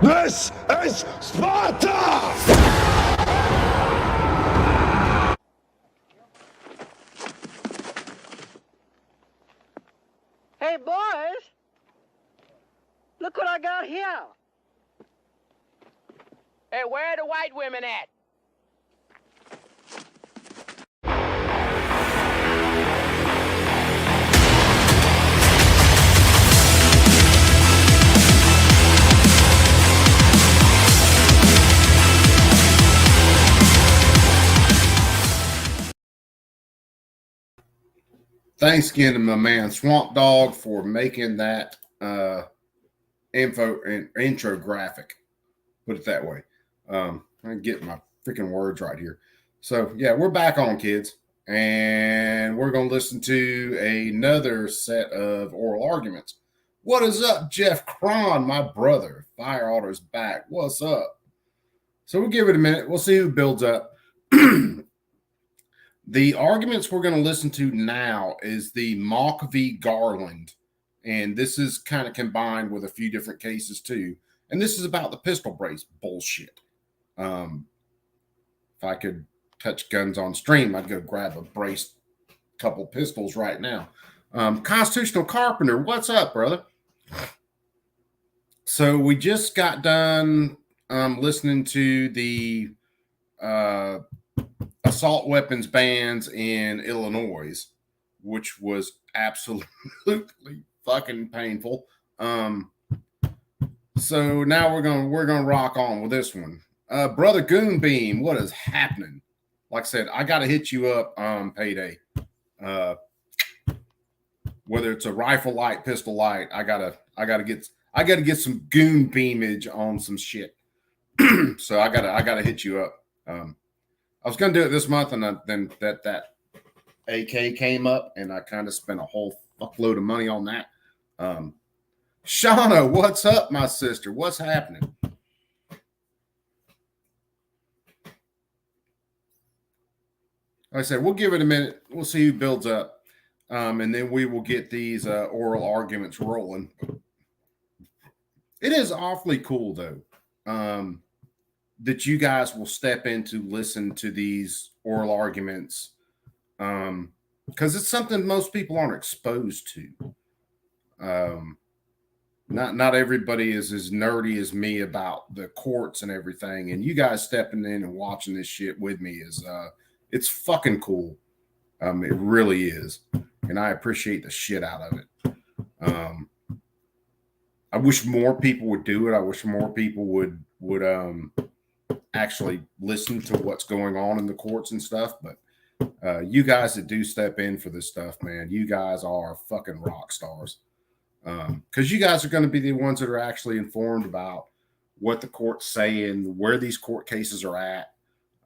This is Sparta! Hey, boys! Look what I got here. Hey, where are the white women at? Thanks again to my man Swamp Dog for making that intro graphic. Put it that way. I get my freaking words right here. So yeah, we're back on, kids, and we're gonna listen to another set of oral arguments. What is up, Jeff Cron, my brother? Fire Otter's back. What's up? So we'll give it a minute. We'll see who builds up. The arguments we're going to listen to now is the Mock v. Garland, and this is kind of combined with a few different cases too. And this is about the pistol brace bullshit. If I could touch guns on stream, I'd go grab a brace, couple pistols right now. Constitutional Carpenter, what's up, brother? So we just got done listening to the assault weapons bans in Illinois, which was absolutely fucking painful. So now we're gonna rock on with this one. Brother Goonbeam, what is happening? Like I said, I gotta hit you up payday. Whether it's a rifle light, pistol light, I gotta get some Goonbeamage on some shit. So I gotta hit you up. I was going to do it this month, and then that AK came up, and I kind of spent a whole fuckload of money on that. Shauna, what's up, my sister? What's happening? Like I said, we'll give it a minute. We'll see who builds up, and then we will get these oral arguments rolling. It is awfully cool, though. That you guys will step in to listen to these oral arguments, because it's something most people aren't exposed to. Not everybody is as nerdy as me about the courts and everything, and you guys stepping in and watching this shit with me is it's fucking cool. It really is, and I appreciate the shit out of it. I wish more people would do it. I wish more people would actually listen to what's going on in the courts and stuff. But you guys that do step in for this stuff, man, you guys are fucking rock stars. Because you guys are going to be the ones that are actually informed about what the court's saying, where these court cases are at.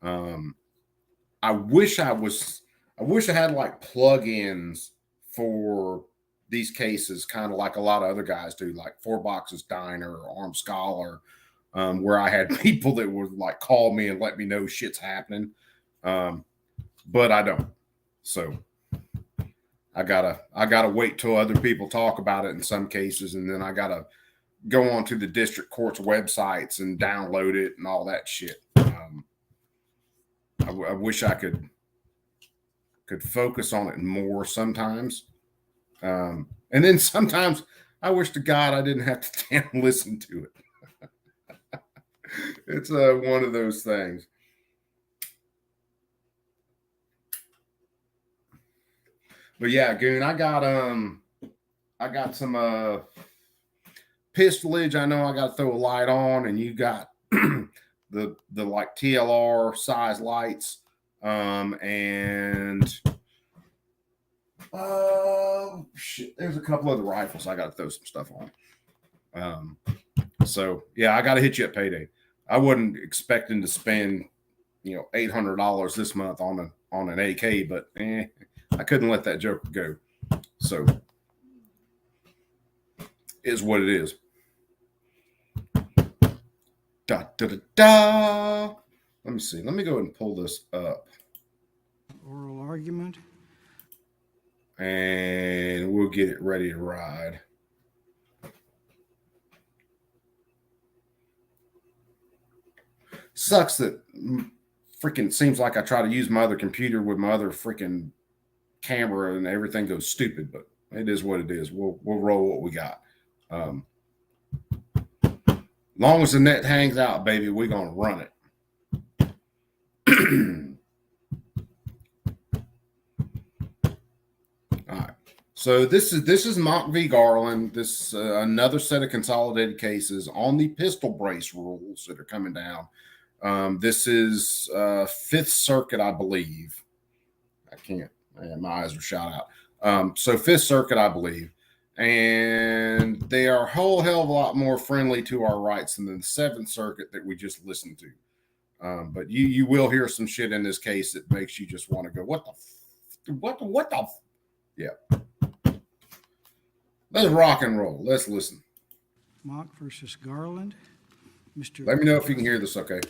I wish I had like plugins for these cases, kind of like a lot of other guys do, like Four Boxes Diner or Armed Scholar, where I had people that would like call me and let me know shit's happening. But I don't. So I gotta wait till other people talk about it in some cases, and then I gotta go on to the district court's websites and download it and all that shit. I wish I could focus on it more sometimes. And then sometimes I wish to God I didn't have to damn listen to it. It's one of those things. But yeah, Goon, I got some pistolage. I know I got to throw a light on, and you got the like TLR size lights, and shit, there's a couple other rifles I got to throw some stuff on. So yeah, I got to hit you at payday. I wasn't expecting to spend, $800 this month on an AK, but I couldn't let that joker go. So is what it is. Da da da da. Let me see. Let me go ahead and pull this up. Oral argument. And we'll get it ready to ride. sucks that freaking seems like I try to use my other computer with my other freaking camera and everything goes stupid, but it is what it is. We'll roll what we got. Long as the net hangs out, baby, we're gonna run it. All right. So this is Mock v. Garland. This another set of consolidated cases on the pistol brace rules that are coming down. This is Fifth Circuit, I believe. I can't. Man, my eyes are shot out. So Fifth Circuit, I believe, and they are a whole hell of a lot more friendly to our rights than the Seventh Circuit that we just listened to. But you will hear some shit in this case that makes you just want to go, what the yeah. Let's rock and roll. Let's listen. Mock versus Garland. Mr. Let me know if you can hear this, okay?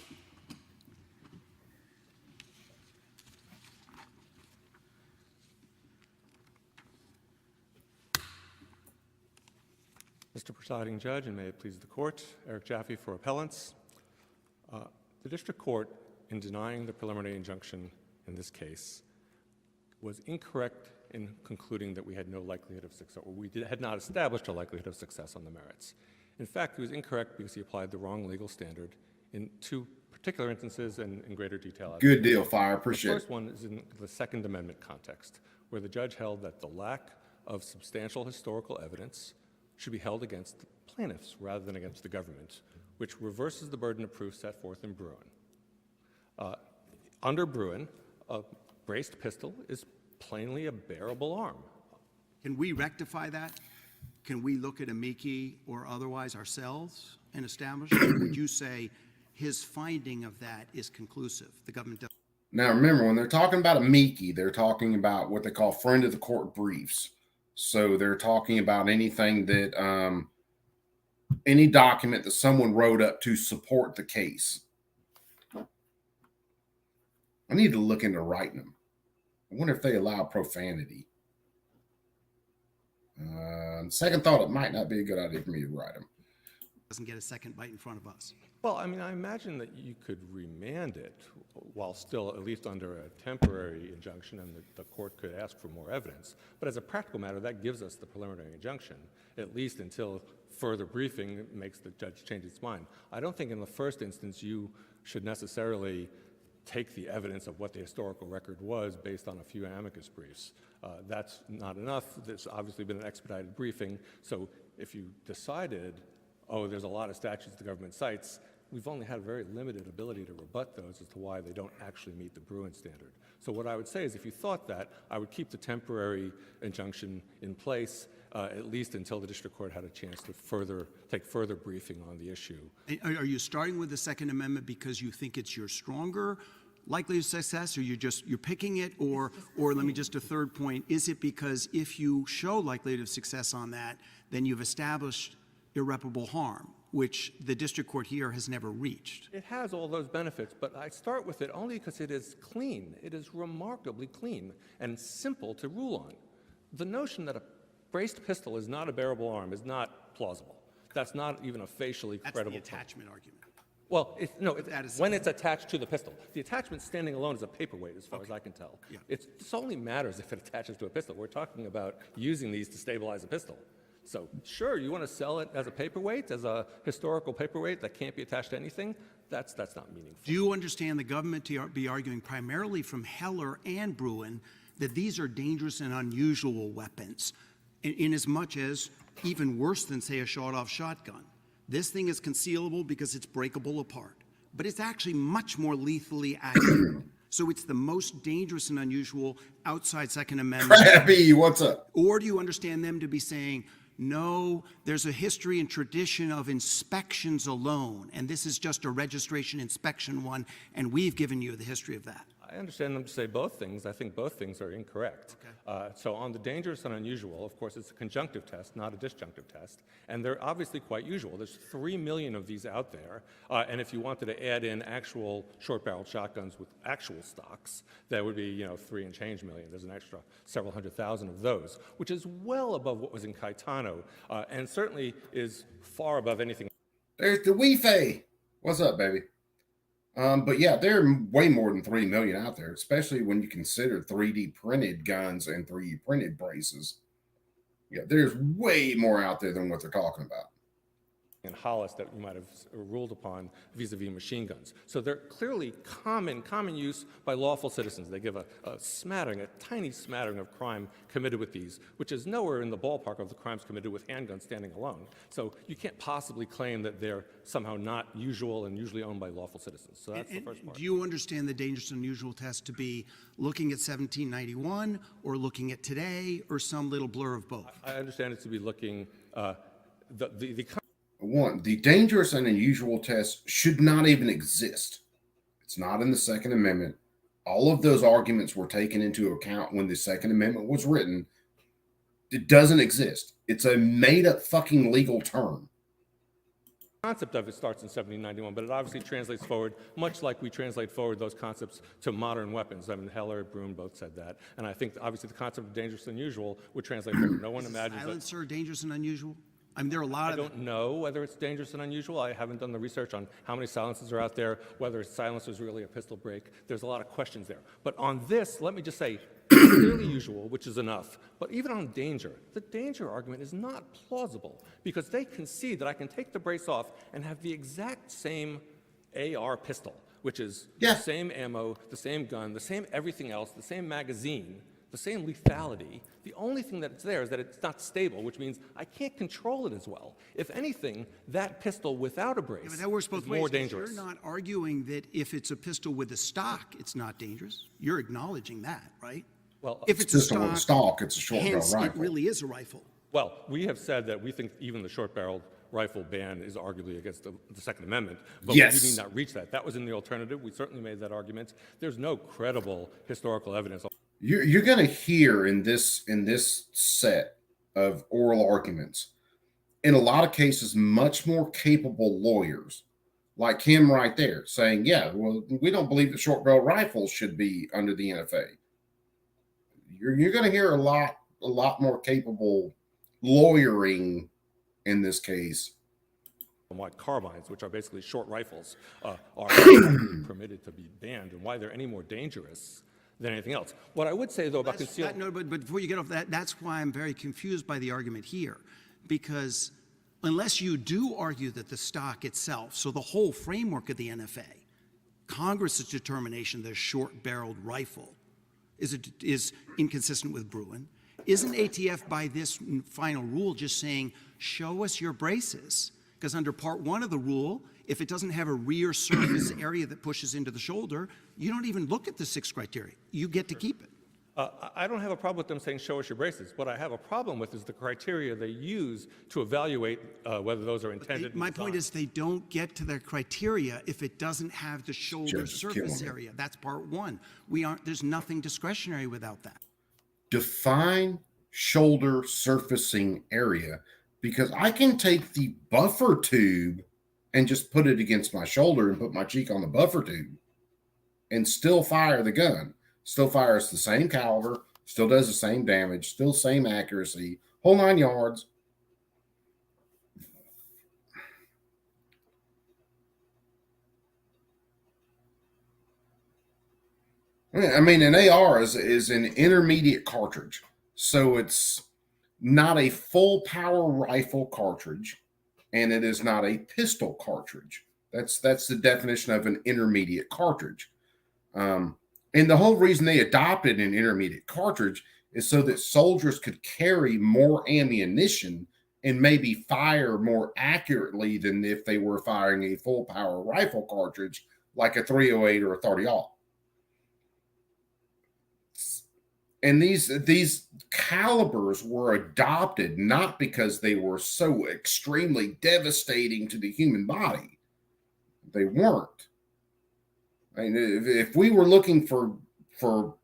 Mr. Presiding Judge, and may it please the court, Eric Jaffe for appellants. The district court, in denying the preliminary injunction in this case, was incorrect in concluding that we had no likelihood of success, or had not established a likelihood of success on the merits. In fact, he was incorrect because he applied the wrong legal standard in two particular instances and in greater detail. Good deal, Fire. Appreciate it. The first one is in the Second Amendment context, where the judge held that the lack of substantial historical evidence should be held against the plaintiffs rather than against the government, which reverses the burden of proof set forth in Bruin. Under Bruin, a braced pistol is plainly a bearable arm. Can we rectify that? Can we look at amici or otherwise ourselves and establish it? Would you say his finding of that is conclusive? The government does. Now, remember, when they're talking about amici, they're talking about what they call friend of the court briefs. So they're talking about anything that, any document that someone wrote up to support the case. I need to look into writing them. I wonder if they allow profanity. Second thought, it might not be a good idea for me to write them. Doesn't get a second bite in front of us. Well, I mean, I imagine that you could remand it while still at least under a temporary injunction, and the court could ask for more evidence. But as a practical matter, that gives us the preliminary injunction, at least until further briefing makes the judge change its mind. I don't think in the first instance you should necessarily take the evidence of what the historical record was based on a few amicus briefs. That's not enough. There's obviously been an expedited briefing. So if you decided, oh, there's a lot of statutes the government cites, we've only had a very limited ability to rebut those as to why they don't actually meet the Bruin standard. So what I would say is if you thought that, I would keep the temporary injunction in place at least until the district court had a chance to take further briefing on the issue. Are you starting with the Second Amendment because you think it's your stronger likelihood of success, or you're picking it, or let me just a third point, is it because if you show likelihood of success on that, then you've established irreparable harm, which the district court here has never reached? It has all those benefits, but I start with it only because it is clean. It is remarkably clean and simple to rule on. The notion that a braced pistol is not a bearable arm is not plausible. That's not even a facially credible That's the attachment argument. Well, when it's attached to the pistol. The attachment standing alone is a paperweight, as far as I can tell. Yeah. It only matters if it attaches to a pistol. We're talking about using these to stabilize a pistol. So, sure, you want to sell it as a paperweight, as a historical paperweight that can't be attached to anything? That's not meaningful. Do you understand the government to be arguing primarily from Heller and Bruin that these are dangerous and unusual weapons, in as much as even worse than, say, a shot-off shotgun? This thing is concealable because it's breakable apart, but it's actually much more lethally accurate. So it's the most dangerous and unusual outside Second Amendment. Krabby, what's up? Or do you understand them to be saying, no, there's a history and tradition of inspections alone, and this is just a registration inspection one, and we've given you the history of that? I understand them to say both things. I think both things are incorrect. Okay. So on the dangerous and unusual, of course, it's a conjunctive test, not a disjunctive test, and they're obviously quite usual. There's 3 million of these out there, and if you wanted to add in actual short-barreled shotguns with actual stocks, that would be, 3 and change million. There's an extra several 100,000 of those, which is well above what was in Caetano, and certainly is far above anything. There's the Wee-Fay. What's up, baby? But yeah, there are way more than 3 million out there, especially when you consider 3D printed guns and 3D printed braces. Yeah, there's way more out there than what they're talking about. And Hollis that you might have ruled upon vis-a-vis machine guns. So they're clearly common use by lawful citizens. They give a smattering, a tiny smattering of crime committed with these, which is nowhere in the ballpark of the crimes committed with handguns standing alone. So you can't possibly claim that they're somehow not usual and usually owned by lawful citizens. So that's the first part. Do you understand the dangerous and unusual test to be looking at 1791 or looking at today or some little blur of both? I understand it to be looking, One, the dangerous and unusual test should not even exist. It's not in the Second Amendment. All of those arguments were taken into account when the Second Amendment was written. It doesn't exist. It's a made-up fucking legal term. concept of it starts in 1791, but it obviously translates forward, much like we translate forward those concepts to modern weapons. I mean, Heller, Brune both said that. And I think, obviously, the concept of dangerous and unusual would translate forward. No one imagines Silencer dangerous and unusual? I mean, there are a lot I of... don't know whether it's dangerous and unusual. I haven't done the research on how many silencers are out there, whether a silencer is really a pistol break. There's a lot of questions there. But on this, let me just say, it's clearly usual, which is enough. But even on danger, the danger argument is not plausible because they concede that I can take the brace off and have the exact same AR pistol, which is the same ammo, the same gun, the same everything else, the same magazine, the same lethality. The only thing that's there is that it's not stable, which means I can't control it as well. If anything, that pistol without a brace but that works both is more ways. dangerous. You're not arguing that if it's a pistol with a stock, it's not dangerous. You're acknowledging that, right? Well, If it's Pistol a with a stock, stock, it's a short barrel hence it rifle. really is a rifle. well, we have said that we think even the short-barreled rifle ban is arguably against the Second Amendment, but Yes. we need not reach that. That was in the alternative. We certainly made that argument. There's no credible historical evidence. You're going to hear in this set of oral arguments, in a lot of cases, much more capable lawyers, like him right there, saying, "Yeah, well, we don't believe that short barrel rifles should be under the NFA." You're going to hear a lot more capable lawyering in this case. Why carbines, which are basically short rifles, are permitted to be banned, and why they're any more dangerous than anything else. What I would say, though, about concealed... No, but before you get off that, that's why I'm very confused by the argument here. Because unless you do argue that the stock itself, so the whole framework of the NFA, Congress's determination that a short-barreled rifle is inconsistent with Bruin, isn't ATF by this final rule just saying, show us your braces? Because under Part 1 of the rule, if it doesn't have a rear surface area that pushes into the shoulder, you don't even look at the 6 criteria. You get to keep it. I don't have a problem with them saying, show us your braces. What I have a problem with is the criteria they use to evaluate whether those are intended. My point is they don't get to their criteria if it doesn't have the shoulder surface area. That's Part 1. There's nothing discretionary without that. Define shoulder surfacing area, because I can take the buffer tube and just put it against my shoulder and put my cheek on the buffer tube and still fire the gun. Still fires the same caliber, still does the same damage, still same accuracy, whole 9 yards. I mean, an AR is an intermediate cartridge. So it's not a full power rifle cartridge, and it is not a pistol cartridge. That's the definition of an intermediate cartridge. And the whole reason they adopted an intermediate cartridge is so that soldiers could carry more ammunition and maybe fire more accurately than if they were firing a full power rifle cartridge like a 308 or a 30-aught. And these calibers were adopted not because they were so extremely devastating to the human body. They weren't. I mean, if we were looking for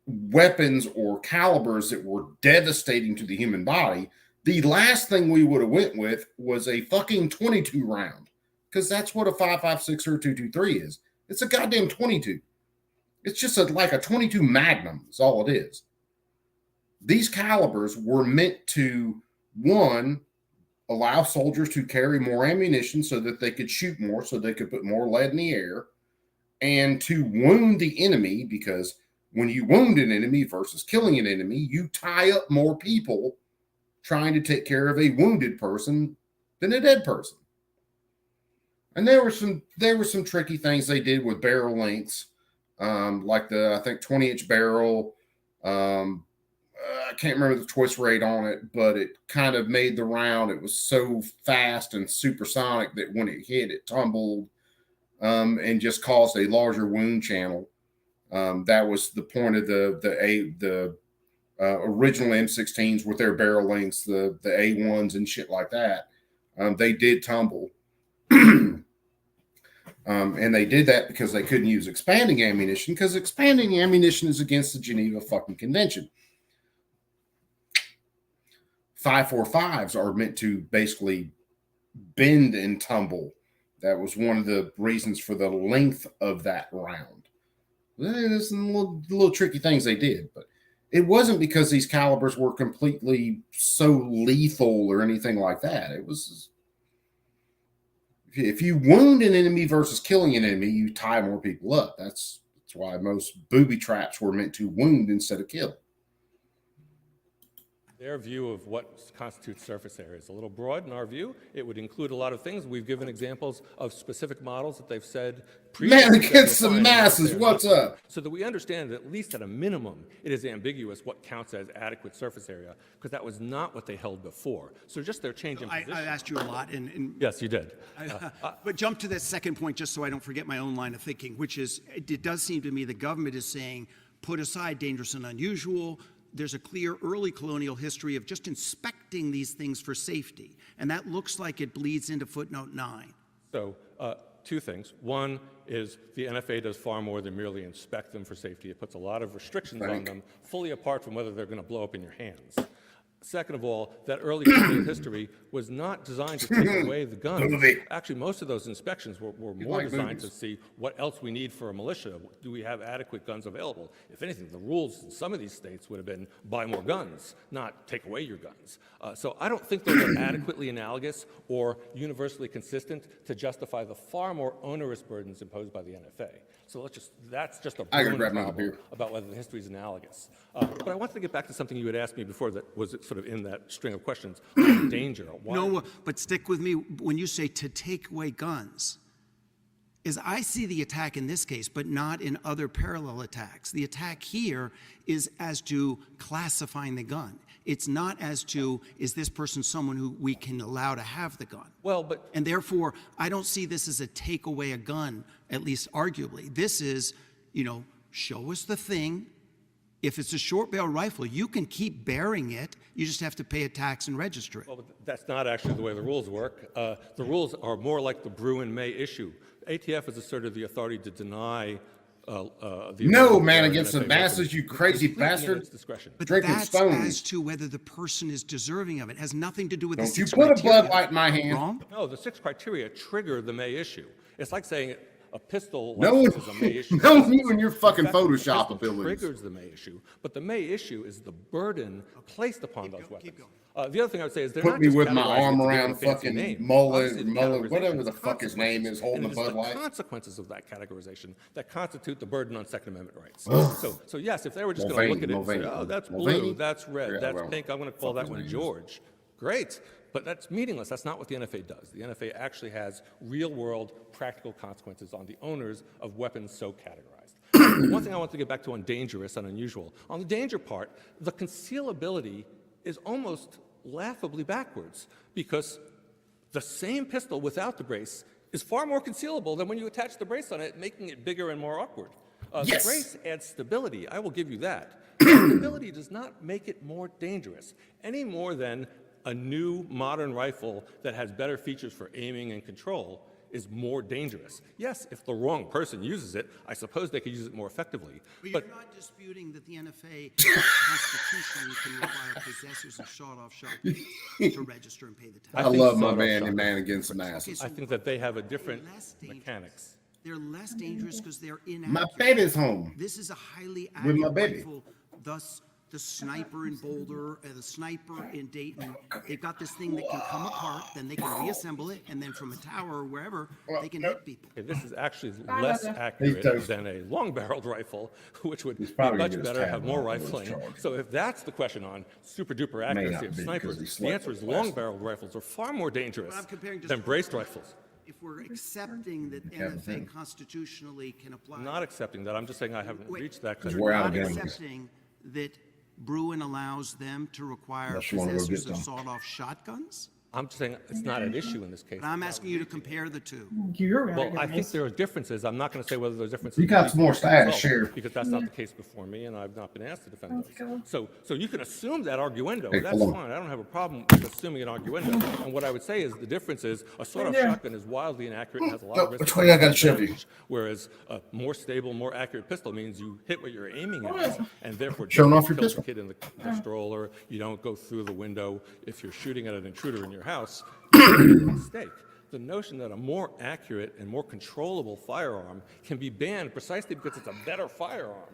weapons or calibers that were devastating to the human body, the last thing we would have went with was a fucking 22 round, because that's what a 5.56 or a 223 is. It's a goddamn 22. It's just like a 22 Magnum is all it is. These calibers were meant to, one, allow soldiers to carry more ammunition so that they could shoot more, so they could put more lead in the air, and to wound the enemy, because when you wound an enemy versus killing an enemy, you tie up more people trying to take care of a wounded person than a dead person. And there were some tricky things they did with barrel lengths, like the, I think, 20-inch barrel. I can't remember the twist rate on it, but it kind of made the round. It was so fast and supersonic that when it hit, it tumbled and just caused a larger wound channel. That was the point of the original M16s with their barrel lengths, the A1s and shit like that. They did tumble. And they did that because they couldn't use expanding ammunition, because expanding ammunition is against the Geneva fucking Convention. 5.45s are meant to basically bend and tumble. That was one of the reasons for the length of that round. There's some little tricky things they did, but it wasn't because these calibers were completely so lethal or anything like that. It was, if you wound an enemy versus killing an enemy, you tie more people up. That's why most booby traps were meant to wound instead of kill. Their view of what constitutes surface area is a little broad in our view. It would include a lot of things. We've given examples of specific models that they've said. Man against the masses, what's up? So that we understand that at least at a minimum, it is ambiguous what counts as adequate surface area, because that was not what they held before. So just their change in position. I asked you a lot, and yes, you did. but jump to that second point just so I don't forget my own line of thinking, which is it does seem to me the government is saying, put aside dangerous and unusual. There's a clear early colonial history of just inspecting these things for safety. And that looks like it bleeds into footnote 9. So two things. One is the NFA does far more than merely inspect them for safety. It puts a lot of restrictions on them, fully apart from whether they're going to blow up in your hands. Second of all, that early colonial history was not designed to take away the guns. Actually, most of those inspections were more designed to see what else we need for a militia. Do we have adequate guns available? If anything, the rules in some of these states would have been buy more guns, not take away your guns. So I don't think those are adequately analogous or universally consistent to justify the far more onerous burdens imposed by the NFA. So that's just a problem about whether the history is analogous. But I wanted to get back to something you had asked me before that was sort of in that string of questions, danger. Why? No, but stick with me. When you say to take away guns, is I see the attack in this case, but not in other parallel attacks. The attack here is as to classifying the gun. It's not as to, is this person someone who we can allow to have the gun? And therefore, I don't see this as a take away a gun, at least arguably. This is, show us the thing. If it's a short barrel rifle, you can keep bearing it. You just have to pay a tax and register it. Well, but that's not actually the way the rules work. The rules are more like the Bruin-May issue. ATF has asserted the authority to deny no, man against the masses, you crazy bastard. But drinking that's stones. as to whether the person is deserving of it. It has nothing to do with Don't the six you put criteria. a Bud Light in my hand. Wrong? No, the 6 criteria trigger the May issue. It's like saying a pistol No license is a May issue. No, you and your fucking In fact, Photoshop the pistol abilities. triggers the May issue, but the May issue is the burden placed upon those weapons. The other thing I would say is they're Put not me just with my categorized arm into around different fancy fucking names. mullet, Obviously, the whatever the categorization fuck his name is, holding and a Bud it is Light. the consequences of that categorization that constitute the burden on Second Amendment rights. So yes, if they were just going to look at it and say, oh, that's blue, that's red, that's pink, I'm going to call that one George. Great. But that's meaningless. That's not what the NFA does. The NFA actually has real-world practical consequences on the owners of weapons so categorized. One thing I want to get back to on dangerous and unusual. On the danger part, the concealability is almost laughably backwards, because the same pistol without the brace is far more concealable than when you attach the brace on it, making it bigger and more awkward. Yes. The brace adds stability. I will give you that. But stability does not make it more dangerous, any more than a new modern rifle that has better features for aiming and control is more dangerous. Yes, if the wrong person uses it, I suppose they could use it more effectively. But you're not disputing that the NFA constitutionally can require possessors of shot-off shotguns to register and pay the tax. I love my man against the masses. I think that they have a different mechanics. They're less dangerous because they're inaccurate. My baby's home. This is a highly With my accurate baby. rifle, thus the sniper in Boulder, the sniper in Dayton, they've got this thing that can come apart, then they can reassemble it, and then from a tower or wherever, they can hit people. Okay, this is actually less accurate than a long-barreled rifle, which would be probably much gonna get his better, tab have more off when it's rifling. charged. So if that's the question on super-duper accuracy of be, 'cause snipers, he the slept answer is with last long-barreled rifles are far more dangerous But I'm comparing just than braced rifles. If we're accepting that NFA constitutionally can apply. Not accepting that. I'm just saying I haven't Wait, reached that. you're We're out not of guns. accepting that Bruin allows them to require Unless you wanna go possessors get of some. sawed-off shotguns? I'm just saying it's not an issue in this case. And I'm asking you to compare the two. Well, I think there are differences. I'm not going to say whether those differences. You got some more lead to the stash, result, Sheriff. Because that's not the case before me, and I've not been asked to defend those. So you can assume that arguendo. Hey, That's hold on. fine. I don't have a problem with assuming an arguendo. And what I would say is the difference is a sawed-off shotgun is wildly inaccurate and has a lot of risk. Which way I gotta shove you? Whereas a more stable, more accurate pistol means you hit what you're aiming at, and therefore Showing don't off your kill pistol. the kid in the stroller. You don't go through the window. If you're shooting at an intruder in your house, mistake. The notion that a more accurate and more controllable firearm can be banned precisely because it's a better firearm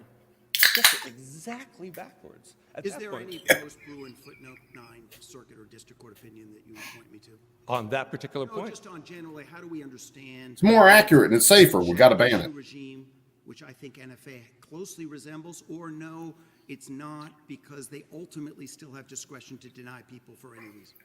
gets it exactly backwards. At Is that there point, any post-Bruin footnote 9 circuit or district court opinion that you would point me to? on that particular No, point, just on generally, how do we understand? It's more accurate and it's safer. We got to ban it. Regime, which I think NFA closely resembles, or no, it's not because they ultimately still have discretion to deny people for any reason.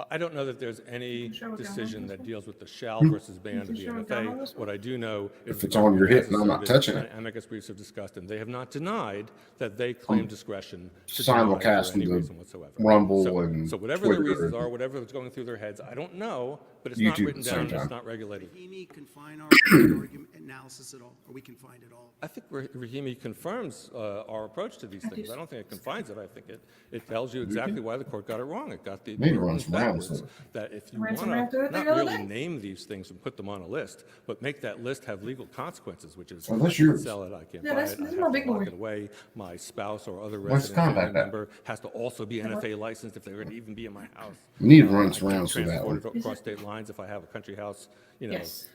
I don't know that there's any decision that deals with the shall versus ban of the NFA. What I do know is If it's on your hip and I'm not touching it. Amicus briefs have discussed, and they have not denied that they claim discretion to simulcast deny for any the reason whatsoever. Rumble so, and so whatever their Twitter reasons and are, whatever is going through their heads, I don't know, but it's YouTube not at written the same down, and time. it's not regulated. Rahimi confine our argument analysis at all? Are we confined at all? I think Rahimi confirms our approach to these things. I don't think it confines it. I think it tells you exactly why the court got it wrong. It got the Maybe burdens runs around, backwards. so- That if you Ran want some around through to it the not other really day. name these things and put them on a list, but make that list have legal consequences, which is Well, I that's can't yours. sell it, I can't Yeah, buy that's- it, I this have is my to big lock boy. it away. My spouse or other What's resident the family compact pack? member has to also be NFA licensed if they're going to even be in my house. You need to I run can't around through that transport one. it across state lines if I have a country house, Yes.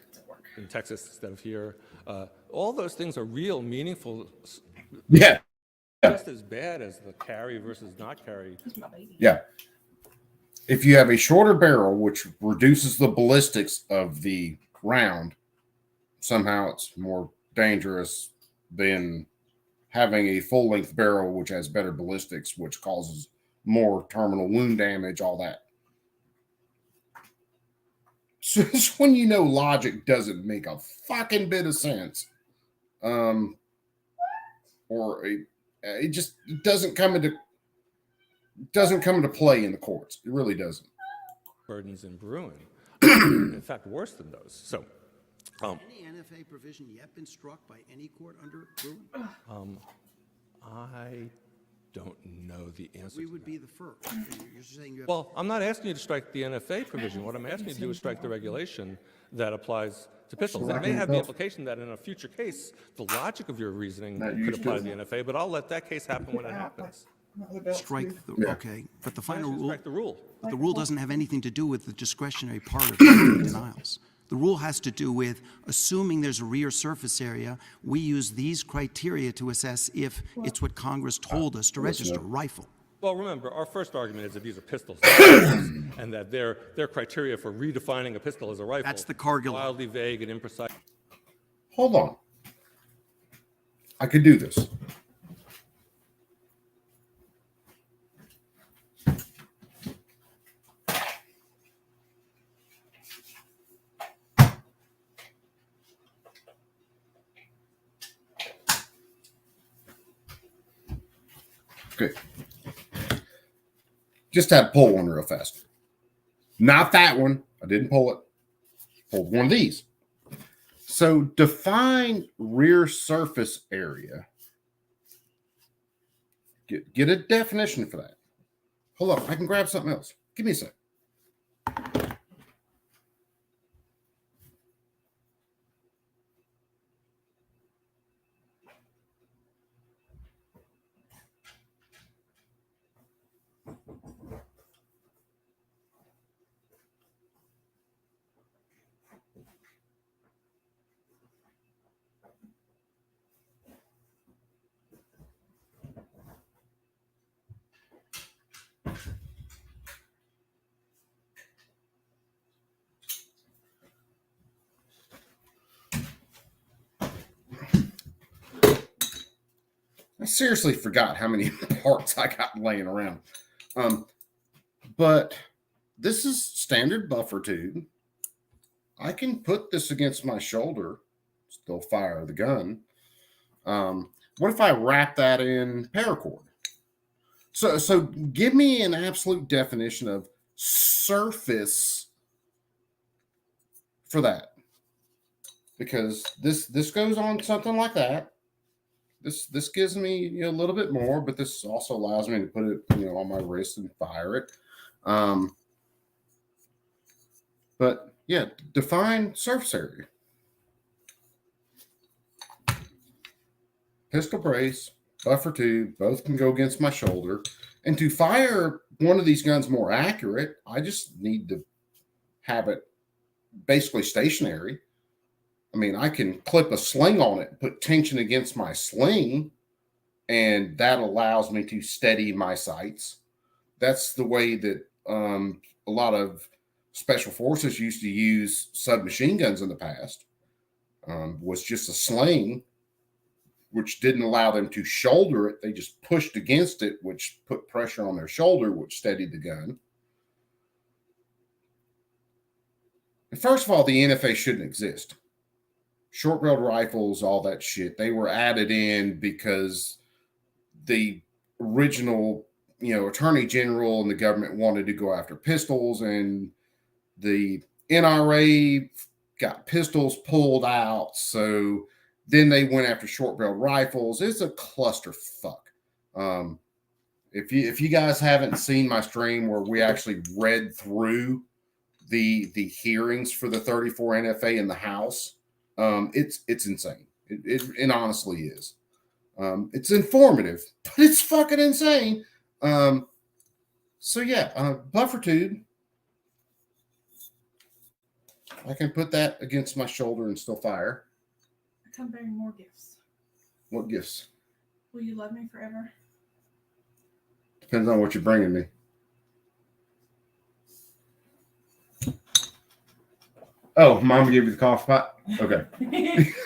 in Texas instead of here. All those things are real, meaningful, Yeah. just as bad as the carry versus not carry. That's my baby. Yeah. If you have a shorter barrel, which reduces the ballistics of the round, somehow it's more dangerous than having a full length barrel, which has better ballistics, which causes more terminal wound damage, all that. So it's when you know logic doesn't make a fucking bit of sense. Or it just doesn't come into play in the courts. It really doesn't. Burdens in Bruin. In fact, worse than those. So, Any NFA provision yet been struck by any court under Bruin? I don't know the answer We to would that. be the first. You're saying you have. Well, I'm not asking you to strike the NFA provision. What I'm asking you to do is strike the regulation that applies to pistols. It may have the implication that in a future case, the logic of your reasoning could apply to the NFA, but I'll let that case happen when it happens. Strike the, Yeah. okay, but the I'm final asking you to rule, strike the rule. but the rule doesn't have anything to do with the discretionary part of denials. The rule has to do with assuming there's a rear surface area, we use these criteria to assess if it's what Congress told us to register, rifle. Well, remember, our first argument is that these are pistols, and that their criteria for redefining a pistol as a rifle That's the Cargill. wildly vague and imprecise. Hold on. I could do this. Okay. Just had to pull one real fast. Not that one. I didn't pull it. Pulled one of these. So define rear surface area. Get a definition for that. Hold on. I can grab something else. Give me a sec. seriously forgot how many parts I got laying around. But this is standard buffer tube. I can put this against my shoulder, still fire the gun. What if I wrap that in paracord? So give me an absolute definition of surface for that, because this goes on something like that. This gives me a little bit more, but this also allows me to put it on my wrist and fire it. But yeah, define surface area. Pistol brace, buffer tube, both can go against my shoulder. And to fire one of these guns more accurate, I just need to have it basically stationary. I mean, I can clip a sling on it, put tension against my sling, and that allows me to steady my sights. That's the way that a lot of special forces used to use submachine guns in the past, was just a sling, which didn't allow them to shoulder it. They just pushed against it, which put pressure on their shoulder, which steadied the gun. And first of all, the NFA shouldn't exist. Short-barreled rifles, all that shit, they were added in because the original, attorney general and the government wanted to go after pistols, and the NRA got pistols pulled out. So then they went after short-barreled rifles. It's a clusterfuck. If you guys haven't seen my stream where we actually read through the hearings for the 34 NFA in the House, it's insane. It honestly is. It's informative, but it's fucking insane. So yeah, buffer tube. I can put that against my shoulder and still fire. I come bearing more gifts. What gifts? Will you love me forever? Depends on what you're bringing me. Oh, mom gave you the coffee pot? Okay.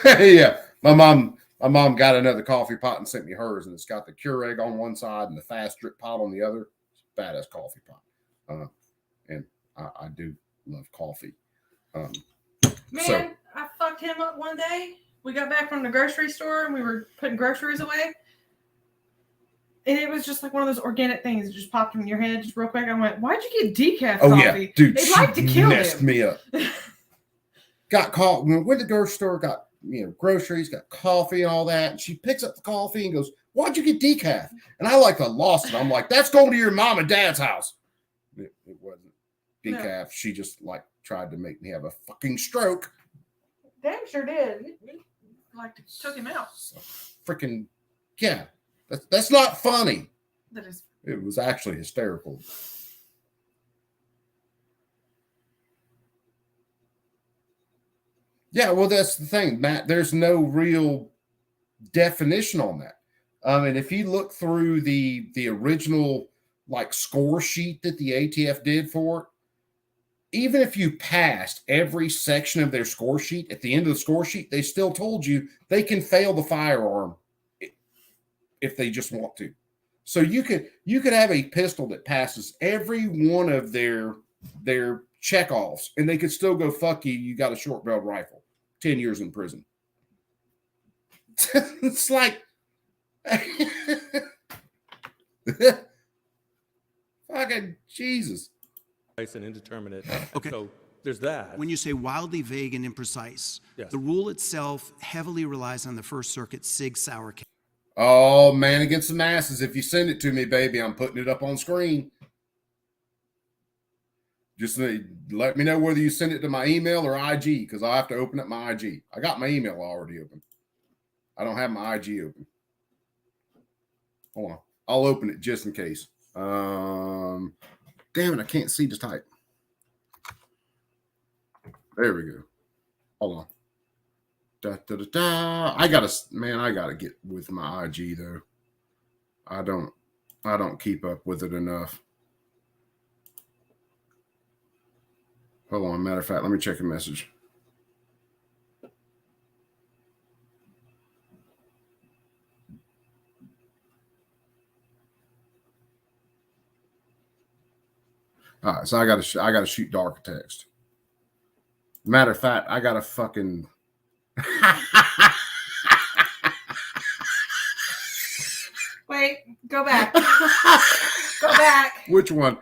Yeah. My mom got another coffee pot and sent me hers, and it's got the Keurig on one side and the fast drip pot on the other. Badass coffee pot. And I do love coffee. Man, I fucked him up one day. We got back from the grocery store and we were putting groceries away. And it was just like one of those organic things that just popped in your head just real quick. I went, why'd you get decaf coffee? Yeah, dude. They'd like to kill messed him. Me up. Got caught. Went to the grocery store, got groceries, got coffee and all that. And she picks up the coffee and goes, why'd you get decaf? And I lost it. I'm like, that's going to your mom and dad's house. It wasn't decaf. No. She just tried to make me have a fucking stroke. Damn sure did. Took him out. So, freaking, yeah. That's not funny. That is. It was actually hysterical. Yeah, well, that's the thing, Matt. There's no real definition on that. And if you look through the original score sheet that the ATF did for it, even if you passed every section of their score sheet, at the end of the score sheet, they still told you they can fail the firearm if they just want to. So you could have a pistol that passes every one of their checkoffs, and they could still go, fuck you, you got a short-barreled rifle. 10 years in prison. It's like fucking Jesus. And indeterminate. Okay. So there's that. When you say wildly vague and imprecise, yes. The rule itself heavily relies on the First Circuit Sig Sauer case. Oh, man against the masses. If you send it to me, baby, I'm putting it up on screen. Just let me know whether you send it to my email or IG, because I'll have to open up my IG. I got my email already open. I don't have my IG open. Hold on. I'll open it just in case. Damn it, I can't see to type. There we go. Hold on. I gotta get with my IG though. I don't keep up with it enough. Hold on, matter of fact, let me check a message. All right, so I gotta shoot dark text. Matter of fact, I gotta fucking. Wait, go back. Go back. Which one?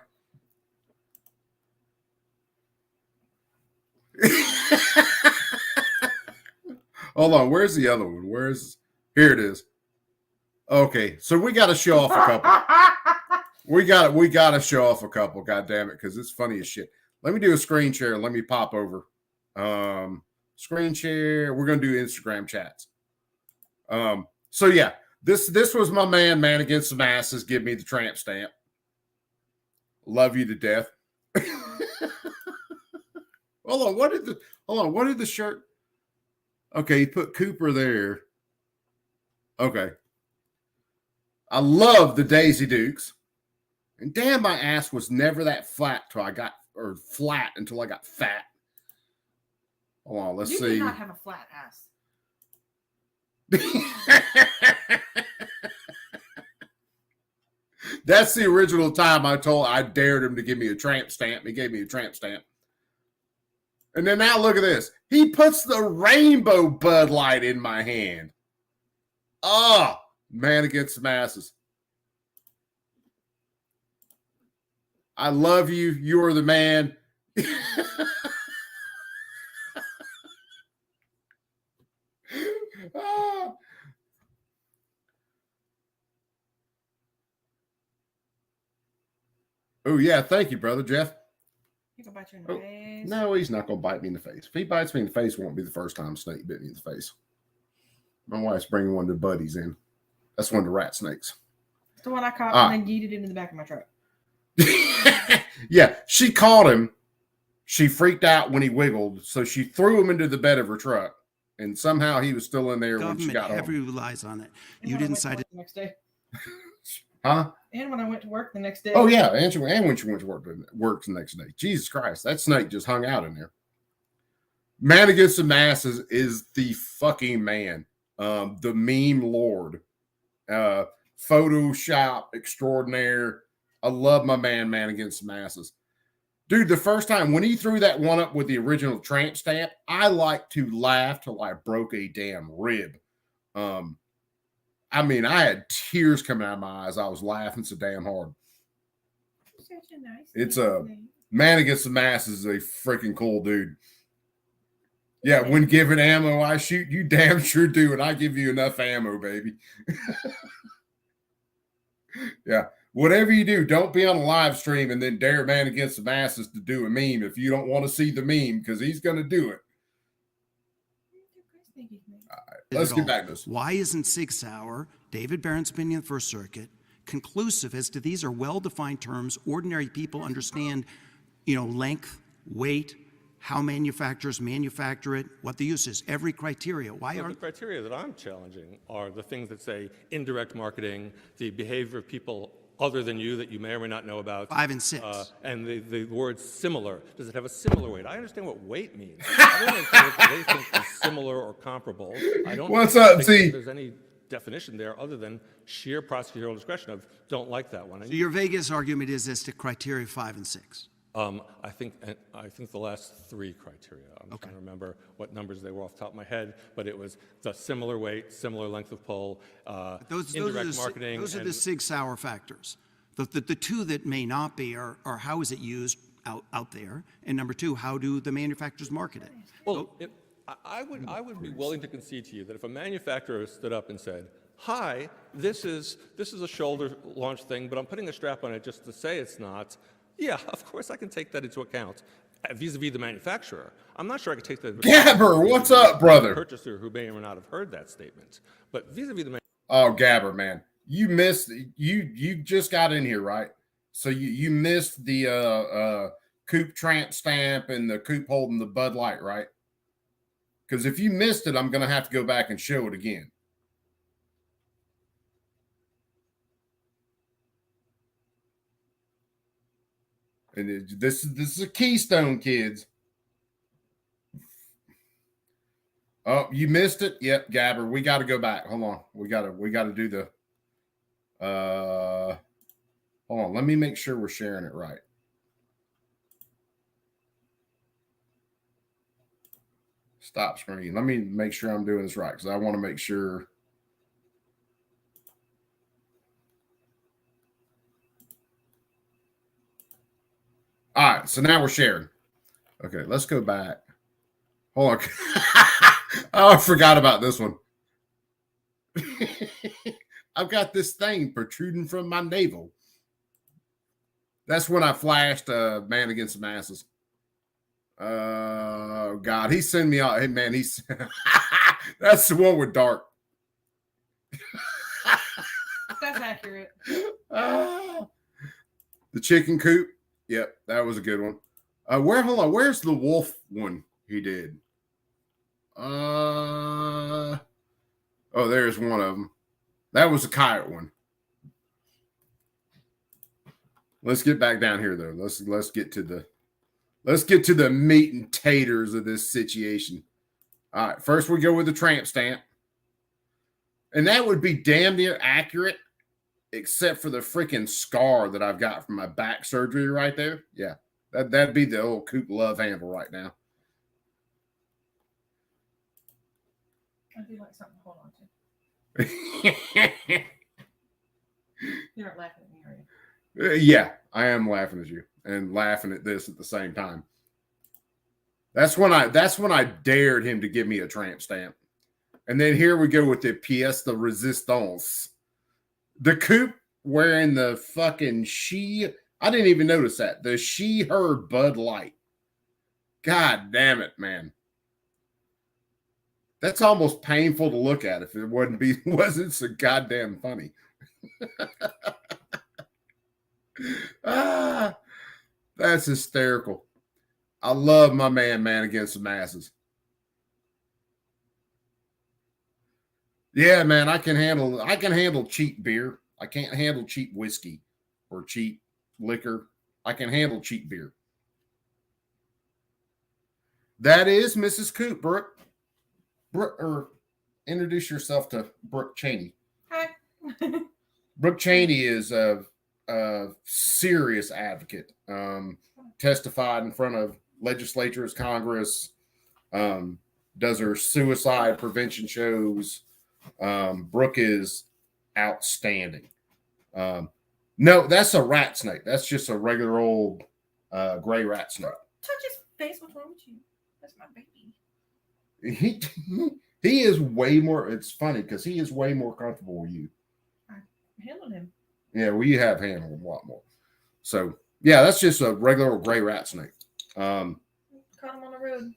Hold on, where's the other one? Here it is. Okay, so we got to show off a couple. We got to show off a couple. God damn it, because it's funny as shit. Let me do a screen share. Let me pop over. Screen share. We're gonna do Instagram chats. So yeah, this was my man against the masses. Give me the tramp stamp. Love you to death. Hold on, what did the shirt? Okay, he put Cooper there. Okay. I love the Daisy Dukes. And damn, my ass was never that flat until I got fat. Hold on, let's see. You do not have a flat ass. That's the original time I dared him to give me a tramp stamp. He gave me a tramp stamp. And then now look at this. He puts the rainbow Bud Light in my hand. Oh, man against the masses. I love you. You are the man. Oh, yeah. Thank you, brother Jeff. He can bite you in the face. No, he's not going to bite me in the face. If he bites me in the face, it won't be the first time a snake bit me in the face. My wife's bringing one of the buddies in. That's one of the rat snakes. It's the one I caught and then yeeted into the back of my truck. Yeah, she caught him. She freaked out when he wiggled, so she threw him into the bed of her truck, and somehow he was still in there when she got home. Heavily relies on it. You didn't cite it the next day. Huh? And when I went to work the next day. Oh yeah, and when she went to work the next day. Jesus Christ, that snake just hung out in there. Man against the masses is the fucking man. The meme lord. Photoshop extraordinaire. I love my man against the masses. Dude, the first time when he threw that one up with the original tramp stamp, I like to laugh till I broke a damn rib. I mean, I had tears coming out of my eyes. I was laughing so damn hard. Such a nice It's a man against the masses is a freaking cool dude. Yeah, when given ammo, I shoot. You damn sure do, and I give you enough ammo, baby. Yeah. Whatever you do, don't be on a live stream and then dare man against the masses to do a meme if you don't want to see the meme, because he's going to do it. All right, let's get back to this. Why isn't Sig Sauer, David Barron's opinion of the First Circuit, conclusive as to these are well-defined terms ordinary people understand, length, weight, how manufacturers manufacture it, what the use is, every criteria. The criteria that I'm challenging are the things that say indirect marketing, the behavior of people other than you that you may or may not know about. 5 and 6. And the word similar. Does it have a similar weight? I understand what weight means. I don't understand what they think is similar or comparable. I don't think there's any definition there other than sheer prosecutorial discretion of don't like that one. So your Vegas argument is as to criteria 5 and 6. I think the last 3 criteria. I'm trying to remember what numbers they were off the top of my head, but it was the similar weight, similar length of pull, indirect marketing. Those are the Sig Sauer factors. The 2 that may not be are how is it used out there, and number 2, how do the manufacturers market it? Well, I would be willing to concede to you that if a manufacturer stood up and said, "Hi, this is a shoulder launch thing, but I'm putting a strap on it just to say it's not." Yeah, of course I can take that into account vis-a-vis the manufacturer. I'm not sure I can take that into account. Gabber, what's up, brother? Purchaser who may or may not have heard that statement. But vis-a-vis the Oh, Gabber, man. You missed you just got in here, right? So you missed the Coop tramp stamp and the Coop holding the Bud Light, right? Because if you missed it, I'm gonna have to go back and show it again. And this is a keystone, kids. Oh, you missed it? Yep, Gabber. We got to go back. Hold on. We got to do the hold on. Let me make sure we're sharing it right. Stop screen. Let me make sure I'm doing this right because I want to make sure. All right, so now we're sharing. Okay, let's go back. Hold on. Oh, I forgot about this one. I've got this thing protruding from my navel. That's when I flashed Man Against the Masses. God, he sent me out. Hey, man, he's that's the one with Dark. That's accurate. The chicken coop. Yep, that was a good one. Hold on, where's the wolf one he did? Oh, there's one of them. That was a coyote one. Let's get back down here though. Let's get to the meat and taters of this situation. All right, first we go with the tramp stamp. And that would be damn near accurate, except for the freaking scar that I've got from my back surgery right there. Yeah, that'd be the old Coop love handle right now. I do like something to hold on to. You're not laughing at me, are you? Yeah, I am laughing at you and laughing at this at the same time. That's when I dared him to give me a tramp stamp. And then here we go with the pièce de résistance. The Coop wearing the fucking I didn't even notice that. The her Bud Light. God damn it, man. That's almost painful to look at if it wasn't so goddamn funny. That's hysterical. I love my Man Against the Masses. Yeah, man, I can handle cheap beer. I can't handle cheap whiskey or cheap liquor. I can handle cheap beer. That is Mrs. Coop, Brooke. Or introduce yourself to Brooke Cheney. Hi. Brooke Cheney is a serious advocate. Testified in front of legislatures, Congress, does her suicide prevention shows. Brooke is outstanding. No, that's a rat snake. That's just a regular old gray rat snake. Touch his face. What's wrong with you? That's my baby. He is way more. It's funny because he is way more comfortable with you. I handled him. Yeah, well, you have handled him a lot more. So yeah, that's just a regular old gray rat snake. Caught him on the road.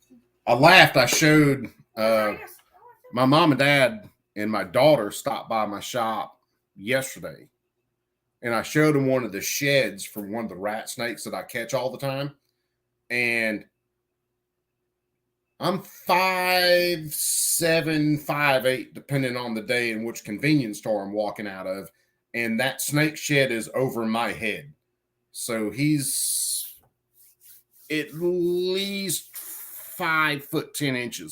I laughed. I showed my mom and dad and my daughter stopped by my shop yesterday, and I showed them one of the sheds from one of the rat snakes that I catch all the time. And I'm 5'7", 5'8", depending on the day and which convenience store I'm walking out of. And that snake shed is over my head. So he's at least 5'10".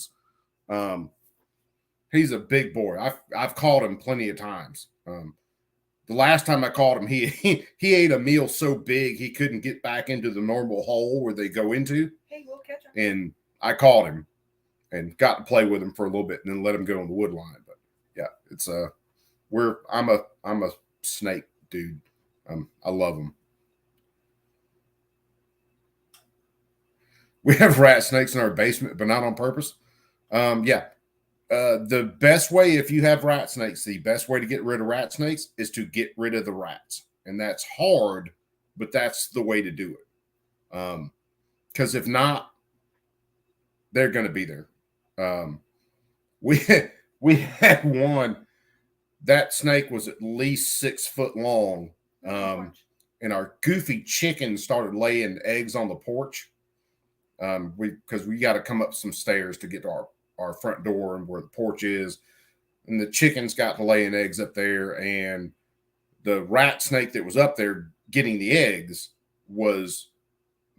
He's a big boy. I've caught him plenty of times. The last time I caught him, he ate a meal so big he couldn't get back into the normal hole where they go into. Hey, we'll catch him. And I caught him and got to play with him for a little bit and then let him go on the wood line. But yeah, it's I'm a snake dude. I love them. We have rat snakes in our basement, but not on purpose. The best way, if you have rat snakes, the best way to get rid of rat snakes is to get rid of the rats. And that's hard, but that's the way to do it. Because if not, they're going to be there. We had one, that snake was at least 6 foot long. And our goofy chicken started laying eggs on the porch. Because we got to come up some stairs to get to our front door and where the porch is. And the chickens got to laying eggs up there. And the rat snake that was up there getting the eggs was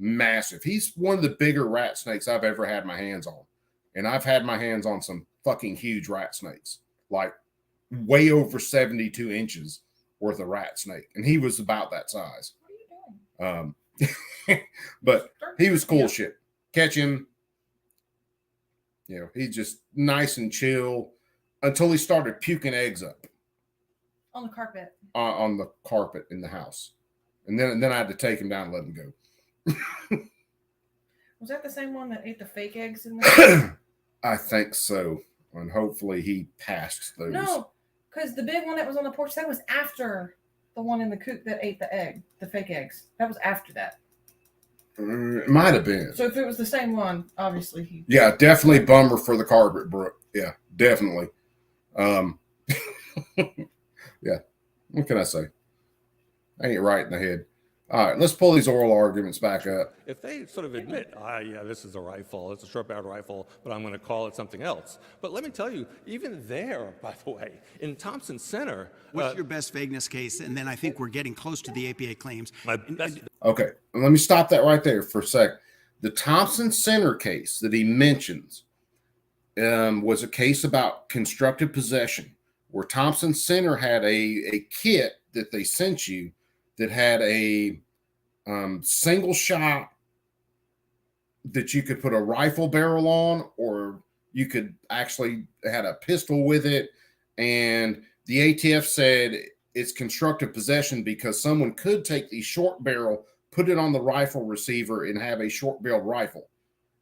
massive. He's one of the bigger rat snakes I've ever had my hands on. And I've had my hands on some fucking huge rat snakes, like way over 72 inches worth of rat snake. And he was about that size. What are you doing? But he was cool shit. Catch him. You know, he's just nice and chill until he started puking eggs up On the carpet. on the carpet in the house. And then I had to take him down and let him go. Was that the same one that ate the fake eggs in the I think so. And hopefully he passed those. No, because the big one that was on the porch, that was after the one in the coop that ate the fake eggs. That was after that. It might have been. So if it was the same one, obviously he. Yeah, definitely bummer for the carpet, Brooke. Yeah, definitely. Yeah. What can I say? I ain't right in the head. All right, let's pull these oral arguments back up. If they sort of admit, yeah, this is a rifle, it's a short-barreled rifle, but I'm going to call it something else. But let me tell you, even there, by the way, in Thompson Center. What's your best vagueness case? And then I think we're getting close to the APA claims. Okay, let me stop that right there for a sec. The Thompson Center case that he mentions was a case about constructive possession, where Thompson Center had a kit that they sent you that had a single shot that you could put a rifle barrel on, or you could actually had a pistol with it. And the ATF said it's constructive possession because someone could take the short barrel, put it on the rifle receiver, and have a short barreled rifle,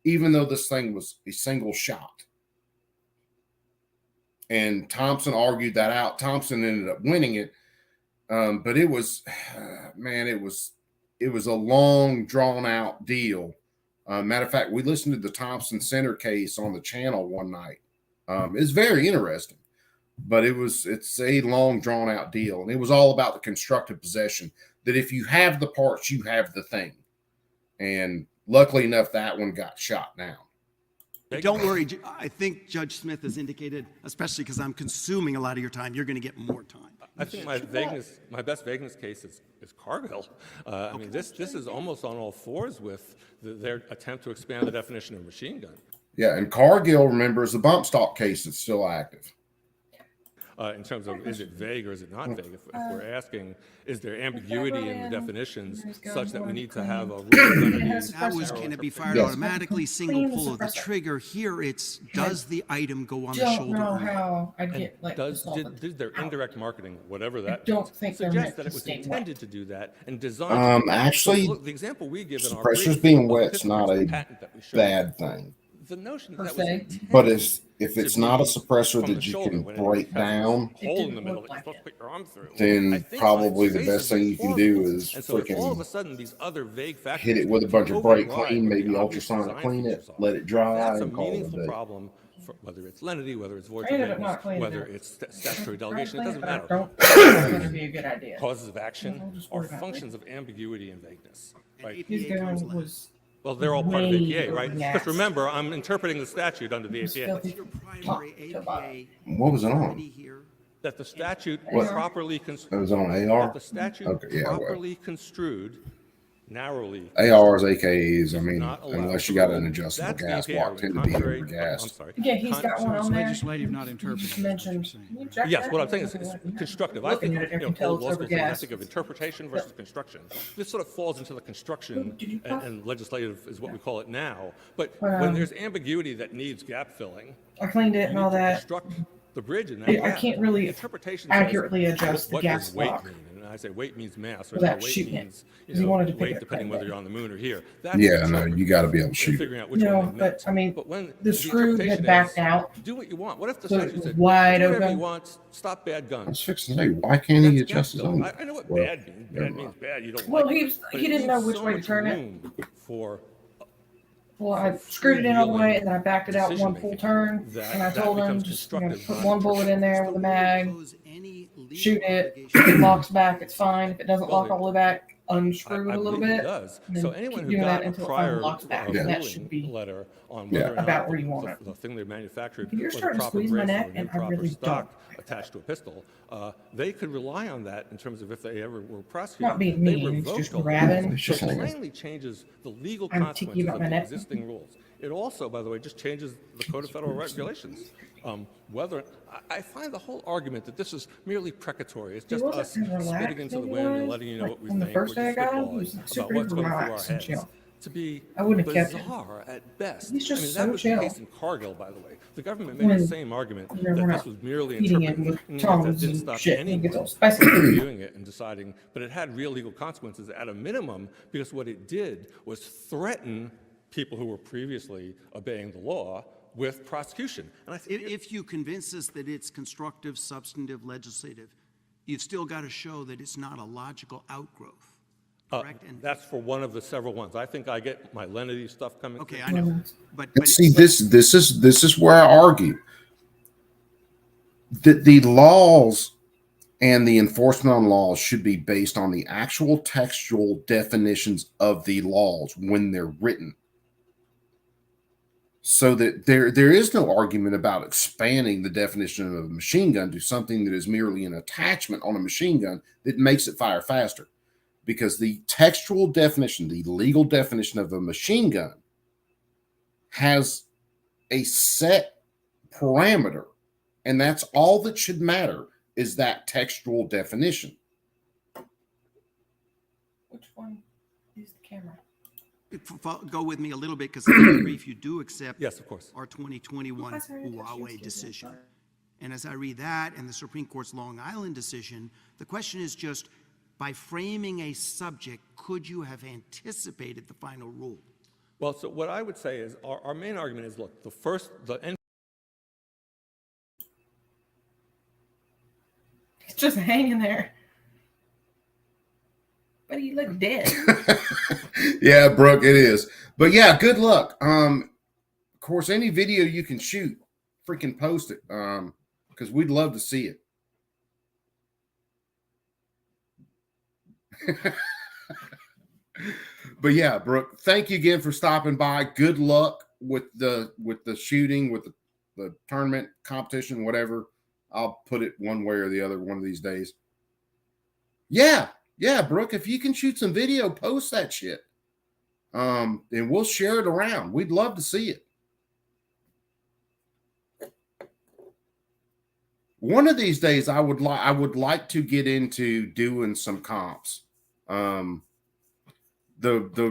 even though this thing was a single shot. And Thompson argued that out. Thompson ended up winning it. But it was, man, it was a long, drawn out deal. Matter of fact, we listened to the Thompson Center case on the channel one night. It's very interesting, but it's a long, drawn out deal. And it was all about the constructive possession, that if you have the parts, you have the thing. And luckily enough, that one got shot down. Don't worry. I think Judge Smith has indicated, especially because I'm consuming a lot of your time, you're going to get more time. I think my best vagueness case is Cargill. I mean, this is almost on all fours with their attempt to expand the definition of machine gun. Yeah, and Cargill, remember, is the bump stock case that's still active. In terms of, is it vague or is it not vague? If we're asking, is there ambiguity in the definitions such that we need to have a rule That was, can it be fired automatically, single pull of the trigger? Here it's, does the item go on the Don't shoulder? know or not? how I'd get like did their indirect marketing, whatever that don't means, think they're suggest meant that to it was stay intended wet. to do that and designed to Actually, look, the example we give in our suppressors brief being of wet's Pittsburgh's not a patent that we showed, bad thing. the notion Per that was se. intended But if it's to not a be suppressor from the that you shoulder can when it break has a down, hole in the didn't middle look that you're like supposed to it. put your arm through. I then think probably on the its best face thing it's you can do horrible. is And so if all of a freaking sudden these other vague factors hit it with a bunch of brake override clean, what the maybe obvious ultrasonic design clean it, features are, let it dry, that's a and call it a meaningful day. problem, for whether it's lenity, whether it's void I ended up vagueness, not cleaning whether it. it's statutory delegation, it Clean doesn't but I matter. don't think it's going to be a good idea. Causes of action I'll just are worry about it. functions of ambiguity and vagueness. Right? His gun was Well, they're all part of way APA, right? overreacted. Because remember, I'm interpreting the statute under the APA. filthy. Your primary APA What was it on? here. That the statute What? properly It construed. was on AR. That the statute Okay, yeah, well. properly construed, narrowly. ARs, AKs. I mean, not allowed unless to you got rule. an adjustable That's gas the block, APA, tend to be contrary- I'm overgassed. sorry. Yeah, he's got one So it's on there. legislative, not interpretive. You is what mentioned. you're saying. you checked Yes, that? what I'm saying is constructive. I Looking think, at it, I can old tell it's law school thing, I overgassed. think of interpretation versus construction. This sort of falls into the construction Did you and legislative is what we call it now. But But, when there's ambiguity that needs gap filling, I cleaned it you and need all to that. construct the bridge in that I gap. can't really Interpretation accurately says, adjust the what gas does weight block mean? And I say weight means mass, or without weight shooting it, means 'cause he wanted to pick weight it depending right whether there. you're on the moon or here. That's Yeah, no, interpretive. you got to be able to And shoot it. figuring out which No, one they but, meant. I mean, But when the screw had interpretation backed is, out, do what you want. What if the so it statute was said, wide do whatever you open. want, stop bad I guns? was fixing to say, why can't he That's adjust his gap own? filling. I know what Well, bad means. never Bad mind. means bad. You don't Well, like he it. was- But he it didn't know leaves which so way to much turn it. room for well, I screwed it in all the way and then I backed it out one full decision-making turn. that- And I that told him, becomes just constructive, put not one bullet in there with a mag, Impose any legal shoot it. If obligation. it locks back, it's fine. If it doesn't Well, lock all the way back, unscrew I it a little believe bit. it does. and then So anyone keep who doing got that a until it prior finally locks back. Yeah. That should ruling be letter on Yeah. whether or not about where you want it. the thing they manufactured You're was a starting to proper squeeze my brace neck, or an and I improper really stock don't. attached to a pistol. They could rely on that in terms of if they ever were prosecuted. Not being They mean, it's revoked just all grabbing. that. It's just So it hanging. plainly changes the legal I'm tiki consequences about of my the neck. existing rules. It also, by the way, just changes the Code of Federal Regulations. I find the whole argument that this is merely precatory. It's just wasn't us as relaxed spitting into the as he wind and was, letting you know like, what we on the think. first We're day I just got him, he was spitballing super about what's going through our relaxed and heads. chill. to be I wouldn't have kept it. bizarre at best. He's just I mean, so that was chill. the case in Cargill, by the way. The government made When, the same argument you know, that we're this not was merely feeding him interpreting. with That tongs didn't and stop shit, and he gets all anyone spicy. from reviewing it and deciding, but it had real legal consequences at a minimum, because what it did was threaten people who were previously obeying the law with prosecution. And I think If you convince us that it's constructive, substantive, legislative, you've still got to show that it's not a logical outgrowth. Correct? And that's for one of the several ones. I think I get my lenity stuff coming. okay, through. I know, but See, this is where I argue that the laws and the enforcement on laws should be based on the actual textual definitions of the laws when they're written. So that there is no argument about expanding the definition of a machine gun to something that is merely an attachment on a machine gun that makes it fire faster. Because the textual definition, the legal definition of a machine gun has a set parameter, and that's all that should matter is that textual definition. Which one is the camera? go with me a little bit, because I agree if you do accept Yes, of course. our 2021 Huawei decision. And as I read that and the Supreme Court's Long Island decision, the question is just, by framing a subject, could you have anticipated the final rule? Well, so what I would say is our main argument is, look, He's just hanging there. But he looked dead. Yeah, Brooke, it is. But yeah, good luck. Of course, any video you can shoot, freaking post it. Because we'd love to see it. But yeah, Brooke, thank you again for stopping by. Good luck with the shooting, with the tournament competition, whatever. I'll put it one way or the other one of these days. Yeah, Brooke, if you can shoot some video, post that shit. And we'll share it around. We'd love to see it. One of these days, I would like to get into doing some comps. The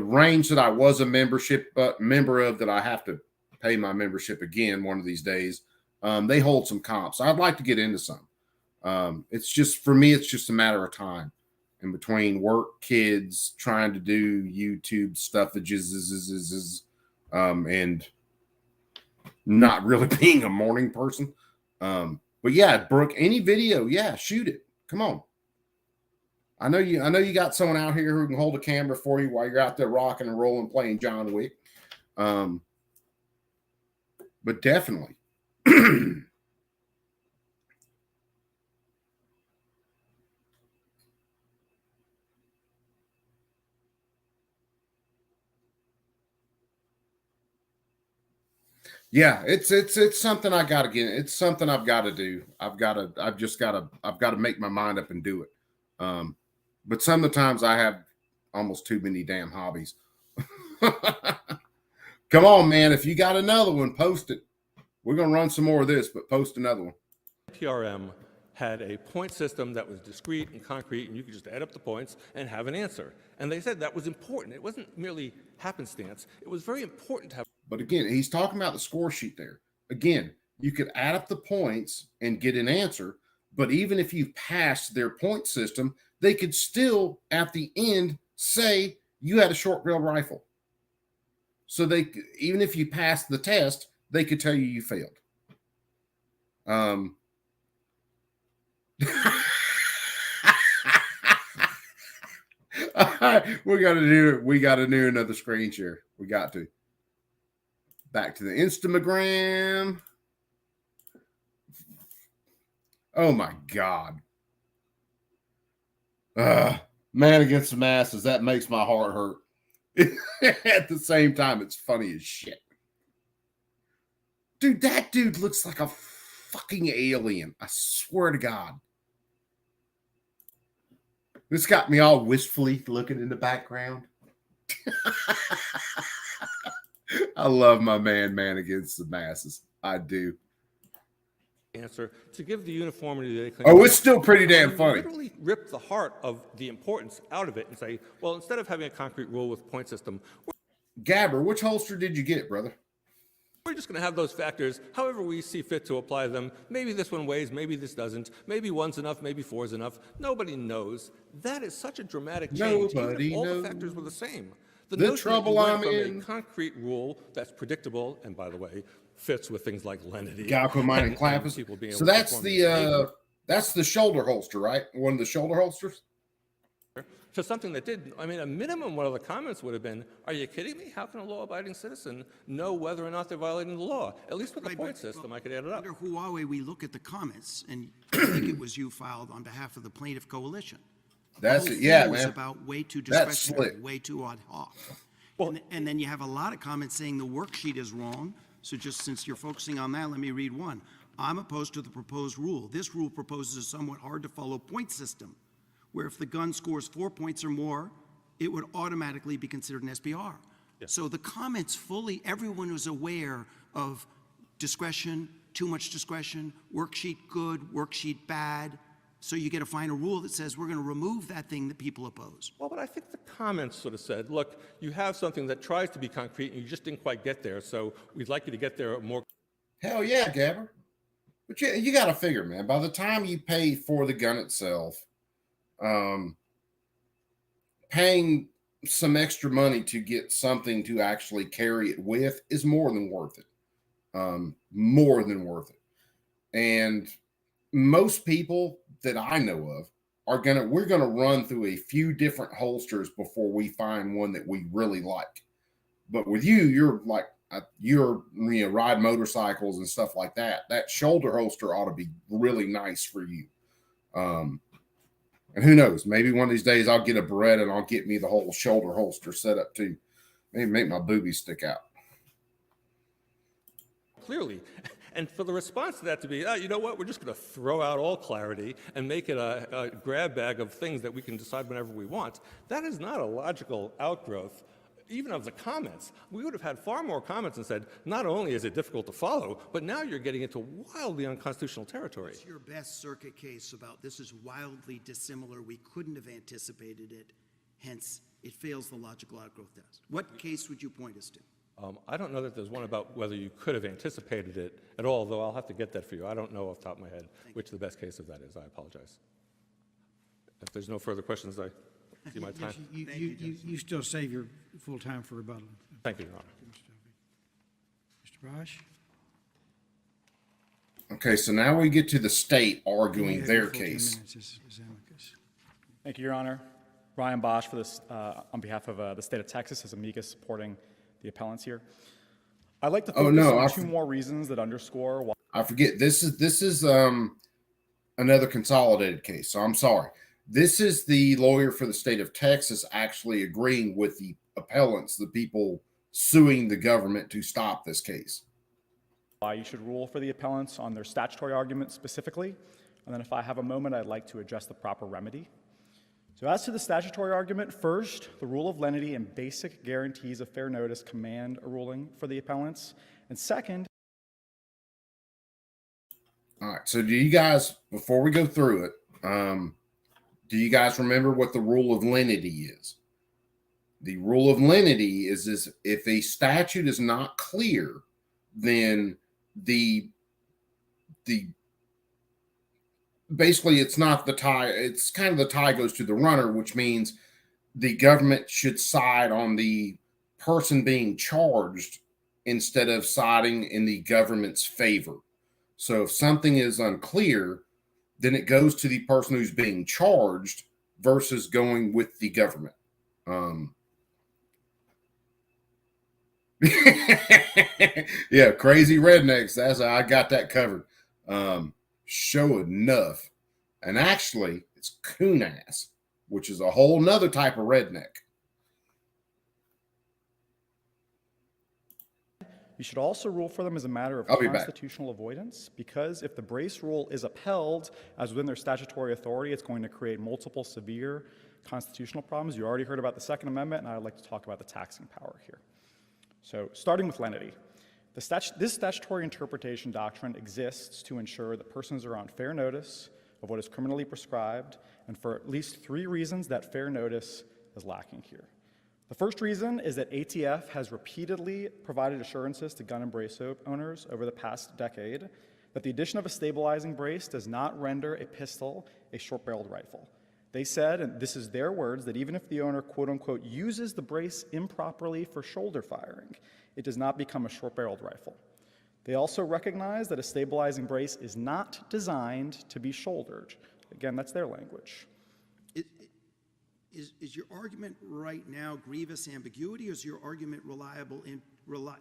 range that I was a member of, that I have to pay my membership again one of these days, they hold some comps. I'd like to get into some. It's just, for me, it's just a matter of time. In between work, kids, trying to do YouTube stuff, and not really being a morning person. But yeah, Brooke, any video, yeah, shoot it. Come on. I know you got someone out here who can hold a camera for you while you're out there rocking and rolling, playing John Wick. But definitely. Yeah, it's something I got to get. It's something I've got to do. I've got to make my mind up and do it. But some of the times I have almost too many damn hobbies. Come on, man. If you got another one, post it. We're going to run some more of this, but post another one. PRM had a point system that was discrete and concrete, and you could just add up the points and have an answer. And they said that was important. It wasn't merely happenstance. It was very important to have. But again, he's talking about the score sheet there. Again, you could add up the points and get an answer, but even if you passed their point system, they could still, at the end, say you had a short barrel rifle. So even if you passed the test, they could tell you failed. We got to do another screen share. We got to. Back to the Instagram. Oh my God. Man against the masses. That makes my heart hurt. At the same time, it's funny as shit. Dude, that dude looks like a fucking alien. I swear to God. This got me all wistfully looking in the background. I love my man against the masses. I do. Answer to give the uniformity they claim. Oh, it's still pretty damn funny. Literally rip the heart of the importance out of it and say, well, instead of having a concrete rule with point system, Gabber, which holster did you get, brother? We're just going to have those factors however we see fit to apply them. Maybe this one weighs, maybe this doesn't. Maybe one's enough, maybe four's enough. Nobody knows. That is such a dramatic change. Nobody Even if all knows. the factors were the same. The notion that trouble you went I'm from in. a concrete rule that's predictable, and by the way, fits with things like lenity. Galco mine and clampus. people being So able to that's perform these behaviors. that's the shoulder holster, right? One of the shoulder holsters. To something that did, I mean, a minimum one of the comments would have been, are you kidding me? How can a law-abiding citizen know whether or not they're violating the law? At least with the Right, point but- system, I could add it up. Under Huawei, we look at the comments, and I think it was you filed on behalf of the plaintiff coalition. That's The it. whole Yeah, thing was man. about way too That's discretionary, slick. way too ad hoc. And then you have a lot of comments saying the worksheet is wrong. So just since you're focusing on that, let me read one. I'm opposed to the proposed rule. This rule proposes a somewhat hard to follow point system, where if the gun scores 4 points or more, it would automatically be considered an SBR. So the comments fully, everyone was aware of discretion, too much discretion, worksheet good, worksheet bad. So you get a final rule that says we're going to remove that thing that people oppose. Well, but I think the comments sort of said, look, you have something that tries to be concrete and you just didn't quite get there, so we'd like you to get there more. Hell yeah, Gabber. But you got to figure, man. By the time you pay for the gun itself, paying some extra money to get something to actually carry it with is more than worth it. More than worth it. And most people that I know of we're gonna run through a few different holsters before we find one that we really like. But with you, you're like ride motorcycles and stuff like that. That shoulder holster ought to be really nice for you. And who knows? Maybe one of these days I'll get a Beretta and I'll get me the whole shoulder holster set up too. Maybe make my boobies stick out. Clearly. And for the response to that to be, you know what, we're just going to throw out all clarity and make it a grab bag of things that we can decide whenever we want, that is not a logical outgrowth, even of the comments. We would have had far more comments and said, not only is it difficult to follow, but now you're getting into wildly unconstitutional territory. What's your best circuit case about this is wildly dissimilar, we couldn't have anticipated it, hence it fails the logical outgrowth test? What case would you point us to? I don't know that there's one about whether you could have anticipated it at all, though I'll have to get that for you. I don't know off the top of my head which the best case of that is. I apologize. If there's no further questions, I see my time. You still save your full time for rebuttal. Thank you, Your Honor. Mr. Bosch? Okay, so now we get to the state arguing You have their your full 10 case. minutes as amicus. Thank you, Your Honor. Ryan Bosch for this, on behalf of the state of Texas as amicus supporting the appellants here. I'd like to focus on two more reasons that underscore why. I forget. This is another consolidated case. So I'm sorry. This is the lawyer for the state of Texas actually agreeing with the appellants, the people suing the government to stop this case. Why you should rule for the appellants on their statutory argument specifically. And then if I have a moment, I'd like to address the proper remedy. So as to the statutory argument, first, the rule of lenity and basic guarantees of fair notice command a ruling for the appellants. And second, All right. So do you guys, before we go through it, do you guys remember what the rule of lenity is? The rule of lenity is if a statute is not clear, then basically it's not the tie. It's kind of the tie goes to the runner, which means the government should side on the person being charged instead of siding in the government's favor. So if something is unclear, then it goes to the person who's being charged versus going with the government. Yeah, crazy rednecks. I got that covered. Show enough. And actually, it's coon ass, which is a whole nother type of redneck. you should also rule for them as a matter of constitutional avoidance, because if the brace rule is upheld as within their statutory authority, it's going to create multiple severe constitutional problems. You already heard about the Second Amendment, and I'd like to talk about the taxing power here. So starting with lenity. This statutory interpretation doctrine exists to ensure that persons are on fair notice of what is criminally prescribed, and for at least 3 reasons that fair notice is lacking here. The first reason is that ATF has repeatedly provided assurances to gun and brace owners over the past decade that the addition of a stabilizing brace does not render a pistol a short-barreled rifle. They said, and this is their words, that even if the owner, quote unquote, uses the brace improperly for shoulder firing, it does not become a short-barreled rifle. They also recognize that a stabilizing brace is not designed to be shouldered. Again, that's their language. Is your argument right now grievous ambiguity, or is your argument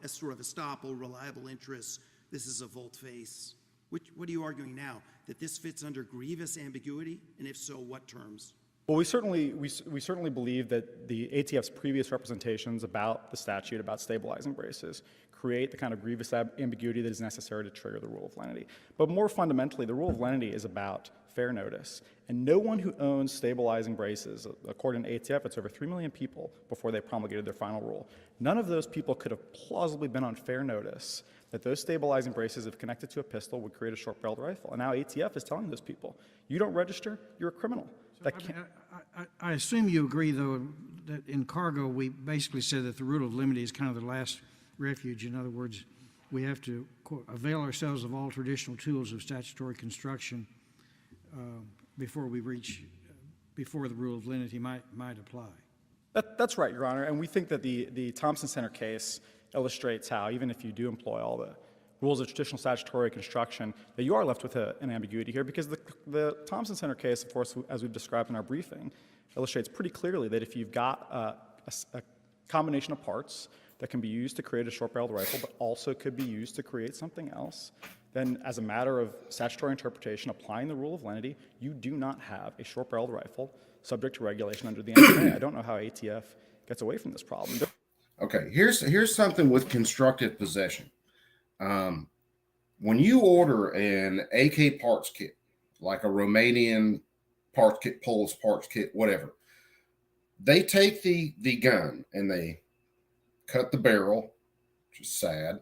sort of estoppel, reliable interest, this is a volte-face? What are you arguing now? That this fits under grievous ambiguity? And if so, what terms? Well, we certainly believe that the ATF's previous representations about the statute, about stabilizing braces, create the kind of grievous ambiguity that is necessary to trigger the rule of lenity. But more fundamentally, the rule of lenity is about fair notice. And no one who owns stabilizing braces, according to ATF, it's over 3 million people before they promulgated their final rule. None of those people could have plausibly been on fair notice that those stabilizing braces, if connected to a pistol, would create a short-barreled rifle. And now ATF is telling those people, you don't register, you're a criminal. I assume you agree, though, that in cargo we basically said that the rule of lenity is kind of the last refuge. In other words, we have to, quote, avail ourselves of all traditional tools of statutory construction before the rule of lenity might apply. That's right, Your Honor. And we think that the Thompson Center case illustrates how, even if you do employ all the rules of traditional statutory construction, that you are left with an ambiguity here, because the Thompson Center case, of course, as we've described in our briefing, illustrates pretty clearly that if you've got a combination of parts that can be used to create a short-barreled rifle, but also could be used to create something else, then as a matter of statutory interpretation, applying the rule of lenity, you do not have a short-barreled rifle subject to regulation under the NRA. I don't know how ATF gets away from this problem. Okay, here's something with constructive possession. When you order an AK parts kit, like a Romanian parts kit, Polish parts kit, whatever, they take the gun and they cut the barrel, which is sad.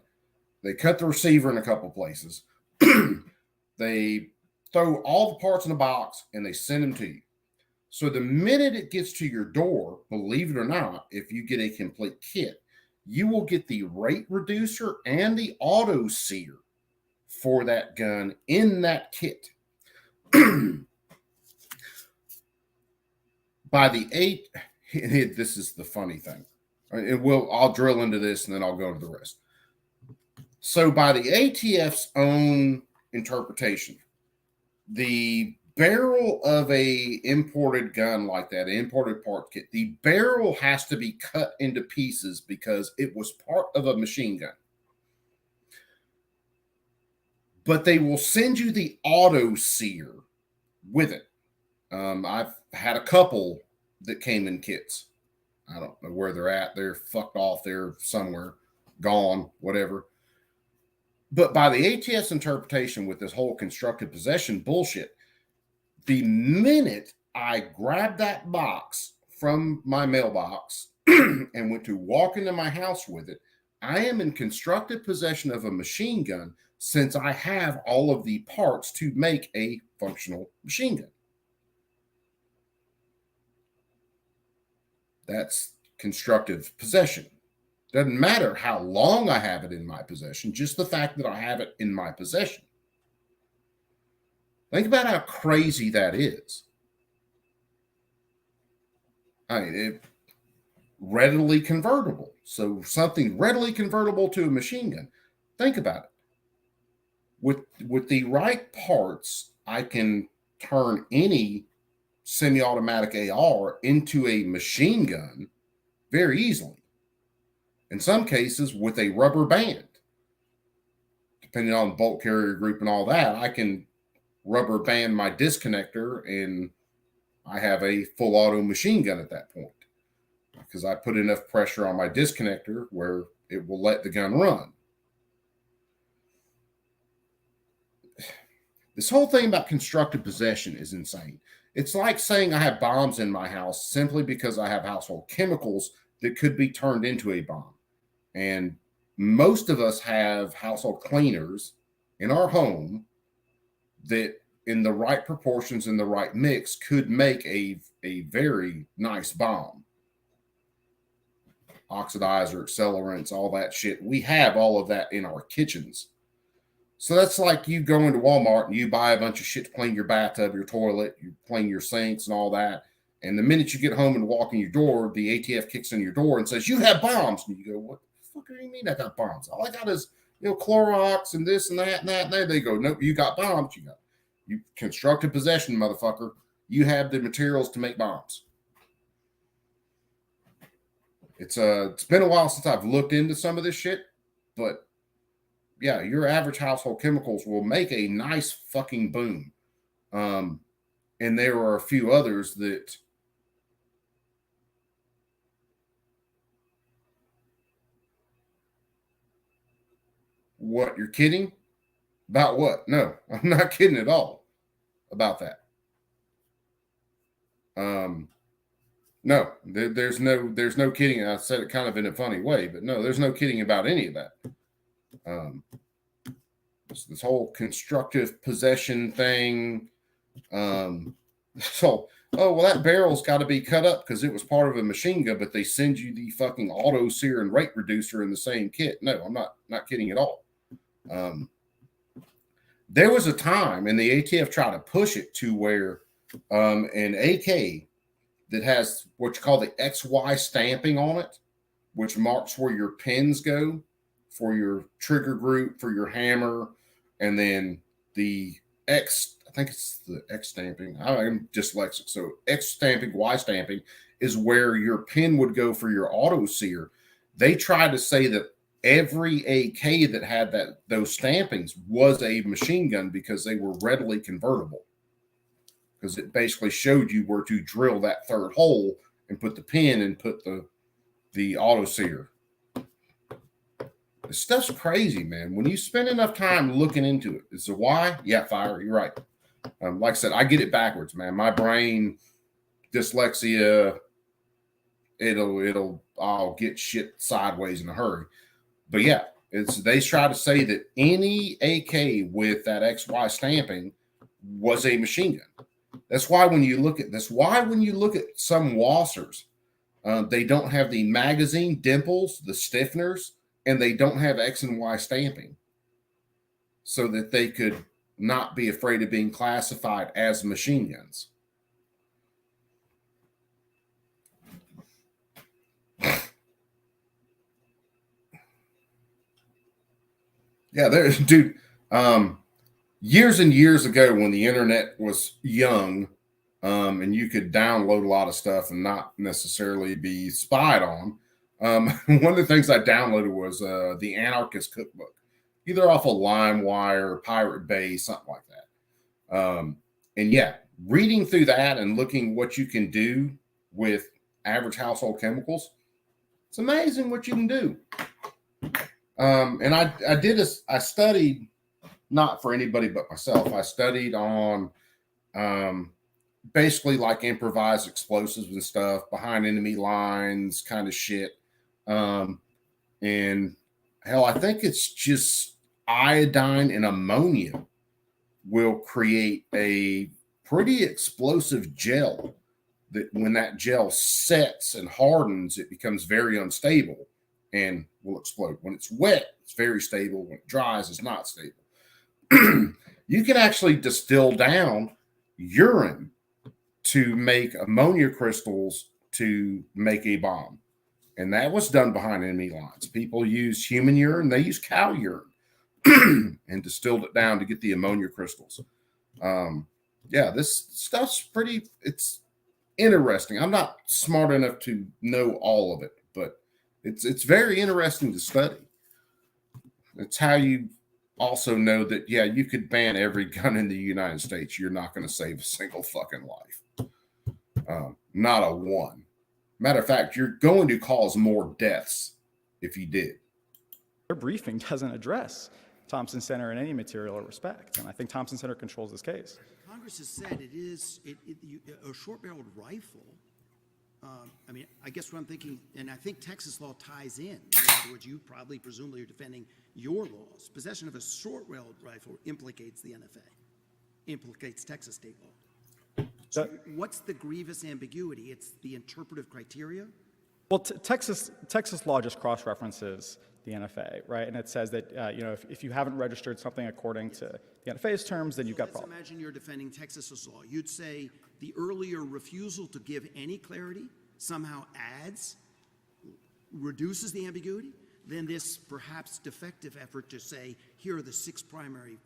They cut the receiver in a couple places. They throw all the parts in a box and they send them to you. So the minute it gets to your door, believe it or not, if you get a complete kit, you will get the rate reducer and the auto sear for that gun in that kit. By the this is the funny thing. I'll drill into this and then I'll go to the rest. So by the ATF's own interpretation, the barrel of a imported gun like that, imported part kit, the barrel has to be cut into pieces because it was part of a machine gun. But they will send you the auto sear with it. I've had a couple that came in kits. I don't know where they're at. They're fucked off. They're somewhere, gone, whatever. But by the ATF's interpretation with this whole constructive possession bullshit, the minute I grabbed that box from my mailbox and went to walk into my house with it, I am in constructive possession of a machine gun since I have all of the parts to make a functional machine gun. That's constructive possession. Doesn't matter how long I have it in my possession, just the fact that I have it in my possession. Think about how crazy that is. I mean, it readily convertible. So something readily convertible to a machine gun. Think about it. With the right parts, I can turn any semi-automatic AR into a machine gun very easily. In some cases, with a rubber band. Depending on the bolt carrier group and all that, I can rubber band my disconnector and I have a full auto machine gun at that point because I put enough pressure on my disconnector where it will let the gun run. This whole thing about constructive possession is insane. It's like saying I have bombs in my house simply because I have household chemicals that could be turned into a bomb. And most of us have household cleaners in our home that in the right proportions, in the right mix, could make a very nice bomb. oxidizer, accelerants, all that shit. We have all of that in our kitchens. So that's like you go into Walmart and you buy a bunch of shit to clean your bathtub, your toilet, you clean your sinks and all that. And the minute you get home and walk in your door, the ATF kicks in your door and says, you have bombs. And you go, what the fuck do you mean I got bombs? All I got is, Clorox and this and that and that. And they go, nope, you got bombs. You constructive possession, motherfucker. You have the materials to make bombs. It's been a while since I've looked into some of this shit, but yeah, your average household chemicals will make a nice fucking boom. And there are a few others that what, you're kidding? About what? No, I'm not kidding at all about that. No, there's no kidding. I said it kind of in a funny way, but no, there's no kidding about any of that. This whole constructive possession thing. So, that barrel's got to be cut up because it was part of a machine gun, but they send you the fucking auto sear and rate reducer in the same kit. No, I'm not kidding at all. There was a time, and the ATF tried to push it to where an AK that has what you call the XY stamping on it, which marks where your pins go for your trigger group, for your hammer, and then the X, I think it's the X stamping. I'm dyslexic. So X stamping, Y stamping is where your pin would go for your auto sear. They tried to say that every AK that had those stampings was a machine gun because they were readily convertible. Because it basically showed you where to drill that third hole and put the pin and put the auto sear. This stuff's crazy, man. When you spend enough time looking into it, is the why? Yeah, fire. You're right. Like I said, I get it backwards, man. My brain, dyslexia, I'll get shit sideways in a hurry. But yeah, they try to say that any AK with that XY stamping was a machine gun. That's why when you look at some Wassers, they don't have the magazine dimples, the stiffeners, and they don't have X and Y stamping so that they could not be afraid of being classified as machine guns. Yeah, dude. Years and years ago, when the internet was young, and you could download a lot of stuff and not necessarily be spied on, one of the things I downloaded was the Anarchist Cookbook, either off of LimeWire, Pirate Bay, something like that. And yeah, reading through that and looking what you can do with average household chemicals, it's amazing what you can do. And I studied, not for anybody but myself, I studied on basically like improvised explosives and stuff, behind enemy lines kind of shit. And hell, I think it's just iodine and ammonia will create a pretty explosive gel that when that gel sets and hardens, it becomes very unstable and will explode. When it's wet, it's very stable. When it dries, it's not stable. You can actually distill down urine to make ammonia crystals to make a bomb. And that was done behind enemy lines. People use human urine, they use cow urine and distilled it down to get the ammonia crystals. Yeah, this stuff's it's interesting. I'm not smart enough to know all of it, but it's very interesting to study. It's how you also know that, yeah, you could ban every gun in the United States. You're not going to save a single fucking life. Not a one. Matter of fact, you're going to cause more deaths if you did. Their briefing doesn't address Thompson Center in any material or respect, and I think Thompson Center controls this case. Congress has said a short-barreled rifle. I mean, I guess what I'm thinking, and I think Texas law ties in. In other words, you presumably are defending your laws. Possession of a short-barreled rifle implicates the NFA, implicates Texas state law. So what's the grievous ambiguity? It's the interpretive criteria? Well, Texas law just cross-references the NFA, right? And it says that if you haven't registered something according to the NFA's terms, then you've got problems. Imagine you're defending Texas's law. You'd say the earlier refusal to give any clarity somehow reduces the ambiguity. Then this perhaps defective effort to say here are the 6 primary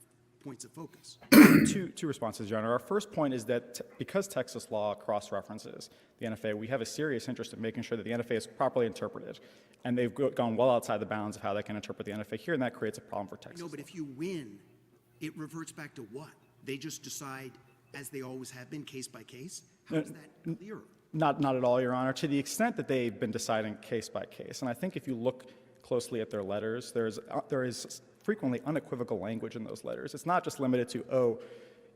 points of focus. Two responses, Your Honor. Our first point is that because Texas law cross-references the NFA, we have a serious interest in making sure that the NFA is properly interpreted. And they've gone well outside the bounds of how they can interpret the NFA here, and that creates a problem for Texas. No, but if you win, it reverts back to what? They just decide, as they always have been, case by case? How is that clearer? Not at all, Your Honor. To the extent that they've been deciding case by case, and I think if you look closely at their letters, there is frequently unequivocal language in those letters. It's not just limited to,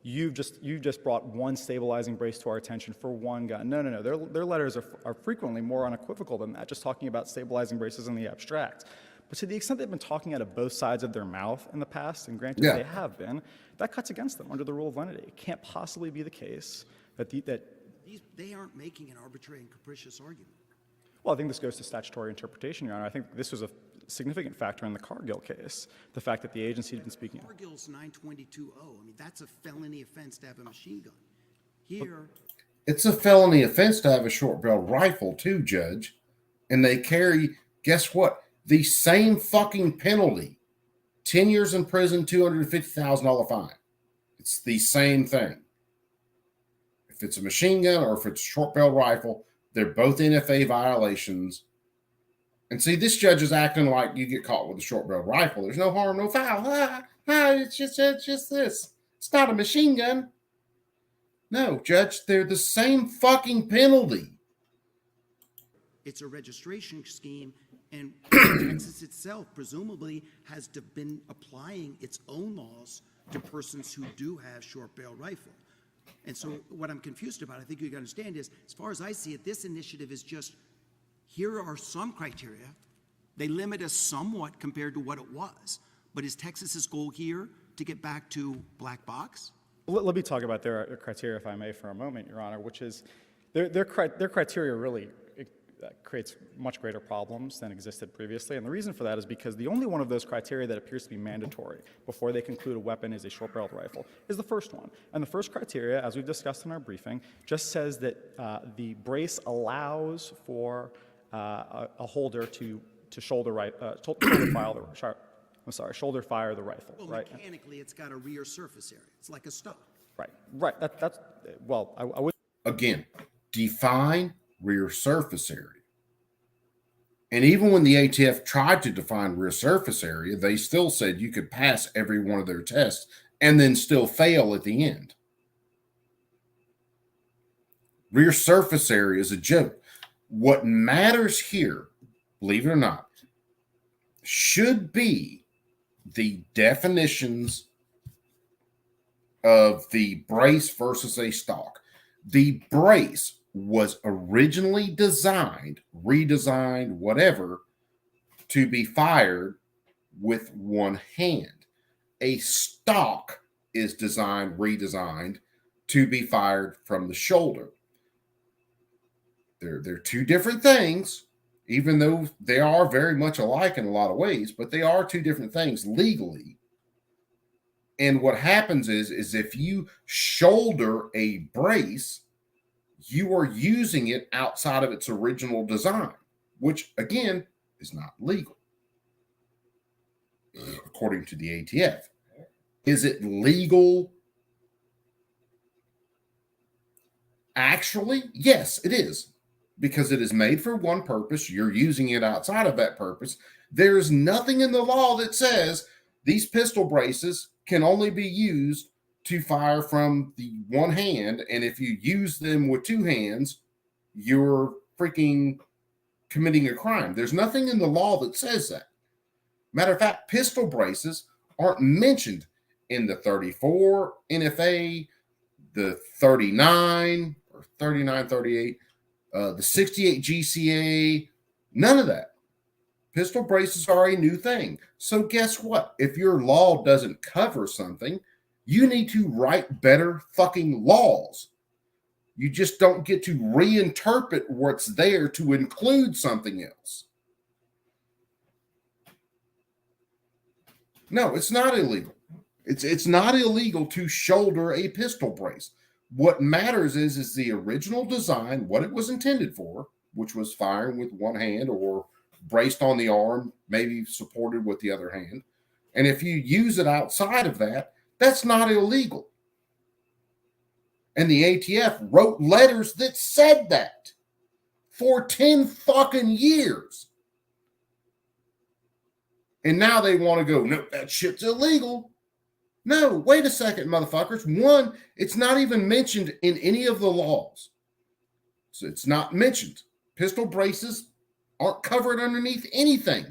you just brought one stabilizing brace to our attention for one gun. No. Their letters are frequently more unequivocal than that, just talking about stabilizing braces in the abstract. But to the extent they've been talking out of both sides of their mouth in the past, and granted they have been, that cuts against them under the rule of lenity. It can't possibly be the case that they aren't making an arbitrary and capricious argument. Well, I think this goes to statutory interpretation, Your Honor. I think this was a significant factor in the Cargill case, the fact that the agency had been speaking. Cargill's 922-0. I mean, that's a felony offense to have a machine gun. Here, it's a felony offense to have a short-barreled rifle, too, Judge. And they carry, guess what? The same fucking penalty. 10 years in prison, $250,000 fine. It's the same thing. If it's a machine gun or if it's a short-barreled rifle, they're both NFA violations. And see, this judge is acting like you get caught with a short-barreled rifle. There's no harm, no foul. It's just this. It's not a machine gun. No, Judge, they're the same fucking penalty. It's a registration scheme, and Texas itself presumably has been applying its own laws to persons who do have short-barreled rifle. And so what I'm confused about, I think you can understand, is as far as I see it, this initiative is just, here are some criteria. They limit us somewhat compared to what it was. But is Texas's goal here to get back to black box? Let me talk about their criteria, if I may, for a moment, Your Honor, which is their criteria really creates much greater problems than existed previously. And the reason for that is because the only one of those criteria that appears to be mandatory before they conclude a weapon is a short-barreled rifle is the first one. And the first criteria, as we've discussed in our briefing, just says that the brace allows for a holder to shoulder fire the rifle. Well, right? Mechanically, it's got a rear surface area. It's like a stock. Right. That's well, I would again define rear surface area. And even when the ATF tried to define rear surface area, they still said you could pass every one of their tests and then still fail at the end. Rear surface area is a joke. What matters here, believe it or not, should be the definitions of the brace versus a stock. The brace was originally designed, redesigned, whatever, to be fired with one hand. A stock is designed, redesigned to be fired from the shoulder. They're two different things, even though they are very much alike in a lot of ways, but they are two different things legally. And what happens is if you shoulder a brace, you are using it outside of its original design, which, again, is not legal, according to the ATF. Is it legal? Actually, yes, it is, because it is made for one purpose. You're using it outside of that purpose. There is nothing in the law that says these pistol braces can only be used to fire from the one hand, and if you use them with two hands, you're freaking committing a crime. There's nothing in the law that says that. Matter of fact, pistol braces aren't mentioned in the 34 NFA, the 39 or 39, 38, the 68 GCA, none of that. Pistol braces are a new thing. So guess what? If your law doesn't cover something, you need to write better fucking laws. You just don't get to reinterpret what's there to include something else. No, it's not illegal. It's not illegal to shoulder a pistol brace. What matters is the original design, what it was intended for, which was firing with one hand or braced on the arm, maybe supported with the other hand. And if you use it outside of that, that's not illegal. And the ATF wrote letters that said that for 10 fucking years. And now they want to go, no, that shit's illegal. No, wait a second, motherfuckers. One, it's not even mentioned in any of the laws. So it's not mentioned. Pistol braces aren't covered underneath anything.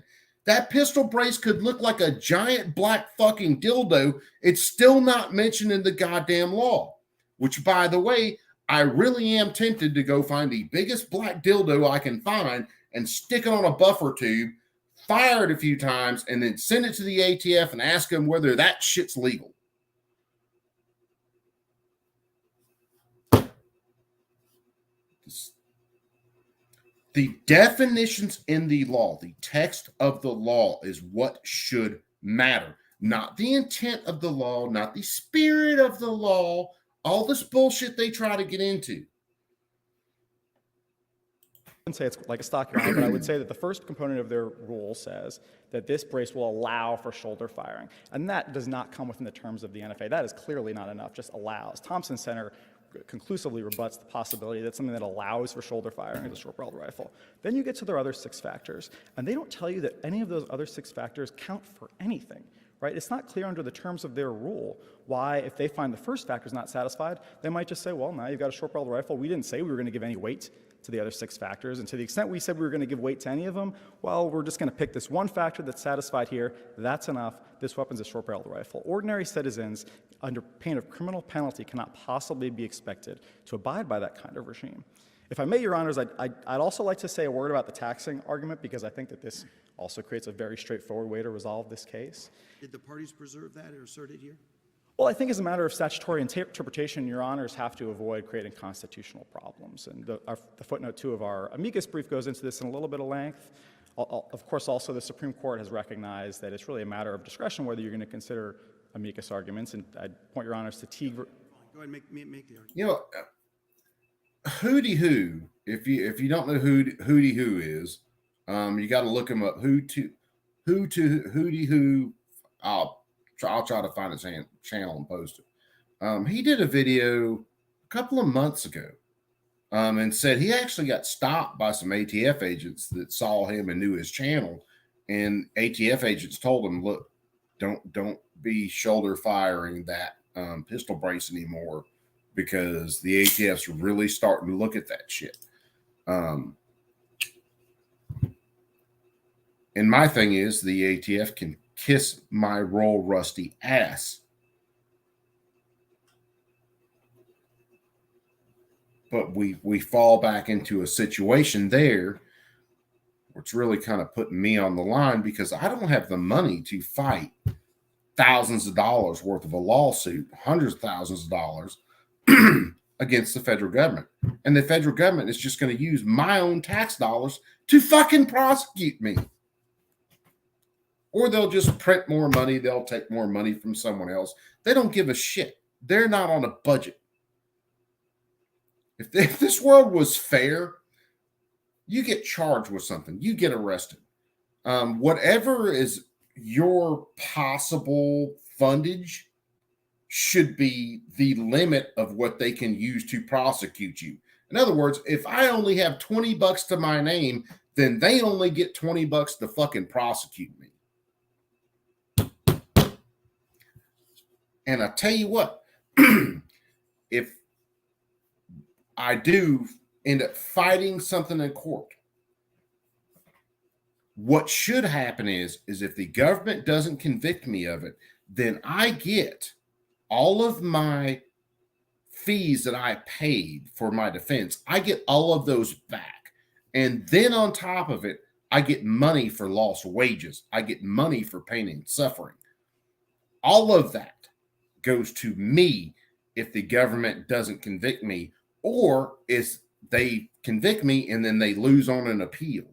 That pistol brace could look like a giant black fucking dildo. It's still not mentioned in the goddamn law. Which, by the way, I really am tempted to go find the biggest black dildo I can find and stick it on a buffer tube, fire it a few times, and then send it to the ATF and ask them whether that shit's legal. The definitions in the law, the text of the law is what should matter. Not the intent of the law, not the spirit of the law, all this bullshit they try to get into. I wouldn't say it's like a stock, Your Honor, but I would say that the first component of their rule says that this brace will allow for shoulder firing. And that does not come within the terms of the NFA. That is clearly not enough, just allows. Thompson Center conclusively rebuts the possibility that something that allows for shoulder firing is a short-barreled rifle. Then you get to their other 6 factors, and they don't tell you that any of those other 6 factors count for anything. Right? It's not clear under the terms of their rule why, if they find the first factor is not satisfied, they might just say, well, now you've got a short-barreled rifle. We didn't say we were going to give any weight to the other 6 factors, and to the extent we said we were going to give weight to any of them, well, we're just going to pick this one factor that's satisfied here. That's enough. This weapon's a short-barreled rifle. Ordinary citizens, under pain of criminal penalty, cannot possibly be expected to abide by that kind of regime. If I may, Your Honors, I'd also like to say a word about the taxing argument, because I think that this also creates a very straightforward way to resolve this case. Did the parties preserve that or assert it here? Well, I think as a matter of statutory interpretation, Your Honors have to avoid creating constitutional problems. And the footnote 2 of our amicus brief goes into this in a little bit of length. Of course, also the Supreme Court has recognized that it's really a matter of discretion whether you're going to consider amicus arguments. And I'd point Your Honors to Teague. Go ahead and make the argument. You know, Hootie Who, if you don't know who Hootie Who is, you got to look him up. Hootie Who. I'll try to find his channel and post it. He did a video a couple of months ago, and said he actually got stopped by some ATF agents that saw him and knew his channel, and ATF agents told him, "Look, don't be shoulder firing that pistol brace anymore, because the ATF's really starting to look at that shit." And my thing is, the ATF can kiss my roll rusty ass. But we fall back into a situation there where it's really kind of putting me on the line, because I don't have the money to fight thousands of dollars worth of a lawsuit, hundreds of thousands of dollars against the federal government. And the federal government is just going to use my own tax dollars to fucking prosecute me. Or they'll just print more money. They'll take more money from someone else. They don't give a shit. They're not on a budget. If this world was fair, you get charged with something. You get arrested. Whatever is your possible fundage should be the limit of what they can use to prosecute you. In other words, if I only have $20 to my name, then they only get $20 to fucking prosecute me. And I tell you what, if I do end up fighting something in court, what should happen is if the government doesn't convict me of it, then I get all of my fees that I paid for my defense. I get all of those back. And then on top of it, I get money for lost wages. I get money for pain and suffering. All of that goes to me if the government doesn't convict me, or is they convict me and then they lose on an appeal.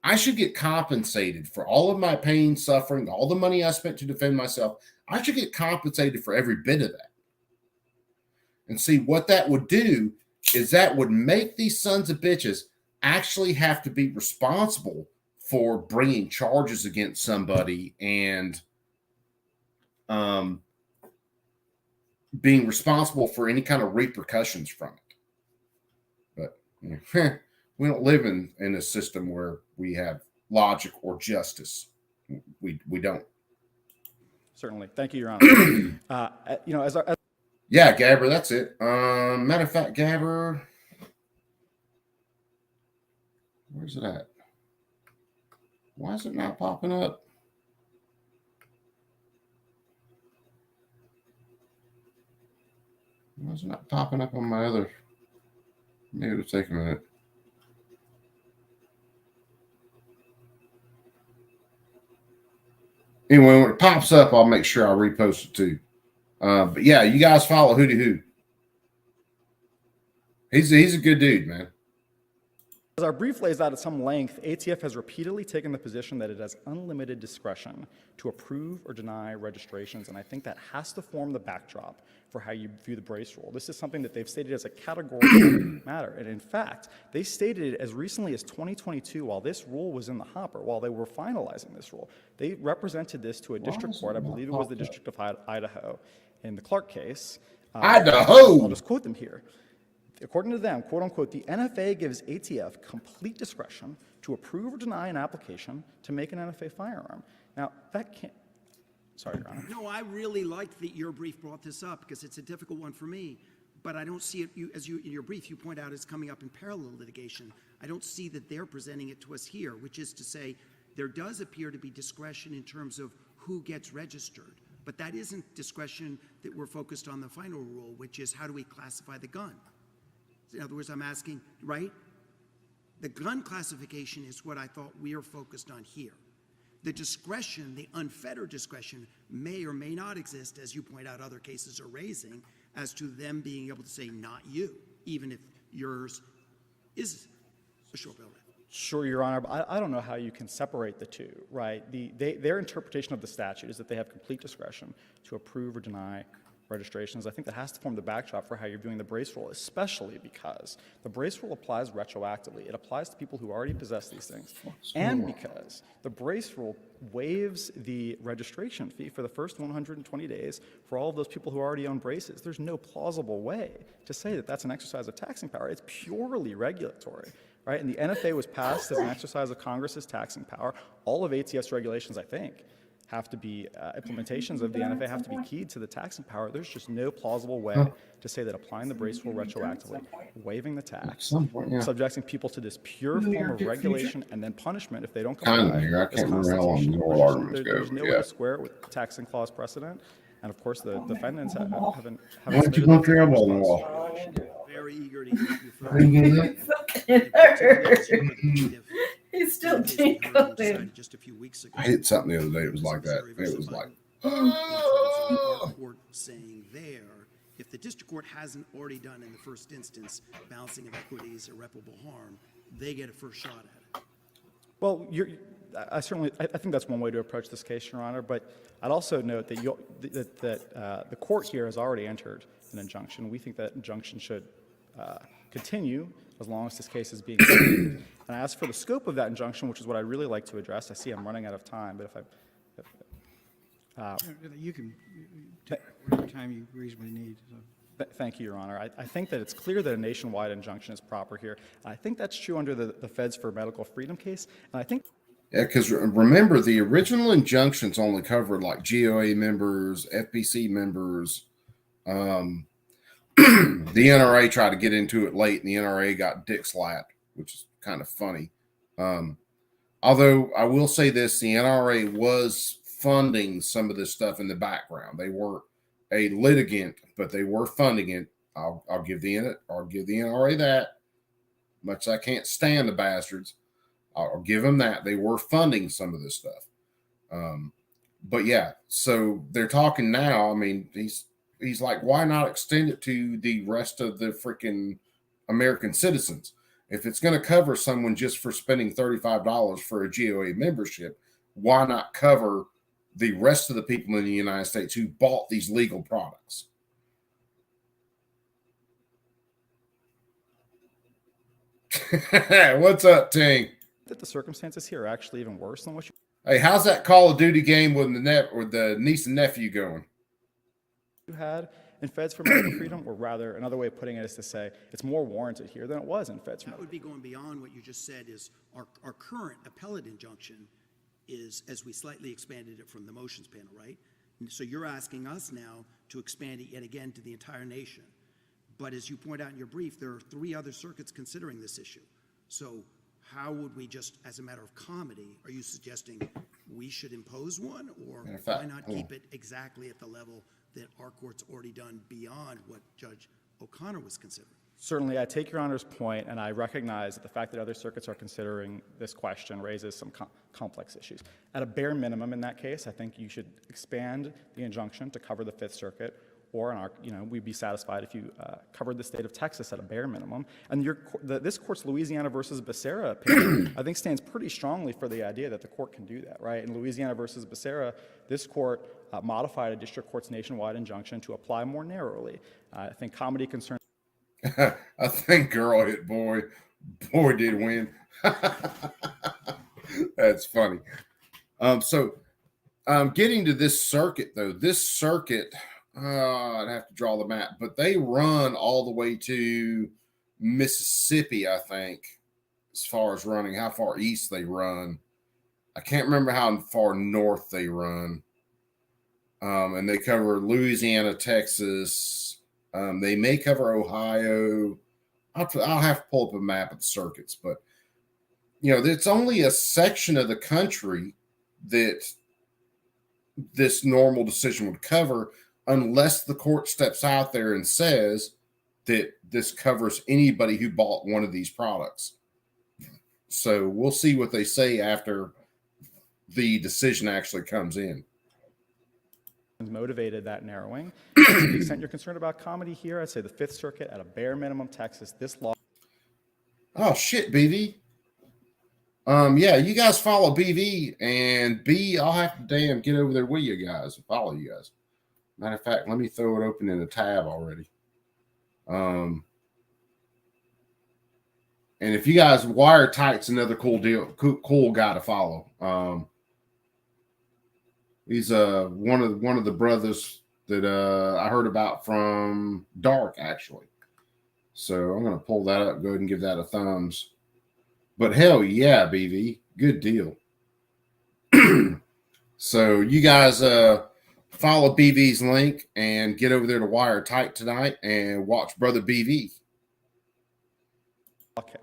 I should get compensated for all of my pain, suffering, all the money I spent to defend myself. I should get compensated for every bit of that. And see, what that would do is that would make these sons of bitches actually have to be responsible for bringing charges against somebody and being responsible for any kind of repercussions from it. But we don't live in a system where we have logic or justice. We don't. Certainly. Thank you, Your Honor. Yeah, Gabber, that's it. Matter of fact, Gabber, where's it at? Why is it not popping up? Why is it not popping up on my other? Maybe it'll take a minute. Anyway, when it pops up, I'll make sure I repost it too. But yeah, you guys follow Hootie Hoo. He's a good dude, man. As our brief lays out at some length, ATF has repeatedly taken the position that it has unlimited discretion to approve or deny registrations, and I think that has to form the backdrop for how you view the brace rule. This is something that they've stated as a categorical matter, and in fact, they stated it as recently as 2022, while this rule was in the hopper, while they were finalizing this rule. They represented this to a district court, I believe it was the District of Idaho, in the Clark case. Idaho! I'll just quote them here. According to them, quote unquote, the NFA gives ATF complete discretion to approve or deny an application to make an NFA firearm. Now, that can't, sorry, Your Honor. No, I really liked that your brief brought this up because it's a difficult one for me, but I don't see it, in your brief, you point out it's coming up in parallel litigation. I don't see that they're presenting it to us here, which is to say there does appear to be discretion in terms of who gets registered, but that isn't discretion that we're focused on the final rule, which is how do we classify the gun? In other words, I'm asking, right? The gun classification is what I thought we are focused on here. The discretion, the unfettered discretion, may or may not exist, as you point out other cases are raising, as to them being able to say, not you, even if yours is a short barrel rifle. Sure, Your Honor, but I don't know how you can separate the two, right? Their interpretation of the statute is that they have complete discretion to approve or deny registrations. I think that has to form the backdrop for how you're viewing the brace rule, especially because the brace rule applies retroactively. It applies to people who already possess these things, and because the brace rule waives the registration fee for the first 120 days for all of those people who already own braces. There's no plausible way to say that that's an exercise of taxing power. It's purely regulatory, right? And the NFA was passed as an exercise of Congress's taxing power. All of ATF's regulations, I think, have to be implementations of the NFA have to be keyed to the taxing power. There's just no plausible way to say that applying the brace rule retroactively, waiving the tax, subjecting people to this pure form of regulation and then punishment if they don't comply. I can't remember how long the oral arguments go. There's no way to square it with taxing clause precedent, and of course the defendants haven't. Why don't you go your elbow on the wall? Very eager to hear you. He's still tinkling. Just a few weeks ago. I hit something the other day. It was like that. It was like, court saying there, if the district court hasn't already done in the first instance balancing of equities, irreparable harm, they get a first shot at it. Well, I think that's one way to approach this case, Your Honor. But I'd also note that the court here has already entered an injunction. We think that injunction should continue as long as this case is being litigated. And as for the scope of that injunction, which is what I'd really like to address, I see I'm running out of time, but you can take whatever time you reasonably need. So. Thank you, Your Honor. I think that it's clear that a nationwide injunction is proper here. I think that's true under the Feds for Medical Freedom case, and I think. Yeah, because remember, the original injunctions only covered like GOA members, FBC members. The NRA tried to get into it late, and the NRA got dick slapped, which is kind of funny. Although I will say this, the NRA was funding some of this stuff in the background. They were a litigant, but they were funding it. I'll give the NRA that. Much as I can't stand the bastards, I'll give them that. They were funding some of this stuff. But yeah, so they're talking now. I mean, he's like, why not extend it to the rest of the freaking American citizens? If it's going to cover someone just for spending $35 for a GOA membership, why not cover the rest of the people in the United States who bought these legal products? What's up, Ting? That the circumstances here are actually even worse than what you Hey, how's that Call of Duty game with the niece and nephew going? had in Feds for Medical Freedom, or rather, another way of putting it is to say it's more warranted here than it was in Feds for That would be going beyond what you just said. Is our current appellate injunction is, as we slightly expanded it from the motions panel, right? And so you're asking us now to expand it yet again to the entire nation. But as you point out in your brief, there are 3 other circuits considering this issue. So how would we just, as a matter of comedy, are you suggesting we should impose one, or why not keep it exactly at the level that our court's already done beyond what Judge O'Connor was considering? Certainly, I take Your Honor's point, and I recognize that the fact that other circuits are considering this question raises some complex issues. At a bare minimum, in that case, I think you should expand the injunction to cover the Fifth Circuit, or in our, we'd be satisfied if you covered the state of Texas at a bare minimum. And this court's Louisiana versus Becerra opinion, I think, stands pretty strongly for the idea that the court can do that, right? In Louisiana versus Becerra, this court modified a district court's nationwide injunction to apply more narrowly. I think comedy concerns. I think girl hit boy. Boy did win. That's funny. Getting to this circuit, though, I'd have to draw the map, but they run all the way to Mississippi, I think, as far as running, how far east they run. I can't remember how far north they run. And they cover Louisiana, Texas. They may cover Ohio. I'll have to pull up a map of the circuits, but it's only a section of the country that this normal decision would cover, unless the court steps out there and says that this covers anybody who bought one of these products. So we'll see what they say after the decision actually comes in. Motivated that narrowing. To the extent you're concerned about comedy here, I'd say the Fifth Circuit, at a bare minimum, Texas, this law. Oh, shit, BV. Yeah, you guys follow BV, and B, I'll have to damn get over there with you guys and follow you guys. Matter of fact, let me throw it open in a tab already. And if you guys, Wire Tight's another cool deal, cool guy to follow. He's one of the brothers that I heard about from Dark, actually. So I'm gonna pull that up, go ahead and give that a thumbs. But hell yeah, BV, good deal. So you guys follow BV's link and get over there to Wire Tight tonight and watch Brother BV.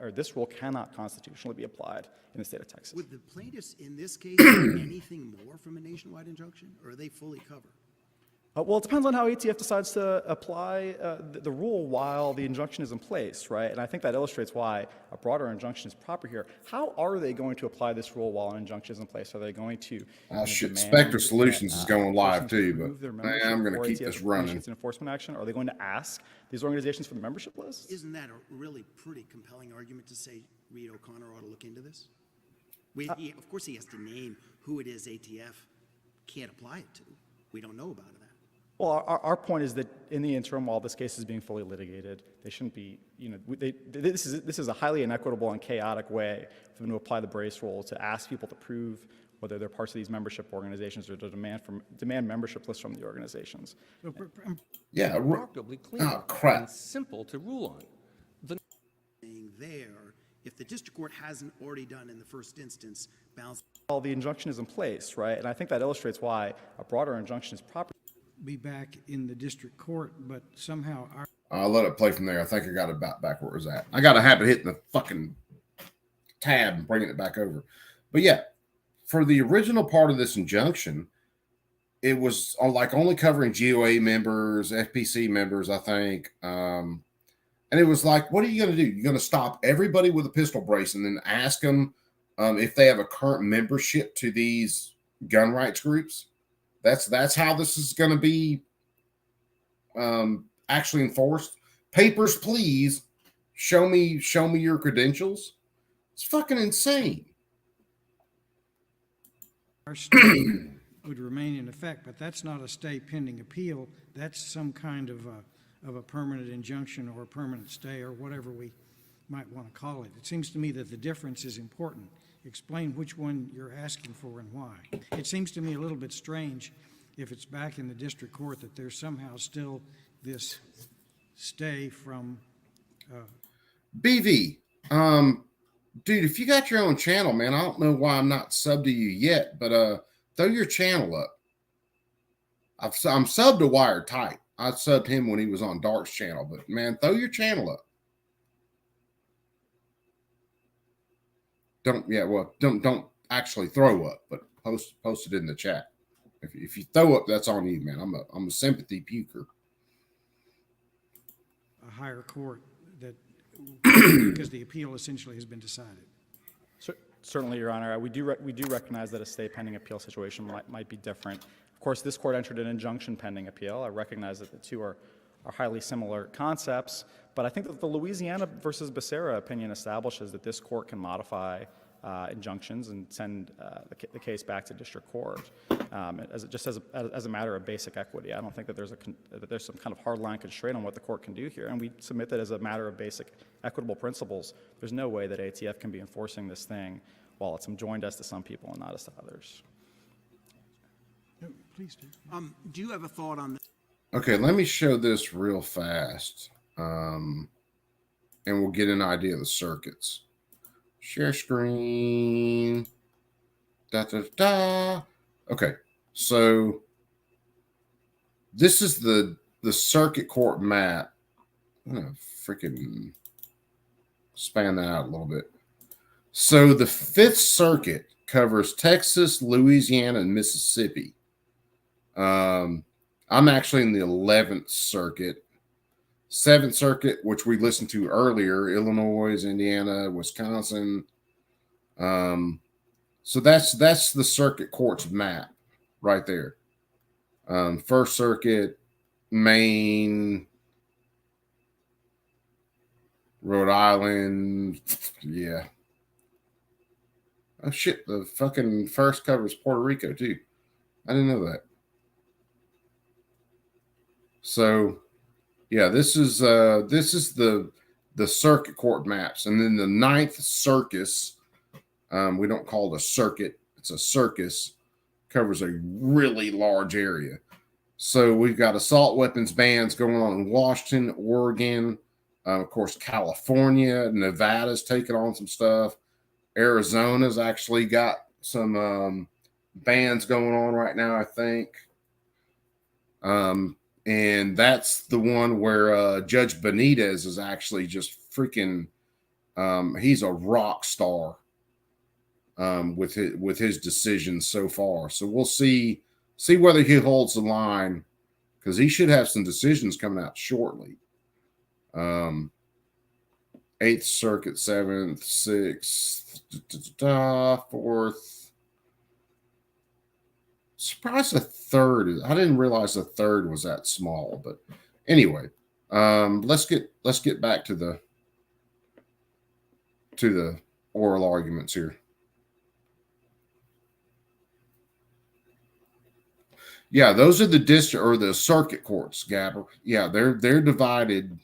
Or this rule cannot constitutionally be applied in the state of Texas. Would the plaintiffs in this case get anything more from a nationwide injunction, or are they fully covered? Well, it depends on how ATF decides to apply the rule while the injunction is in place, right? And I think that illustrates why a broader injunction is proper here. How are they going to apply this rule while an injunction is in place? Are they going to Spectre Solutions is going live too, but I'm going to keep this running. An enforcement action? Are they going to ask these organizations for the membership list? Isn't that a really pretty compelling argument to say Reed O'Connor ought to look into this? Of course, he has to name who it is ATF can't apply it to. We don't know about it. Well, our point is that in the interim, while this case is being fully litigated, they shouldn't be, this is a highly inequitable and chaotic way for them to apply the brace rule, to ask people to prove whether they're parts of these membership organizations or to demand membership lists from the organizations. Yeah, remarkably clean and simple to rule on. There, if the district court hasn't already done in the first instance, balance. Well, the injunction is in place, right? And I think that illustrates why a broader injunction is proper. Be back in the district court, but somehow I'll let it play from there. I think I got it back where it was at. I got a habit of hitting the fucking tab and bringing it back over. But yeah, for the original part of this injunction, it was like only covering GOA members, FPC members, I think. And it was like, what are you going to do? You're going to stop everybody with a pistol brace and then ask them if they have a current membership to these gun rights groups? That's how this is going to be actually enforced. Papers, please. Show me your credentials. It's fucking insane. Our stay would remain in effect, but that's not a stay pending appeal. That's some kind of a permanent injunction or a permanent stay or whatever we might want to call it. It seems to me that the difference is important. Explain which one you're asking for and why. It seems to me a little bit strange if it's back in the district court that there's somehow still this stay from BV, dude, if you got your own channel, man, I don't know why I'm not subbed to you yet, but throw your channel up. I'm subbed to Wired Tight. I subbed him when he was on Dark's channel, but man, throw your channel up. Don't actually throw up, but post it in the chat. If you throw up, that's on you, man. I'm a sympathy puker. a higher court that because the appeal essentially has been decided. Certainly, Your Honor. We do recognize that a stay pending appeal situation might be different. Of course, this court entered an injunction pending appeal. I recognize that the two are highly similar concepts, but I think that the Louisiana versus Becerra opinion establishes that this court can modify injunctions and send the case back to district court as a matter of basic equity. I don't think that there's some kind of hard line constraint on what the court can do here, and we submit that as a matter of basic equitable principles. There's no way that ATF can be enforcing this thing while it's enjoined as to some people and not as to others. No, please do. Do you have a thought on this? Okay, let me show this real fast, and we'll get an idea of the circuits. Share screen. Okay, so this is the circuit court map. I'm gonna freaking span that out a little bit. So the Fifth Circuit covers Texas, Louisiana, and Mississippi. I'm actually in the 11th Circuit. 7th Circuit, which we listened to earlier, Illinois, Indiana, Wisconsin. So that's the circuit court's map right there. 1st Circuit, Maine, Rhode Island. Yeah. Oh shit, the fucking first covers Puerto Rico too. I didn't know that. So yeah, this is the circuit court maps, and then the 9th Circus. We don't call it a circuit; it's a circus. Covers a really large area. So we've got assault weapons bans going on in Washington, Oregon, of course, California, Nevada's taking on some stuff. Arizona's actually got some bans going on right now, I think. And that's the one where Judge Benitez is actually just freaking, he's a rock star with his decisions so far. So we'll see whether he holds the line, because he should have some decisions coming out shortly. 8th Circuit, 7th, 6th, 4th. Surprised the 3rd. I didn't realize the 3rd was that small, but anyway, let's get back to the oral arguments here. Yeah, those are the district or the circuit courts, Gabber. Yeah, they're divided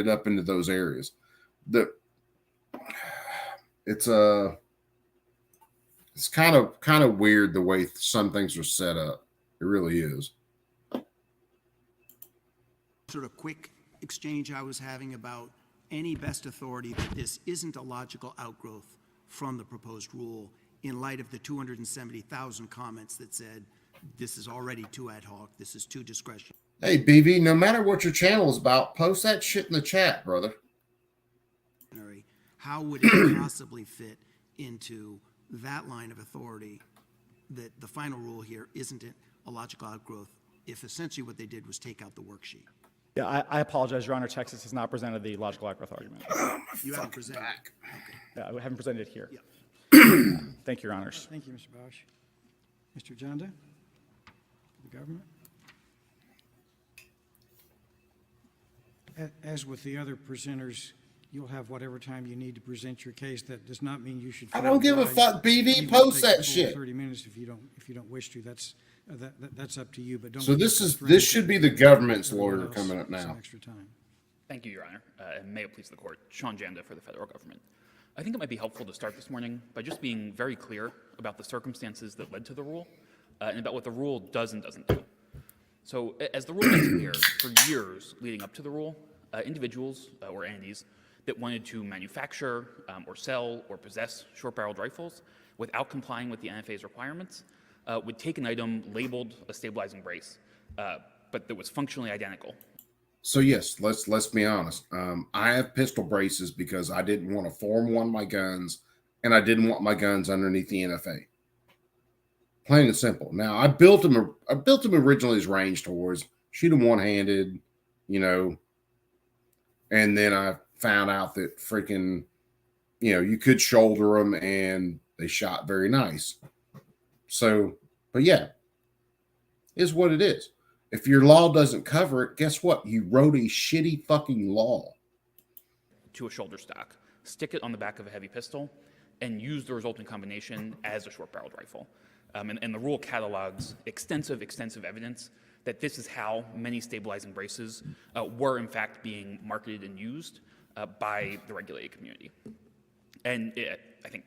up into those areas. It's kind of weird the way some things are set up. It really is. Sort of quick exchange I was having about any best authority that this isn't a logical outgrowth from the proposed rule in light of the 270,000 comments that said this is already too ad hoc, this is too discretionary. Hey, BB, no matter what your channel is about, post that shit in the chat, brother. How would it possibly fit into that line of authority that the final rule here isn't a logical outgrowth if essentially what they did was take out the worksheet? Yeah, I apologize, Your Honor. Texas has not presented the logical outgrowth argument. You haven't presented it. Okay. Yeah, we haven't presented it here. Yeah. Thank you, Your Honors. Thank you, Mr. Bosch. Mr. Janda, the government. as with the other presenters, you'll have whatever time you need to present your case. That does not mean you should. I don't give a fuck. BV, you post take that the full shit. 30 minutes if you don't wish to. That's up to you. But don't. So this should be the government's lawyer coming up now. Some extra time. Thank you, Your Honor, and may it please the court. Sean Janda for the federal government. I think it might be helpful to start this morning by just being very clear about the circumstances that led to the rule and about what the rule does and doesn't do. So as the rule makes clear, for years leading up to the rule, individuals or entities that wanted to manufacture or sell or possess short-barreled rifles without complying with the NFA's requirements would take an item labeled a stabilizing brace, but that was functionally identical. So yes, let's be honest. I have pistol braces because I didn't want to form one of my guns, and I didn't want my guns underneath the NFA. Plain and simple. Now I built them originally as range toys, shoot them one-handed, and then I found out that freaking, you could shoulder them and they shot very nice. So, but yeah, is what it is. If your law doesn't cover it, guess what? You wrote a shitty fucking law. To a shoulder stock, stick it on the back of a heavy pistol, and use the resulting combination as a short-barreled rifle. And the rule catalogs extensive evidence that this is how many stabilizing braces were in fact being marketed and used by the regulated community. And I think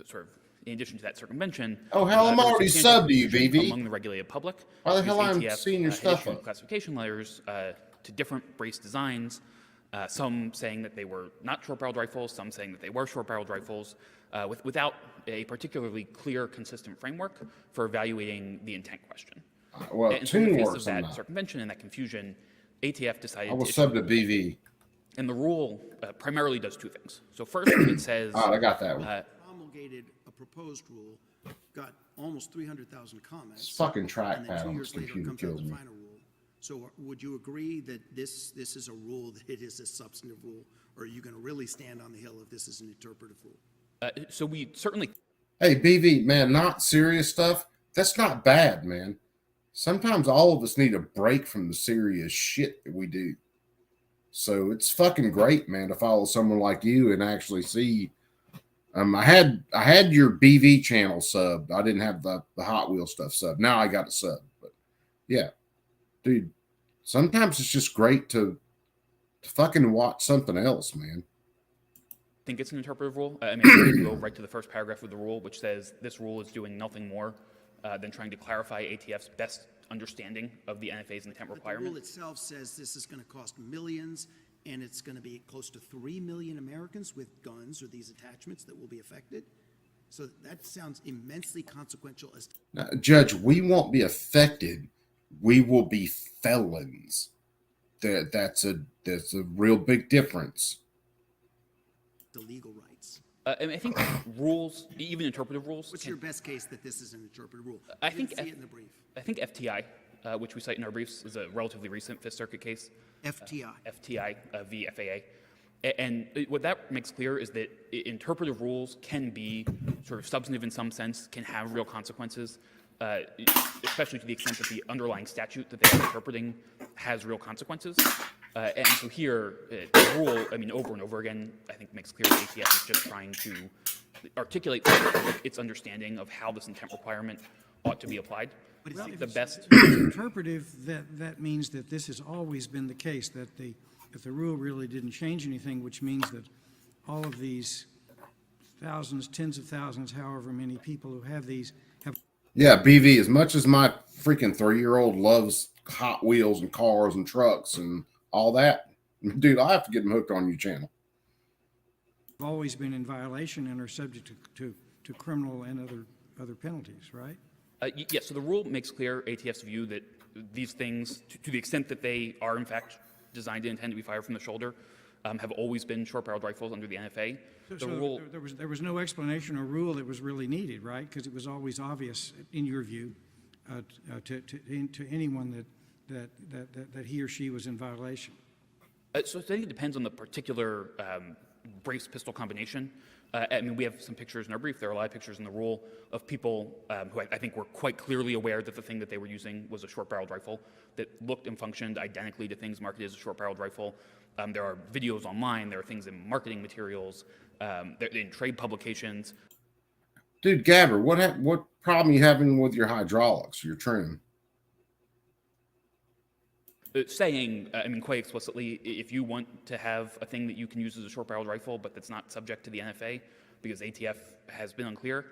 sort of in addition to that circumvention. Oh, hell, I'm already subbed to you, VV. Among the regulated public. Why the hell I'm seeing your stuff up? Classification layers to different brace designs, some saying that they were not short-barreled rifles, some saying that they were short-barreled rifles, without a particularly clear, consistent framework for evaluating the intent question. Well, and so in the face of that circumvention and that confusion, ATF decided I was subbed to VV. And the rule primarily does two things. So first, it says... I got that one. Promulgated a proposed rule, got almost 300,000 comments. This fucking trackpad and then 2 on years this later computer comes out kills the me. final rule. So would you agree that this is a rule, that it is a substantive rule, or are you going to really stand on the hill if this is an interpretive rule? So we certainly... Hey, BV, man, not serious stuff. That's not bad, man. Sometimes all of us need a break from the serious shit that we do. So it's fucking great, man, to follow someone like you and actually see. I had your BV channel subbed. I didn't have the Hot Wheel stuff subbed. Now I got it subbed. But yeah, dude, sometimes it's just great to fucking watch something else, man. I think it's an interpretive rule. I mean, go right to the first paragraph of the rule, which says this rule is doing nothing more than trying to clarify ATF's best understanding of the NFA's intent requirement. The rule itself says this is going to cost millions, and it's going to be close to 3 million Americans with guns or these attachments that will be affected. So that sounds immensely consequential. Now, Judge, we won't be affected. We will be felons. That's a real big difference. The legal rights. I think rules, even interpretive rules. What's your best case that this is an interpretive rule? I think see it in the brief. I think FTI, which we cite in our briefs, is a relatively recent Fifth Circuit case. FTI. FTI v. FAA. And what that makes clear is that interpretive rules can be sort of substantive in some sense, can have real consequences, especially to the extent that the underlying statute that they are interpreting has real consequences. And so here, the rule, I mean, over and over again, I think makes clear that ATF is just trying to articulate its understanding of how this intent requirement ought to be applied. But I think the best... If it's interpretive, that means that this has always been the case, that the rule really didn't change anything, which means that all of these thousands, tens of thousands, however many people who have these have... Yeah, BV, as much as my freaking 3-year-old loves Hot Wheels and cars and trucks and all that, dude, I have to get them hooked on your channel. Always been in violation and are subject to criminal and other penalties, right? Yes, so the rule makes clear ATF's view that these things, to the extent that they are in fact designed and intended to be fired from the shoulder, have always been short-barreled rifles under the NFA. So there was no explanation or rule that was really needed, right? Because it was always obvious, in your view, to anyone that he or she was in violation. So I think it depends on the particular brace pistol combination. I mean, we have some pictures in our brief. There are a lot of pictures in the rule of people who I think were quite clearly aware that the thing that they were using was a short-barreled rifle that looked and functioned identically to things marketed as a short-barreled rifle. There are videos online. There are things in marketing materials, in trade publications. Dude, Gabber, what problem you having with your hydraulics, your trim? Saying, I mean, quite explicitly, if you want to have a thing that you can use as a short-barreled rifle, but that's not subject to the NFA, because ATF has been unclear,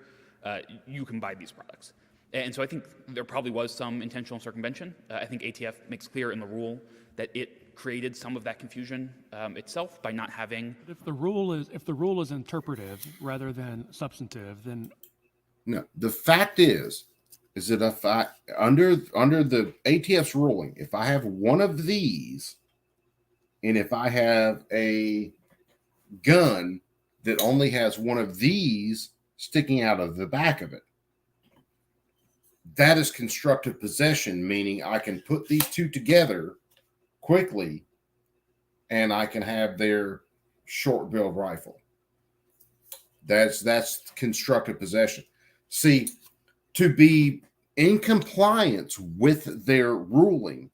you can buy these products. And so I think there probably was some intentional circumvention. I think ATF makes clear in the rule that it created some of that confusion itself by not having. If the rule is interpretive rather than substantive, then no. The fact is that if I under the ATF's ruling, if I have one of these, and if I have a gun that only has one of these sticking out of the back of it, that is constructive possession, meaning I can put these two together quickly and I can have their short-barreled rifle. That's constructive possession. See, to be in compliance with their ruling,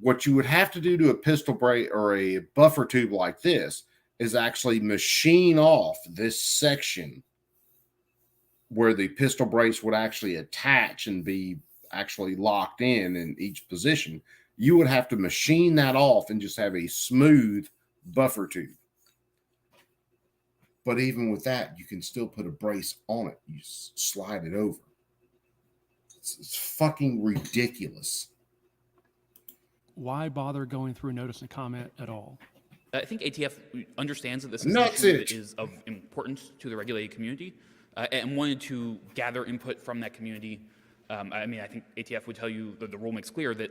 what you would have to do to a pistol brace or a buffer tube like this is actually machine off this section where the pistol brace would actually attach and be actually locked in each position. You would have to machine that off and just have a smooth buffer tube. But even with that, you can still put a brace on it. You slide it over. It's fucking ridiculous. Why bother going through notice and comment at all? I think ATF understands that this is something that is of importance to the regulated community and wanted to gather input from that community. I mean, I think ATF would tell you that the rule makes clear that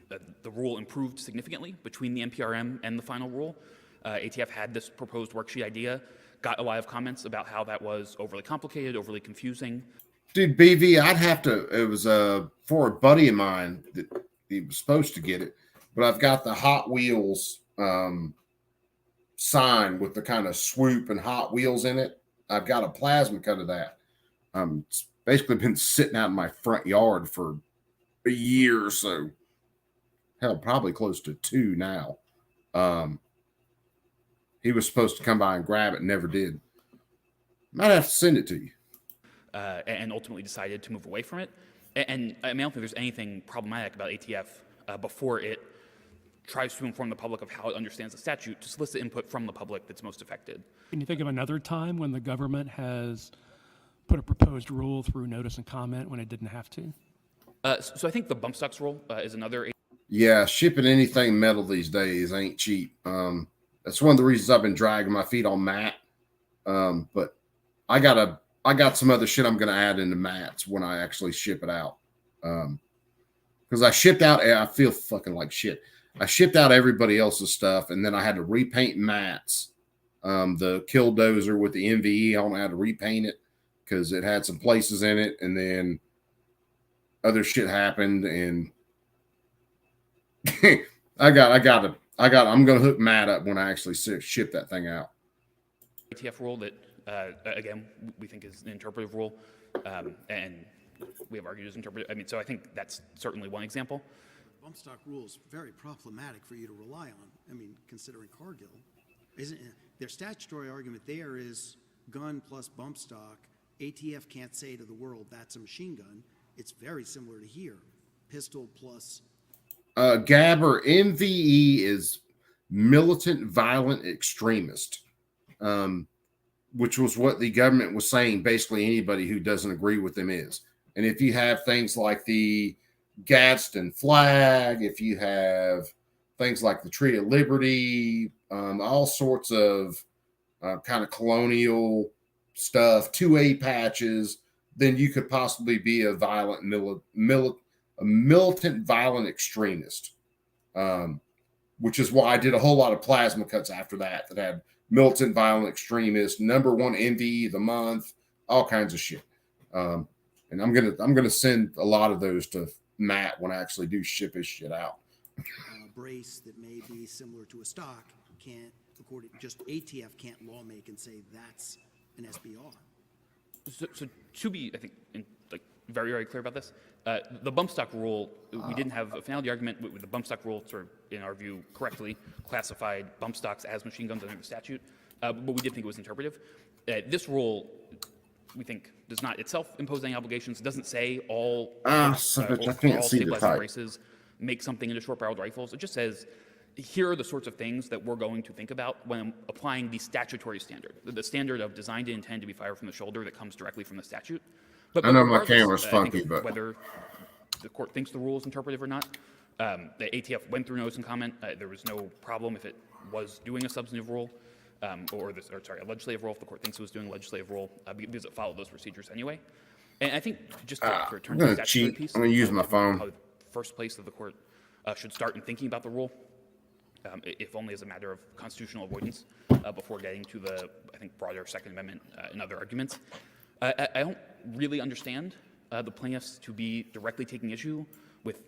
the rule improved significantly between the NPRM and the final rule. ATF had this proposed worksheet idea, got a lot of comments about how that was overly complicated, overly confusing. Dude, BV, I'd have to, it was for a buddy of mine that he was supposed to get it, but I've got the Hot Wheels sign with the kind of swoop and Hot Wheels in it. I've got a plasma cut of that. It's basically been sitting out in my front yard for a year or so. Hell, probably close to 2 now. He was supposed to come by and grab it, never did. Might have to send it to you. And ultimately decided to move away from it. And I mean, I don't think there's anything problematic about ATF before it tries to inform the public of how it understands the statute to solicit input from the public that's most affected. Can you think of another time when the government has put a proposed rule through notice and comment when it didn't have to? So I think the bump stocks rule is another. Yeah, shipping anything metal these days ain't cheap. That's one of the reasons I've been dragging my feet on Matt. But I got some other shit I'm going to add into Matt's when I actually ship it out. Because I shipped out, I feel fucking like shit. I shipped out everybody else's stuff, and then I had to repaint Matt's. The Killdozer with the MVE on, I had to repaint it because it had some places in it, and then other shit happened, and I'm going to hook Matt up when I actually ship that thing out. ATF rule that, again, we think is an interpretive rule, and we have argued as interpretive. I mean, so I think that's certainly one example. Bump stock rule is very problematic for you to rely on. I mean, considering Cargill, isn't it? Their statutory argument there is gun plus bump stock. ATF can't say to the world that's a machine gun. It's very similar to here. Pistol plus. Gabber, MVE is militant violent extremist, which was what the government was saying. Basically, anybody who doesn't agree with them is. And if you have things like the Gadsden flag, if you have things like the Tree of Liberty, all sorts of kind of colonial stuff, 2A patches, then you could possibly be a violent militant violent extremist, which is why I did a whole lot of plasma cuts after that had militant violent extremist, #1 MVE of the month, all kinds of shit. And I'm gonna send a lot of those to Matt when I actually do ship his shit out. A brace that may be similar to a stock can't, according just ATF can't lawmake and say that's an SBR. So to be, I think, very, very clear about this, the bump stock rule, we didn't have a finality argument with the bump stock rule, sort of, in our view, correctly classified bump stocks as machine guns under the statute, but we did think it was interpretive. This rule, we think, does not itself impose any obligations. It doesn't say all stabilized braces make something into short-barreled rifles. It just says, here are the sorts of things that we're going to think about when applying the statutory standard, the standard of designed to intend to be fired from the shoulder that comes directly from the statute. But I know my camera's funky, but whether the court thinks the rule is interpretive or not, the ATF went through notice and comment. There was no problem if it was doing a substantive rule, a legislative rule, if the court thinks it was doing a legislative rule, because it followed those procedures anyway. And I think just to return to the statutory piece, I'm going to use my phone. The first place that the court should start in thinking about the rule, if only as a matter of constitutional avoidance, before getting to the, I think, broader Second Amendment and other arguments. I don't really understand the plaintiffs to be directly taking issue with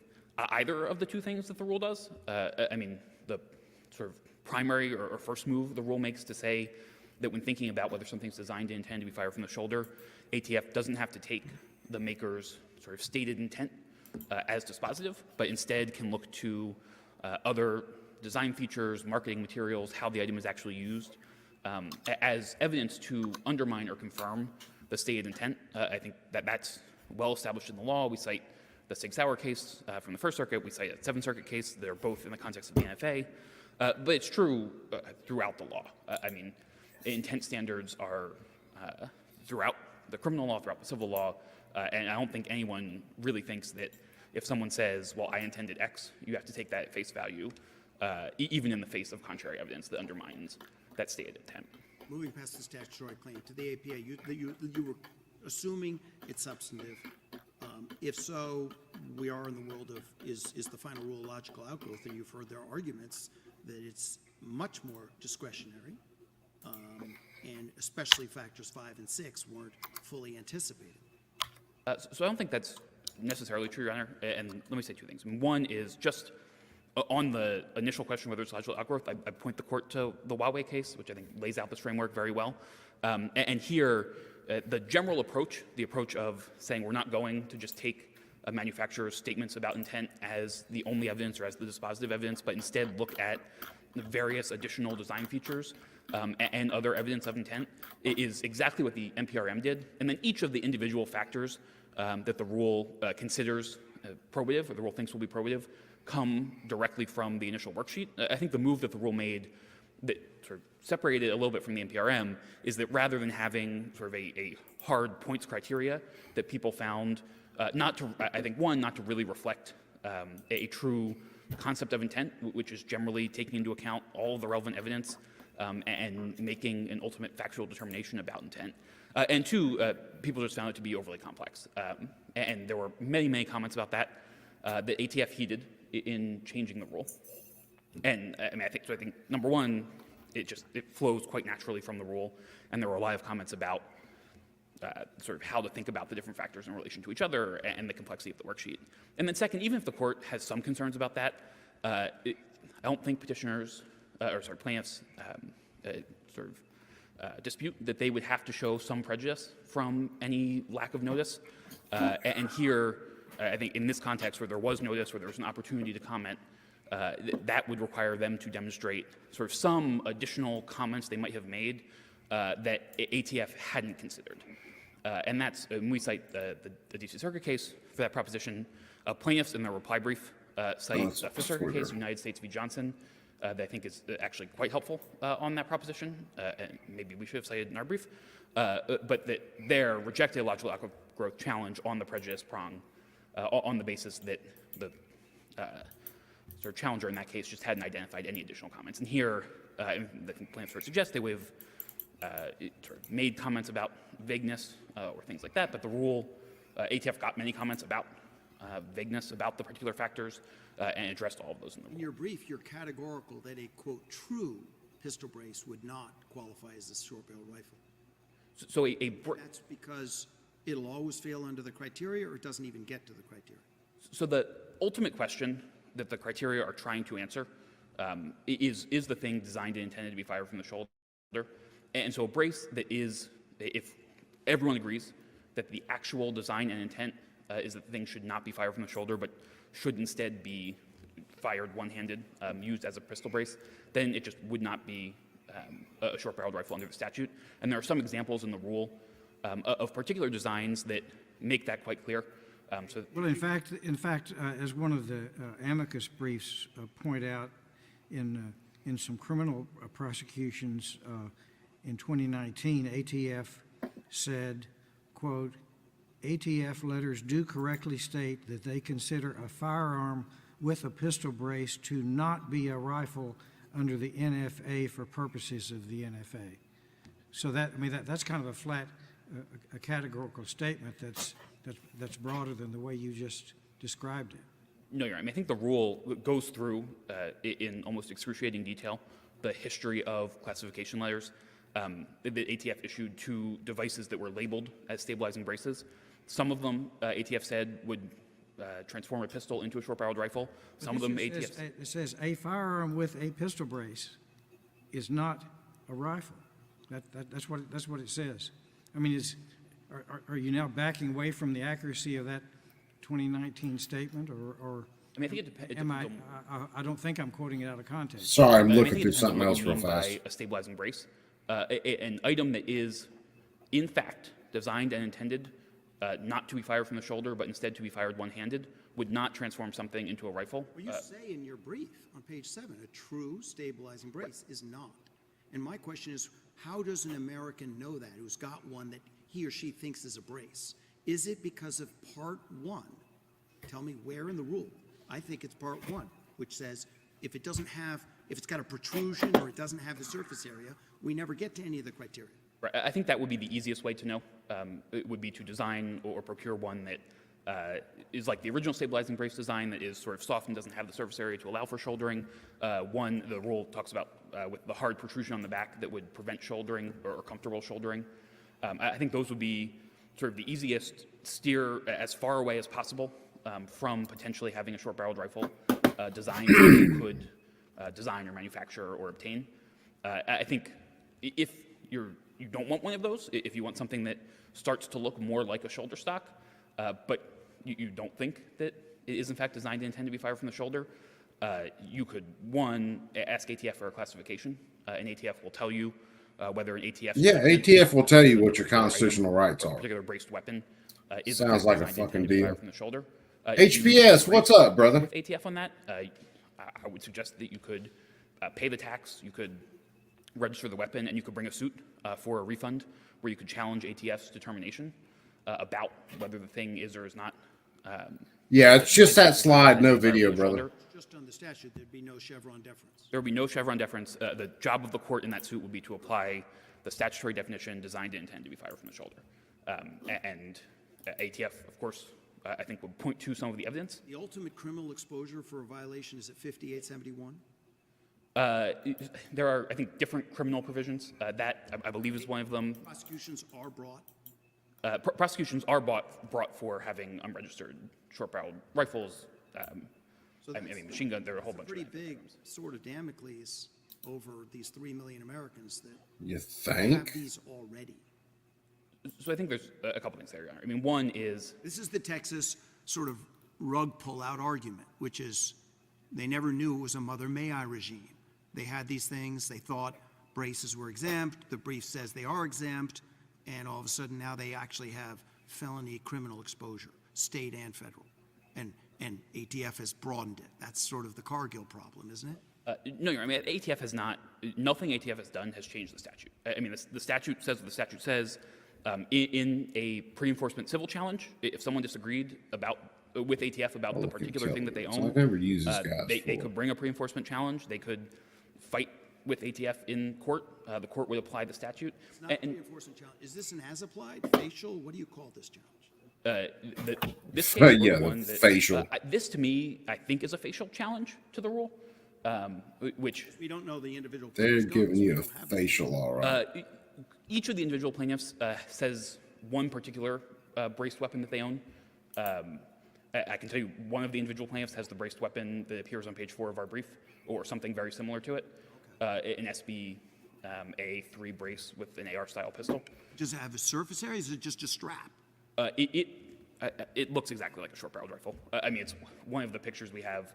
either of the two things that the rule does. I mean, the sort of primary or first move the rule makes to say that when thinking about whether something's designed to intend to be fired from the shoulder, ATF doesn't have to take the maker's sort of stated intent as dispositive, but instead can look to other design features, marketing materials, how the item is actually used, as evidence to undermine or confirm the stated intent. I think that that's well established in the law. We cite the Sig Sauer case from the First Circuit. We cite a Seventh Circuit case. They're both in the context of the NFA. But it's true throughout the law. I mean, intent standards are throughout the criminal law, throughout the civil law, and I don't think anyone really thinks that if someone says, well, I intended X, you have to take that at face value, even in the face of contrary evidence that undermines that stated intent. Moving past the statutory claim to the APA, you were assuming it's substantive. If so, we are in the world of is the final rule a logical outgrowth, and you've heard their arguments that it's much more discretionary, and especially factors 5 and 6 weren't fully anticipated. So I don't think that's necessarily true, Your Honor, and let me say two things. One is just on the initial question whether it's logical outgrowth, I point the court to the Huawei case, which I think lays out this framework very well. And here, the general approach, the approach of saying we're not going to just take a manufacturer's statements about intent as the only evidence or as the dispositive evidence, but instead look at the various additional design features and other evidence of intent, is exactly what the NPRM did. And then each of the individual factors that the rule considers probative, or the rule thinks will be probative, come directly from the initial worksheet. I think the move that the rule made that sort of separated it a little bit from the NPRM is that rather than having sort of a hard points criteria that people found not to really reflect a true concept of intent, which is generally taking into account all of the relevant evidence and making an ultimate factual determination about intent. And two, people just found it to be overly complex. And there were many, many comments about that that ATF heeded in changing the rule. And I mean, I think number one, it flows quite naturally from the rule, and there were a lot of comments about sort of how to think about the different factors in relation to each other and the complexity of the worksheet. And then second, even if the court has some concerns about that, I don't think plaintiffs dispute that they would have to show some prejudice from any lack of notice. And here, I think in this context where there was notice, where there was an opportunity to comment, that would require them to demonstrate sort of some additional comments they might have made that ATF hadn't considered. And that's, when we cite the DC Circuit case for that proposition, plaintiffs in their reply brief cite the Fifth Circuit case, United States v. Johnson, that I think is actually quite helpful on that proposition, and maybe we should have cited in our brief, but that there rejected a logical outgrowth challenge on the prejudice prong on the basis that the sort of challenger in that case just hadn't identified any additional comments. And here, the plaintiffs sort of suggest they would have sort of made comments about vagueness or things like that, but the rule, ATF got many comments about vagueness about the particular factors and addressed all of those in the rule. In your brief, you're categorical that a, quote, true pistol brace would not qualify as a short-barreled rifle. So that's because it'll always fail under the criteria, or it doesn't even get to the criteria? So the ultimate question that the criteria are trying to answer is the thing designed and intended to be fired from the shoulder? And so a brace that is if everyone agrees that the actual design and intent is that the thing should not be fired from the shoulder, but should instead be fired one-handed, used as a pistol brace, then it just would not be a short-barreled rifle under the statute. And there are some examples in the rule of particular designs that make that quite clear. Well, in fact, as one of the amicus briefs point out, in some criminal prosecutions in 2019, ATF said, quote, ATF letters do correctly state that they consider a firearm with a pistol brace to not be a rifle under the NFA for purposes of the NFA. So that's kind of a flat, a categorical statement that's broader than the way you just described it. No, you're right. I mean, I think the rule goes through in almost excruciating detail the history of classification letters. The ATF issued 2 devices that were labeled as stabilizing braces. Some of them, ATF said, would transform a pistol into a short-barreled rifle. Some of them, ATF... It says a firearm with a pistol brace is not a rifle. That's what it says. I mean, are you now backing away from the accuracy of that 2019 statement, or I mean, I think it depends. I don't think I'm quoting it out of context. Sorry, I'm looking through something else real fast. By a stabilizing brace, an item that is, in fact, designed and intended not to be fired from the shoulder, but instead to be fired one-handed, would not transform something into a rifle. Well, you say in your brief on page 7, a true stabilizing brace is not. And my question is, how does an American know that, who's got one that he or she thinks is a brace? Is it because of Part 1? Tell me where in the rule. I think it's Part 1, which says if it's got a protrusion or it doesn't have the surface area, we never get to any of the criteria. Right. I think that would be the easiest way to know. It would be to design or procure one that is like the original stabilizing brace design, that is sort of soft and doesn't have the surface area to allow for shouldering. One, the rule talks about with the hard protrusion on the back that would prevent shouldering or comfortable shouldering. I think those would be sort of the easiest steer as far away as possible from potentially having a short-barreled rifle design that you could design or manufacture or obtain. I think if you don't want one of those, if you want something that starts to look more like a shoulder stock, but you don't think that it is in fact designed and intended to be fired from the shoulder, you could, one, ask ATF for a classification, and ATF will tell you whether an ATF... Yeah, ATF will tell you what your constitutional rights are. A particular braced weapon is sounds like a fucking deal. From the shoulder. HPS, what's up, brother? With ATF on that, I would suggest that you could pay the tax, you could register the weapon, and you could bring a suit for a refund where you could challenge ATF's determination about whether the thing is or is not. Yeah, it's just that slide, no video, brother. Just on the statute, there'd be no Chevron deference. There would be no Chevron deference. The job of the court in that suit would be to apply the statutory definition designed and intended to be fired from the shoulder. And ATF, of course, I think would point to some of the evidence. The ultimate criminal exposure for a violation is at 5871? There are, I think, different criminal provisions. That, I believe, is one of them. Prosecutions are brought? Prosecutions are brought for having unregistered short-barreled rifles. I mean, machine gun. There are a whole bunch. Pretty big sword of Damocles over these 3 million Americans that you think have these already. So I think there's a couple things there, Your Honor. I mean, one is this is the Texas sort of rug pull-out argument, which is they never knew it was a Mother May I regime. They had these things. They thought braces were exempt. The brief says they are exempt. And all of a sudden now they actually have felony criminal exposure, state and federal. And ATF has broadened it. That's sort of the Cargill problem, isn't it? No, Your Honor. I mean, ATF has not, nothing ATF has done has changed the statute. I mean, the statute says what the statute says. In a pre-enforcement civil challenge, if someone disagreed with ATF about the particular thing that they own, they could bring a pre-enforcement challenge. They could fight with ATF in court. The court would apply the statute. It's not a pre-enforcement challenge. Is this an as-applied, facial? What do you call this challenge? This case yeah, one that, facial. This, to me, I think is a facial challenge to the rule, which... We don't know the individual. They're giving you a facial, all right. Each of the individual plaintiffs says one particular braced weapon that they own. I can tell you one of the individual plaintiffs has the braced weapon that appears on page 4 of our brief, or something very similar to it, an SB A3 brace with an AR-style pistol. Does it have a surface area? Is it just a strap? It looks exactly like a short-barreled rifle. I mean, it's one of the pictures we have.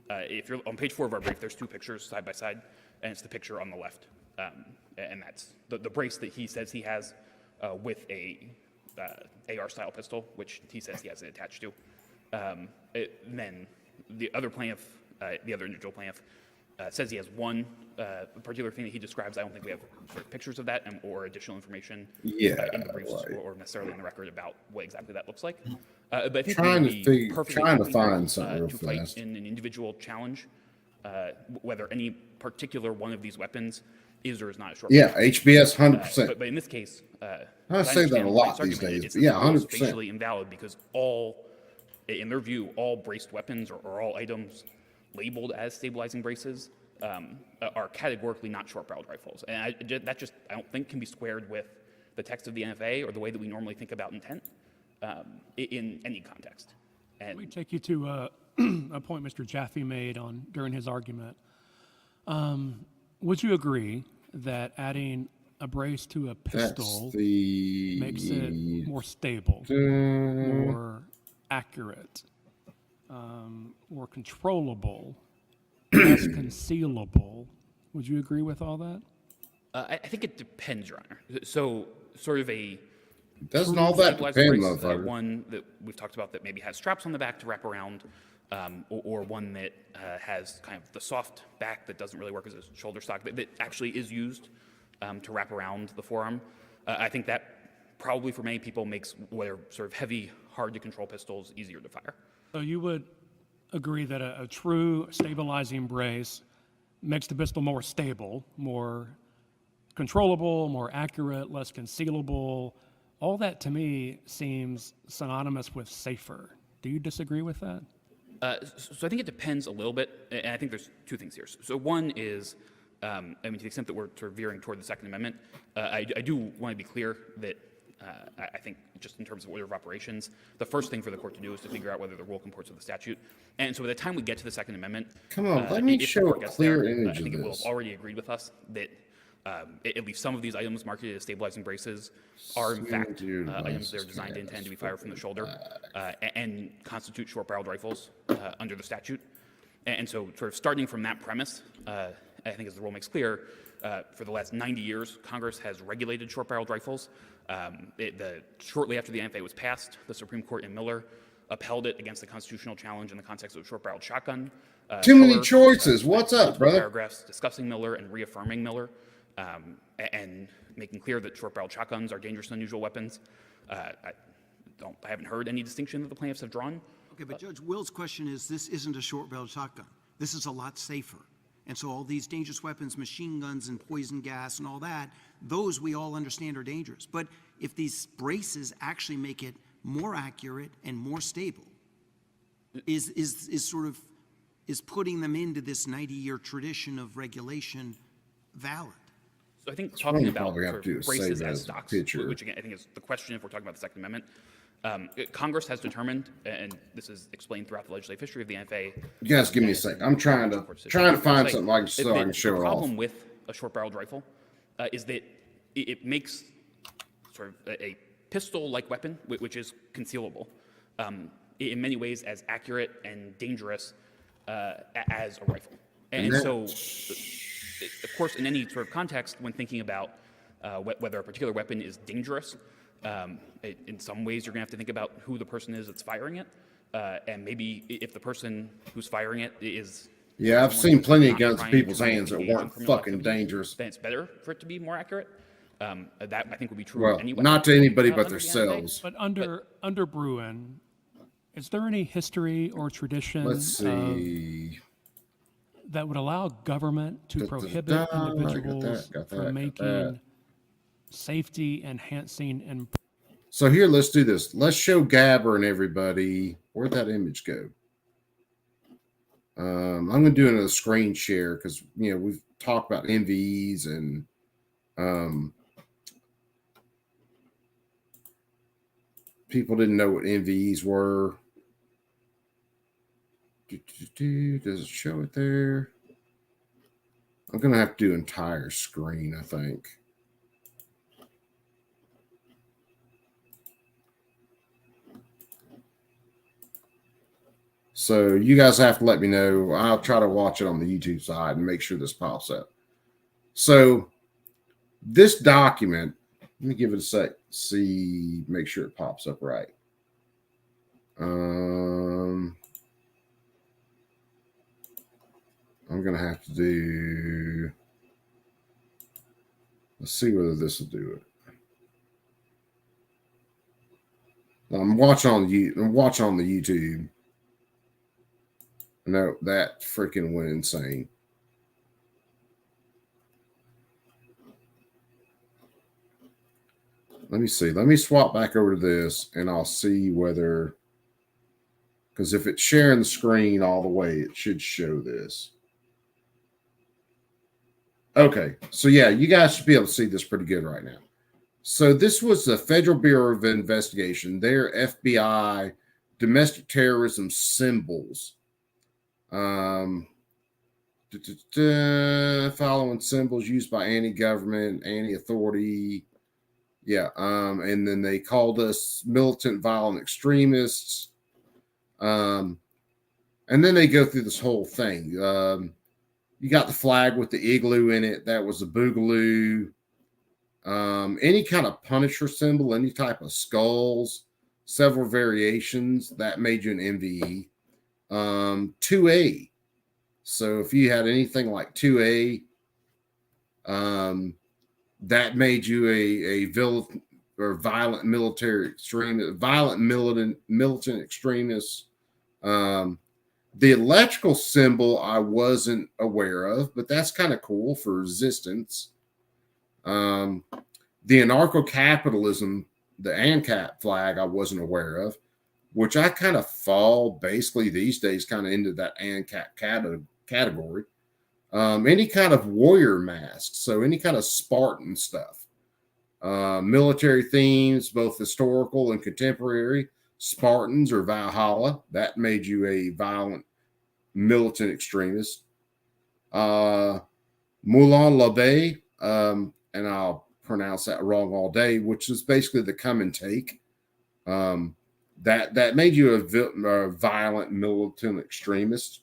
If you're on page 4 of our brief, there's 2 pictures side by side, and it's the picture on the left. And that's the brace that he says he has with a AR-style pistol, which he says he has it attached to. Then the other plaintiff, the other individual plaintiff, says he has one particular thing that he describes. I don't think we have sort of pictures of that or additional information in the briefs or necessarily in the record about what exactly that looks like. But I think trying to find to something real fight fast. in an individual challenge, whether any particular one of these weapons is or is not a short. Yeah, HBS 100%. But in this case, I say that a lot these days. It's But yeah, 100%. facially invalid because in their view, all braced weapons or all items labeled as stabilizing braces are categorically not short-barreled rifles. And I don't think can be squared with the text of the NFA or the way that we normally think about intent in any context. And Let me take you to a point Mr. Jaffe made during his argument. Would you agree that adding a brace to a pistol makes it more stable, more accurate, more controllable, less concealable? Would you agree with all that? I think it depends, Your Honor. So sort of Doesn't all that depend, brace, motherfucker? one that we've talked about that maybe has straps on the back to wrap around, or one that has kind of the soft back that doesn't really work as a shoulder stock, that actually is used to wrap around the forearm. I think that probably for many people makes what are sort of heavy, hard-to-control pistols easier to fire. So you would agree that a true stabilizing brace makes the pistol more stable, more controllable, more accurate, less concealable. All that to me seems synonymous with safer. Do you disagree with that? So I think it depends a little bit, and I think there's 2 things here. So one is, I mean, to the extent that we're sort of veering toward the Second Amendment, I do want to be clear that I think just in terms of order of operations, the first thing for the court to do is to figure out whether the rule comports with the statute. And so by the time we get to the Second Amendment, Come on, let me if the show court a gets clear there, image I think of it will this. have already agreed with us that at least some of these items marketed as stabilizing braces are in fact items that are designed and intended to be fired from the shoulder and constitute short-barreled rifles under the statute. And so sort of starting from that premise, I think as the rule makes clear, for the last 90 years, Congress has regulated short-barreled rifles. Shortly after the NFA was passed, the Supreme Court in Miller upheld it against the constitutional challenge in the context of a short-barreled shotgun. Too many choices. What's up, brother? Paragraphs discussing Miller and reaffirming Miller, and making clear that short-barreled shotguns are dangerous and unusual weapons. I haven't heard any distinction that the plaintiffs have drawn. Okay, but Judge Will's question is, this isn't a short-barreled shotgun. This is a lot safer. And so all these dangerous weapons, machine guns and poison gas and all that, those we all understand are dangerous. But if these braces actually make it more accurate and more stable, is putting them into this 90-year tradition of regulation valid? So I think talking about probably have to do is braces save it as as a stocks, picture. which again I think is the question if we're talking about the Second Amendment. Congress has determined, and this is explained throughout the legislative history of the NFA. You guys give me a second. I'm trying to find something I can show The it problem off. with a short-barreled rifle is that it makes sort of a pistol-like weapon, which is concealable, in many ways as accurate and dangerous as a rifle. And so, of course, in any sort of context, when thinking about whether a particular weapon is dangerous, in some ways you're going to have to think about who the person is that's firing it, and maybe if the person who's firing it is Yeah, I've someone seen who's plenty of not guns in trying to people's hands that engage in weren't criminal fucking activity, dangerous. then it's better for it to be more accurate. That I think would be true Well, of any weapon. not to anybody but under the NFA. themselves. But under Bruin, is there any history or tradition Let's see. that would allow government to prohibit I got individuals that, from making safety enhancing and So here, let's do this. Let's show Gabber and everybody. Where'd that image go? I'm going to do it in a screen share because, we've talked about MVEs and people didn't know what MVEs were. Does it show it there? I'm going to have to do entire screen, I think. So you guys have to let me know. I'll try to watch it on the YouTube side and make sure this pops up. So this document, let me give it a sec. See, make sure it pops up right. I'm going to have to do, let's see whether this will do it. I'm watching on the YouTube. No, that freaking went insane. Let me see. Let me swap back over to this and I'll see whether, because if it's sharing the screen all the way, it should show this. Okay. So yeah, you guys should be able to see this pretty good right now. So this was the Federal Bureau of Investigation, their FBI domestic terrorism symbols. Following symbols used by anti-government, anti-authority. Yeah. And then they called us militant, violent extremists. And then they go through this whole thing. You got the flag with the igloo in it. That was a boogaloo. Any kind of Punisher symbol, any type of skulls, several variations, that made you an MVE. 2A. So if you had anything like 2A, that made you a villain or violent military extremist, violent militant extremist. The electrical symbol I wasn't aware of, but that's kind of cool for resistance. The anarcho-capitalism, the ANCAP flag, I wasn't aware of, which I kind of fall basically these days kind of into that ANCAP category. Any kind of warrior mask, so any kind of Spartan stuff. Military themes, both historical and contemporary. Spartans or Valhalla, that made you a violent militant extremist. Moulin Labe, and I'll pronounce that wrong all day, which is basically the come and take. That made you a violent militant extremist.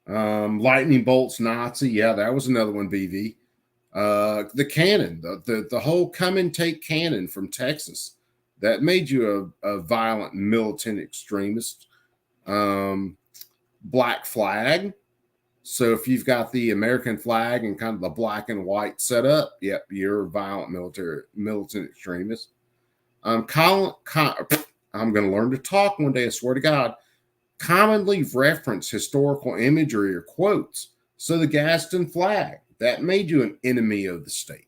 Lightning bolts Nazi, yeah, that was another one. BV. The cannon, the whole come and take cannon from Texas, that made you a violent militant extremist. Black flag. So if you've got the American flag and kind of the black and white setup, yep, you're a violent militant extremist. I'm going to learn to talk one day, I swear to God. Commonly reference historical imagery or quotes. So the Gadsden flag, that made you an enemy of the state.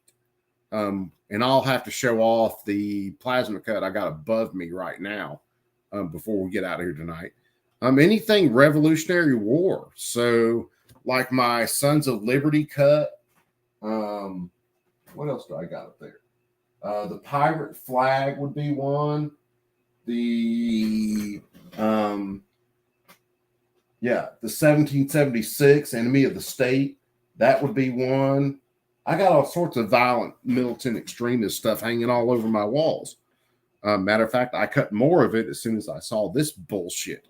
And I'll have to show off the plasma cut I got above me right now before we get out of here tonight. Anything Revolutionary War. So like my Sons of Liberty cut. What else do I got up there? The pirate flag would be one. The 1776 enemy of the state, that would be one. I got all sorts of violent militant extremist stuff hanging all over my walls. Matter of fact, I cut more of it as soon as I saw this bullshit.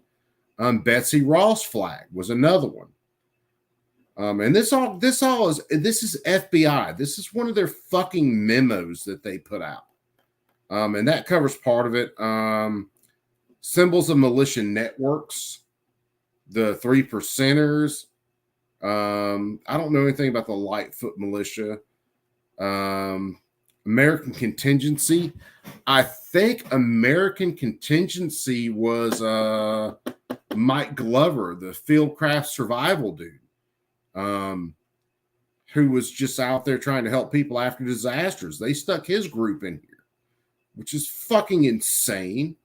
Betsy Ross flag was another one. And this is FBI. This is one of their fucking memos that they put out. And that covers part of it. Symbols of militia networks, the 3%ers. I don't know anything about the Lightfoot militia. American contingency. I think American contingency was Mike Glover, the Fieldcraft survival dude, who was just out there trying to help people after disasters. They stuck his group in here, which is fucking insane.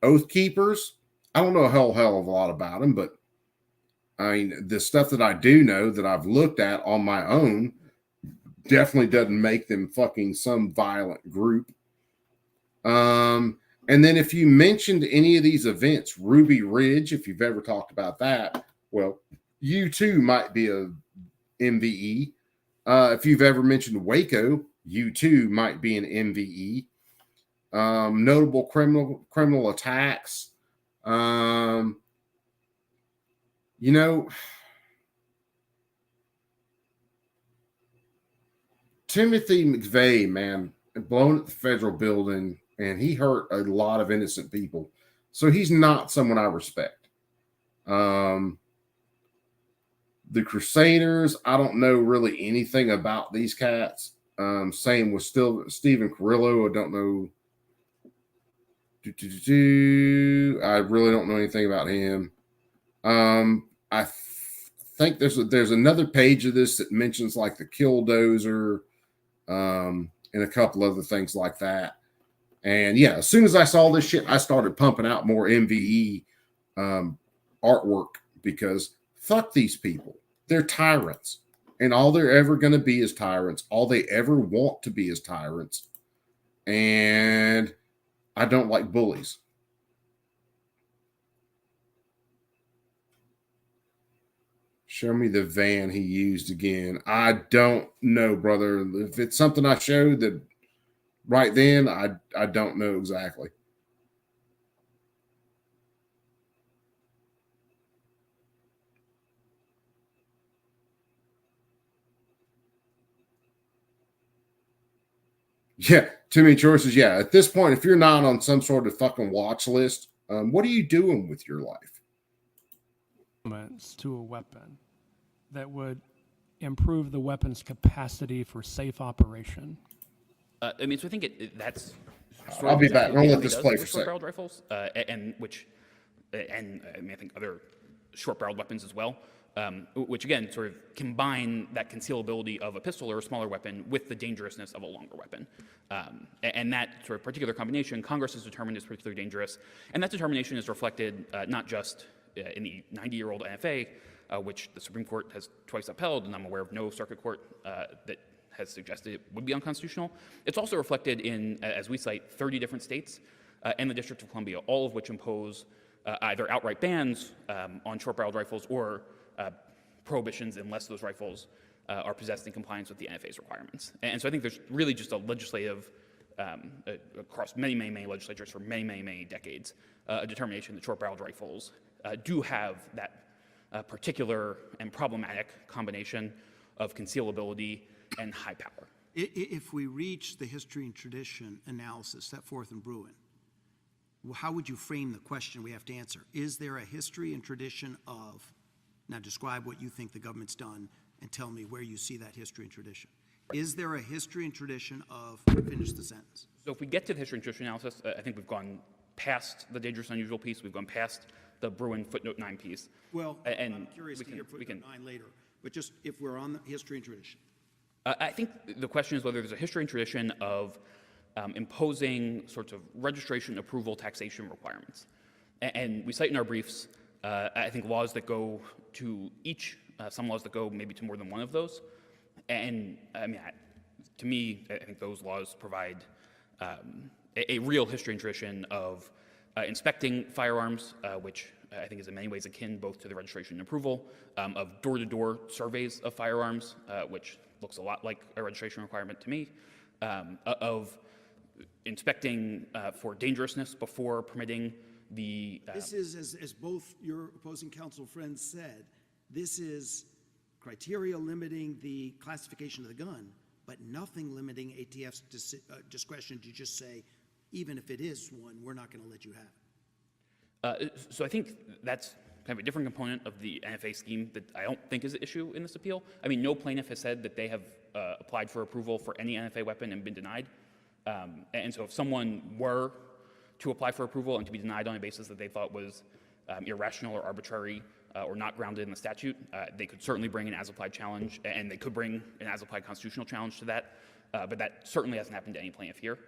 Oath Keepers. I don't know a hell of a lot about them, but I mean, the stuff that I do know that I've looked at on my own definitely doesn't make them fucking some violent group. And then if you mentioned any of these events, Ruby Ridge, if you've ever talked about that, well, U2 might be a MVE. If you've ever mentioned Waco, U2 might be an MVE. Notable criminal attacks. You know, Timothy McVeigh, man, blown at the federal building, and he hurt a lot of innocent people. So he's not someone I respect. The Crusaders, I don't know really anything about these cats. Same with Stephen Carrillo. I don't know. I really don't know anything about him. I think there's another page of this that mentions like the Killdozer, and a couple other things like that. And yeah, as soon as I saw this shit, I started pumping out more MVE artwork because fuck these people. They're tyrants. And all they're ever going to be is tyrants. All they ever want to be is tyrants. And I don't like bullies. Show me the van he used again. I don't know, brother. If it's something I showed that right then, I don't know exactly. Yeah, too many choices. Yeah, at this point, if you're not on some sort of fucking watch list, what are you doing with your life? To a weapon that would improve the weapon's capacity for safe operation. I mean, so I think that's. I'll be back. I'll let this play for a second. Short-barreled rifles, and I mean, I think other short-barreled weapons as well, which again sort of combine that concealability of a pistol or a smaller weapon with the dangerousness of a longer weapon, and that sort of particular combination, Congress has determined is particularly dangerous, and that determination is reflected not just in the 90-year-old NFA, which the Supreme Court has twice upheld, and I'm aware of no circuit court that has suggested it would be unconstitutional. It's also reflected in, as we cite, 30 different states and the District of Columbia, all of which impose either outright bans on short-barreled rifles or prohibitions unless those rifles are possessed in compliance with the NFA's requirements. And so I think there's really just a legislative, across many legislatures for many decades, a determination that short-barreled rifles do have that particular and problematic combination of concealability and high power. If we reach the history and tradition analysis set forth in Bruin, how would you frame the question we have to answer? Is there a history and tradition of, now describe what you think the government's done and tell me where you see that history and tradition. Right. Is there a history and tradition of, finish the sentence. So if we get to the history and tradition analysis, I think we've gone past the dangerous and unusual piece, we've gone past the Bruin footnote 9 piece. Well, and I'm curious to hear footnote 9 later, but just if we're on the history and tradition. I think the question is whether there's a history and tradition of imposing sorts of registration, approval, taxation requirements. And we cite in our briefs, I think, laws that go to each, some laws that go maybe to more than one of those. And I mean, to me, I think those laws provide a real history and tradition of inspecting firearms, which I think is in many ways akin both to the registration and approval, of door-to-door surveys of firearms, which looks a lot like a registration requirement to me, of inspecting for dangerousness before permitting the... This is, as both your opposing counsel friends said, this is criteria limiting the classification of the gun, but nothing limiting ATF's discretion to just say, even if it is one, we're not going to let you have it. So I think that's kind of a different component of the NFA scheme that I don't think is an issue in this appeal. I mean, no plaintiff has said that they have applied for approval for any NFA weapon and been denied. And so if someone were to apply for approval and to be denied on a basis that they thought was irrational or arbitrary or not grounded in the statute, they could certainly bring an as-applied challenge, and they could bring an as-applied constitutional challenge to that. But that certainly hasn't happened to any plaintiff here.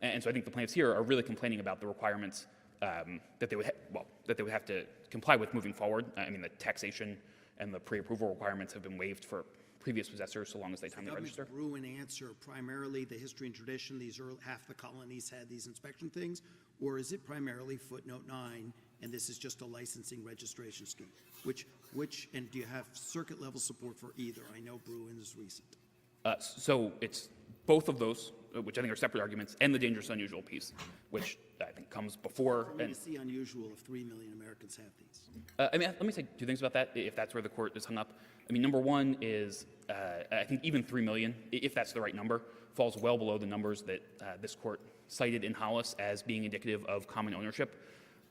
And so I think the plaintiffs here are really complaining about the requirements that they would have to comply with moving forward. I mean, the taxation and the pre-approval requirements have been waived for previous possessors so long as they timely register. The Bruin answer primarily the history and tradition, these early, half the colonies had these inspection things, or is it primarily footnote 9 and this is just a licensing registration scheme, which And do you have circuit level support for either? I know Bruin is recent. So it's both of those, which I think are separate arguments, and the dangerous unusual piece, which I think comes before. For me to see unusual if 3 million Americans have these. Let me say two things about that, if that's where the court is hung up. I mean, number one is, I think even 3 million, if that's the right number, falls well below the numbers that this court cited in Hollis as being indicative of common ownership.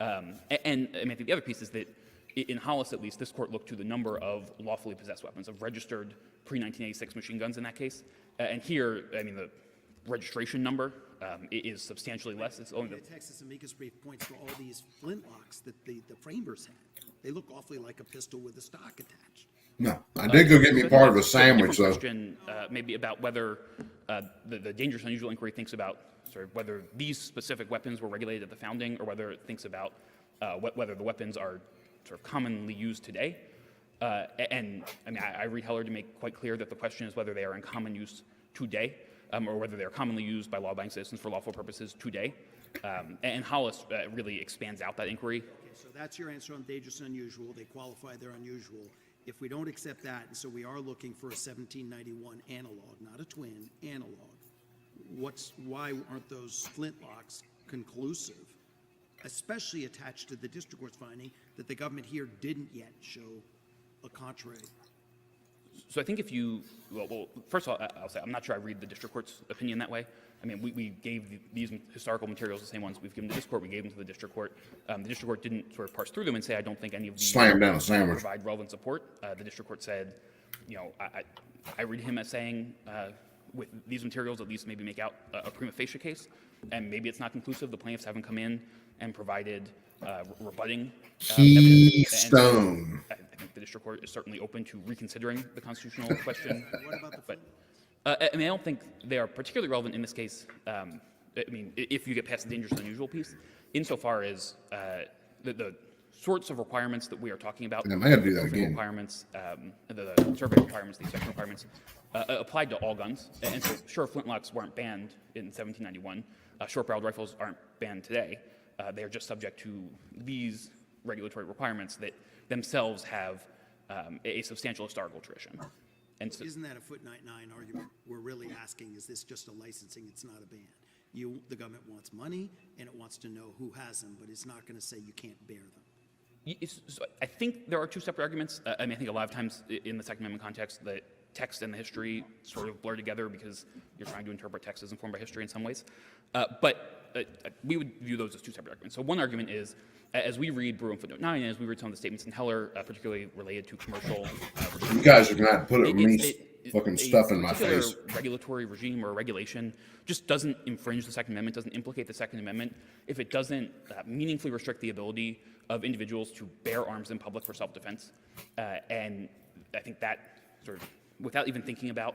And I mean, I think the other piece is that in Hollis, at least, this court looked to the number of lawfully possessed weapons, of registered pre-1986 machine guns in that case. And here, I mean, the registration number is substantially less. It's only the Texas amicus brief points to all these flintlocks that the framers had. They look awfully like a pistol with a stock attached. No, I did go get me part of a sandwich, though. Question maybe about whether the dangerous unusual inquiry thinks about sort of whether these specific weapons were regulated at the founding, or whether it thinks about whether the weapons are sort of commonly used today. And I mean, I read Heller to make quite clear that the question is whether they are in common use today, or whether they are commonly used by law-abiding citizens for lawful purposes today. And Hollis really expands out that inquiry. Okay, so that's your answer on dangerous and unusual. They qualify they're unusual. If we don't accept that, and so we are looking for a 1791 analog, not a twin, analog, why aren't those flintlocks conclusive, especially attached to the district court's finding that the government here didn't yet show a contrary? So I think if you, well, first of all, I'll say I'm not sure I read the district court's opinion that way. I mean, we gave these historical materials, the same ones we've given to this court, we gave them to the district court. The district court didn't sort of parse through them and say, I don't think any of these Slam down a sandwich. provide relevant support. The district court said, you know, I read him as saying, with these materials, at least maybe make out a prima facie case, and maybe it's not conclusive. The plaintiffs haven't come in and provided rebutting Keystone. I think the district court is certainly open to reconsidering the constitutional question. What about the but I mean, I don't think they are particularly relevant in this case. I mean, if you get past the dangerous and unusual piece, insofar as the sorts of requirements that we are talking about, and I may have to do that the again. requirements, the survey requirements, the inspection requirements, applied to all guns. And so, sure, flintlocks weren't banned in 1791. Short-barreled rifles aren't banned today. They are just subject to these regulatory requirements that themselves have a substantial historical tradition. And so, isn't that a footnote 9 argument? We're really asking, is this just a licensing? It's not a ban. The government wants money, and it wants to know who has them, but it's not going to say you can't bear them. So I think there are two separate arguments. I mean, I think a lot of times in the Second Amendment context, the text and the history sort of blur together because you're trying to interpret text as informed by history in some ways. But we would view those as two separate arguments. So one argument is, as we read Bruin footnote 9, and as we read some of the statements in Heller, particularly related to commercial... you guys are going to have to put me fucking stuff in my face. Regulatory regime or regulation just doesn't infringe the Second Amendment, doesn't implicate the Second Amendment if it doesn't meaningfully restrict the ability of individuals to bear arms in public for self-defense. And I think that sort of, without even thinking about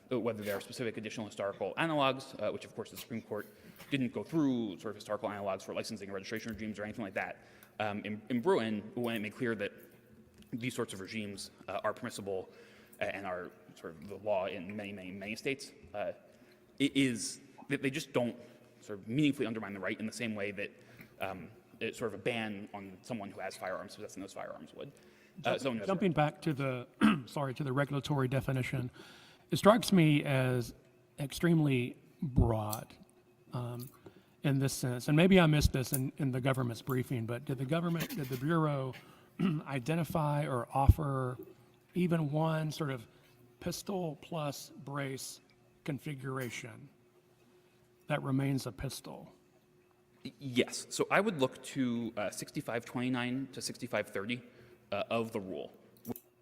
whether there are specific additional historical analogs, which of course the Supreme Court didn't go through sort of historical analogs for licensing and registration regimes or anything like that. In Bruin, when it made clear that these sorts of regimes are permissible and are sort of the law in many states, they just don't sort of meaningfully undermine the right in the same way that it's sort of a ban on someone who has firearms possessing those firearms would. Jumping back to the to the regulatory definition, it strikes me as extremely broad in this sense. And maybe I missed this in the government's briefing, but did the Bureau identify or offer even one sort of pistol plus brace configuration that remains a pistol? Yes. So I would look to 6529 to 6530 of the rule.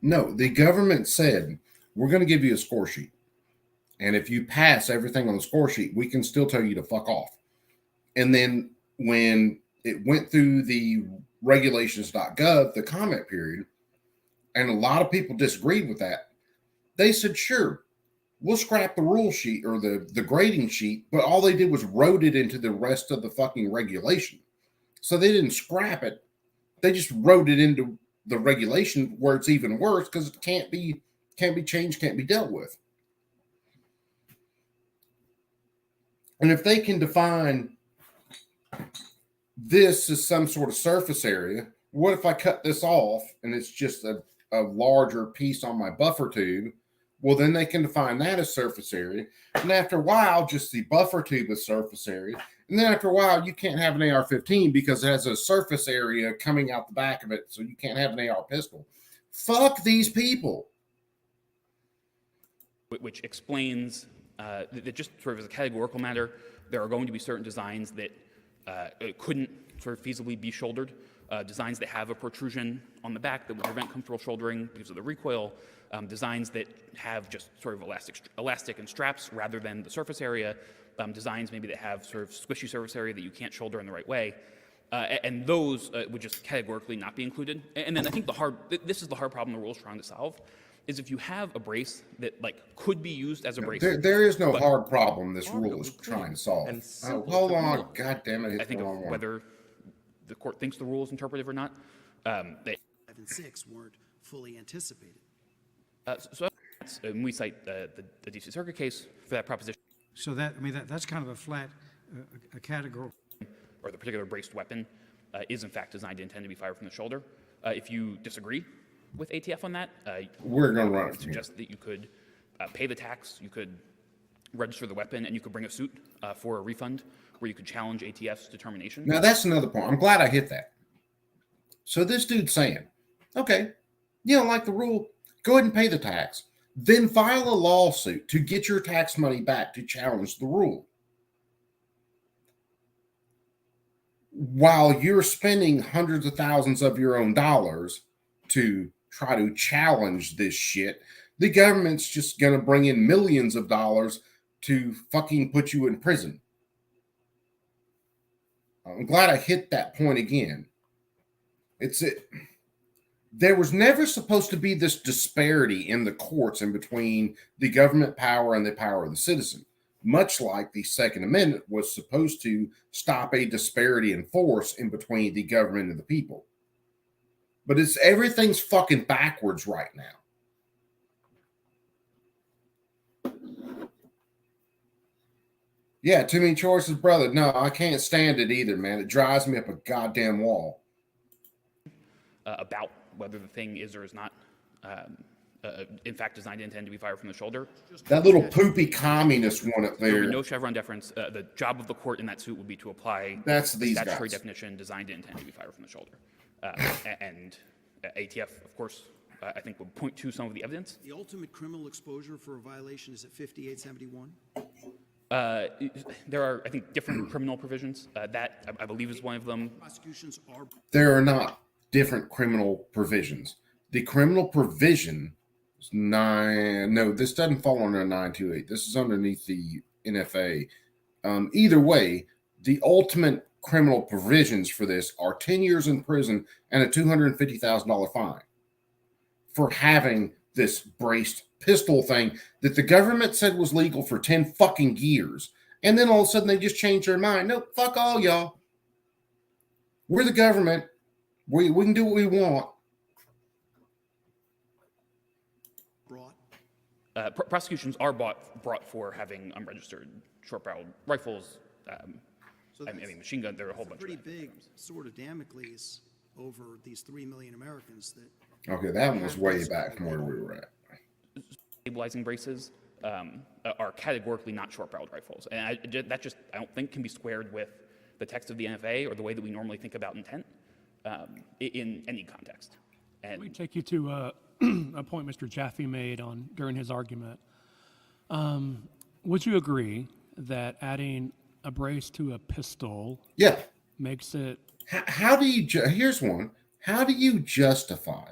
No, the government said, we're going to give you a score sheet. And if you pass everything on the score sheet, we can still tell you to fuck off. And then when it went through the regulations.gov, the comment period, and a lot of people disagreed with that, they said, sure, we'll scrap the rule sheet or the grading sheet, but all they did was wrote it into the rest of the fucking regulation. So they didn't scrap it. They just wrote it into the regulation where it's even worse because it can't be changed, can't be dealt with. And if they can define this as some sort of surface area What if I cut this off and it's just a larger piece on my buffer tube? Well, then they can define that as surface area. And after a while, just the buffer tube is surface area. And then after a while, you can't have an AR-15 because it has a surface area coming out the back of it, so you can't have an AR pistol. Fuck these people. Which explains that just sort of as a categorical matter, there are going to be certain designs that couldn't sort of feasibly be shouldered. Designs that have a protrusion on the back that would prevent comfortable shouldering because of the recoil. Designs that have just sort of elastic and straps rather than the surface area. Designs maybe that have sort of squishy surface area that you can't shoulder in the right way. And those would just categorically not be included. And then I think this is the hard problem the rule's trying to solve, is if you have a brace that could be used as a brace. There is no hard problem this rule is trying to solve. Hold on, God damn it! I think whether the court thinks the rule is interpretive or not. 5 and 6 weren't fully anticipated. We cite the D.C. Circuit case for that proposition. So that's kind of a flat a category. Or the particular braced weapon is in fact designed to intend to be fired from the shoulder. If you disagree with ATF on that, we're going to run it. Suggest that you could pay the tax, you could register the weapon, and you could bring a suit for a refund where you could challenge ATF's determination. Now that's another point. I'm glad I hit that. So this dude's saying, okay, you don't like the rule, go ahead and pay the tax. Then file a lawsuit to get your tax money back to challenge the rule. While you're spending hundreds of thousands of your own dollars to try to challenge this shit, the government's just going to bring in millions of dollars to fucking put you in prison. I'm glad I hit that point again. There was never supposed to be this disparity in the courts in between the government power and the power of the citizen. Much like the Second Amendment was supposed to stop a disparity in force in between the government and the people. But everything's fucking backwards right now. Yeah, too many choices, brother. No, I can't stand it either, man. It drives me up a goddamn wall. About whether the thing is or is not, in fact, designed to intend to be fired from the shoulder. That little poopy communist one up there. There would be no Chevron deference. The job of the court in that suit would be to apply the statutory definition designed to intend to be fired from the shoulder. And ATF, of course, I think would point to some of the evidence. The ultimate criminal exposure for a violation is at 5871? There are, I think, different criminal provisions. That, I believe, is one of them. Prosecutions are... There are not different criminal provisions. The criminal provision is this doesn't fall under 928. This is underneath the NFA. Either way, the ultimate criminal provisions for this are 10 years in prison and a $250,000 fine for having this braced pistol thing that the government said was legal for 10 fucking years. And then all of a sudden they just changed their mind. No, fuck all y'all. We're the government. We can do what we want. Prosecutions are brought for having unregistered short-barreled rifles. Machine gun. There are a whole bunch. Pretty big sort of Damocles over these 3 million Americans that. Okay, that one was way back from where we were at. Stabilizing braces are categorically not short-barreled rifles, and I don't think can be squared with the text of the NFA or the way that we normally think about intent in any context. And let me take you to a point Mr. Jaffe made during his argument. Would you agree that adding a brace to a pistol makes it... How do you... Here's one. How do you justify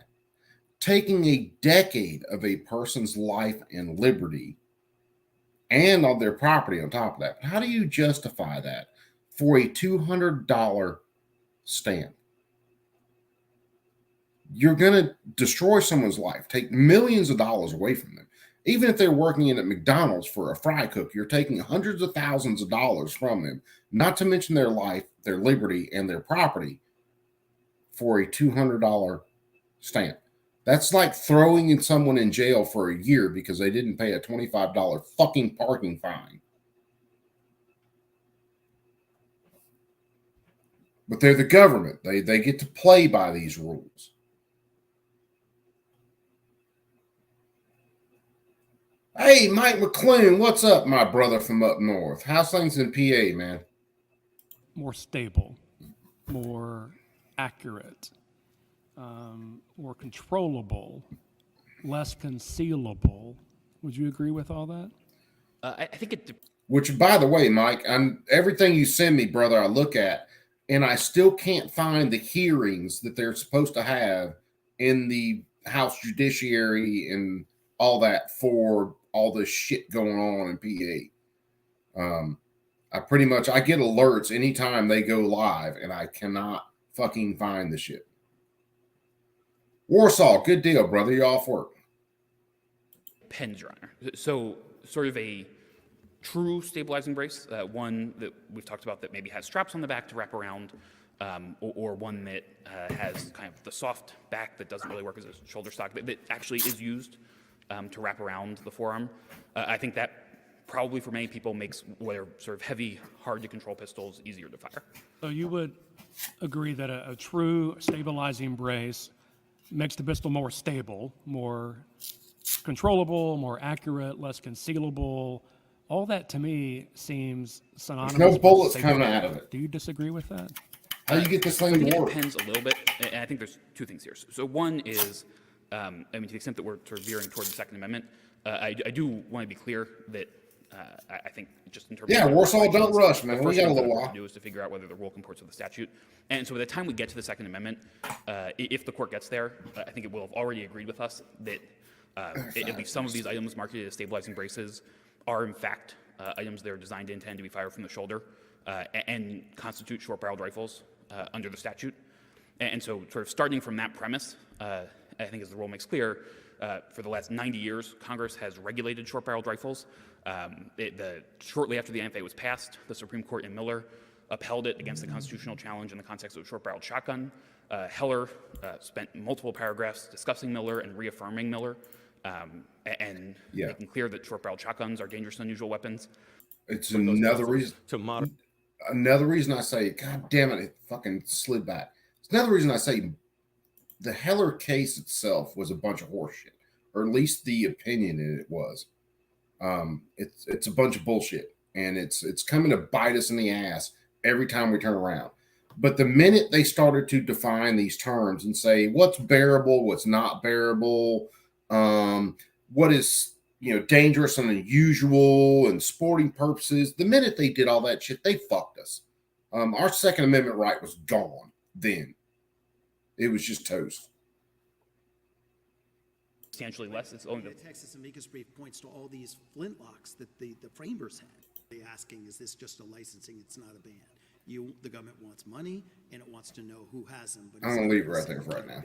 taking a decade of a person's life and liberty and on their property on top of that? How do you justify that for a $200 stamp? You're going to destroy someone's life, take millions of dollars away from them. Even if they're working in at McDonald's for a fry cook, you're taking hundreds of thousands of dollars from them, not to mention their life, their liberty, and their property for a $200 stamp. That's like throwing someone in jail for a year because they didn't pay a $25 fucking parking fine. But they're the government. They get to play by these rules. Hey, Mike McClune, what's up, my brother from up north? How's things in PA, man? More stable, more accurate, more controllable, less concealable. Would you agree with all that? I think it. Which, by the way, Mike, everything you send me, brother, I look at, and I still can't find the hearings that they're supposed to have in the House Judiciary and all that for all this shit going on in PA. I get alerts anytime they go live, and I cannot fucking find the shit. Warsaw, good deal, brother. You off work? Pens, Your Honor. So sort of a true stabilizing brace, one that we've talked about that maybe has straps on the back to wrap around, or one that has kind of the soft back that doesn't really work as a shoulder stock, that actually is used to wrap around the forearm. I think that probably for many people makes what are sort of heavy, hard to control pistols easier to fire. So you would agree that a true stabilizing brace makes the pistol more stable, more controllable, more accurate, less concealable. All that to me seems synonymous. There's no with bullets stability. coming out of it. Do you disagree with that? How do you get this thing to It work? depends a little bit, and I think there's two things here. So one is, to the extent that we're sort of veering toward the Second Amendment, I do want to be clear that I think just in terms of Warsaw, don't rush, man. the We first got a thing that little we have while. to do is to figure out whether the rule comports with the statute. And so by the time we get to the Second Amendment, if the court gets there, I think it will have already agreed with us that at least some of these items marketed as stabilizing braces are in fact items that are designed to intend to be fired from the shoulder and constitute short-barreled rifles under the statute. And so sort of starting from that premise, I think as the rule makes clear, for the last 90 years, Congress has regulated short-barreled rifles. Shortly after the NFA was passed, the Supreme Court in Miller upheld it against the constitutional challenge in the context of a short-barreled shotgun. Heller spent multiple paragraphs discussing Miller and reaffirming Miller and making clear that short-barreled shotguns are dangerous and unusual weapons. It's another reason. Another reason I say, God damn it, it fucking slid back. It's another reason I say the Heller case itself was a bunch of horseshit, or at least the opinion in it was. It's a bunch of bullshit, and it's coming to bite us in the ass every time we turn around. But the minute they started to define these terms and say what's bearable, what's not bearable, what is dangerous and unusual and sporting purposes, the minute they did all that shit, they fucked us. Our Second Amendment right was gone then. It was just toast. Substantially less. It's only the Texas amicus brief points to all these flintlocks that the framers had. They're asking, is this just a licensing? It's not a ban. The government wants money and it wants to know who has them. But I'm gonna leave it right there for right now.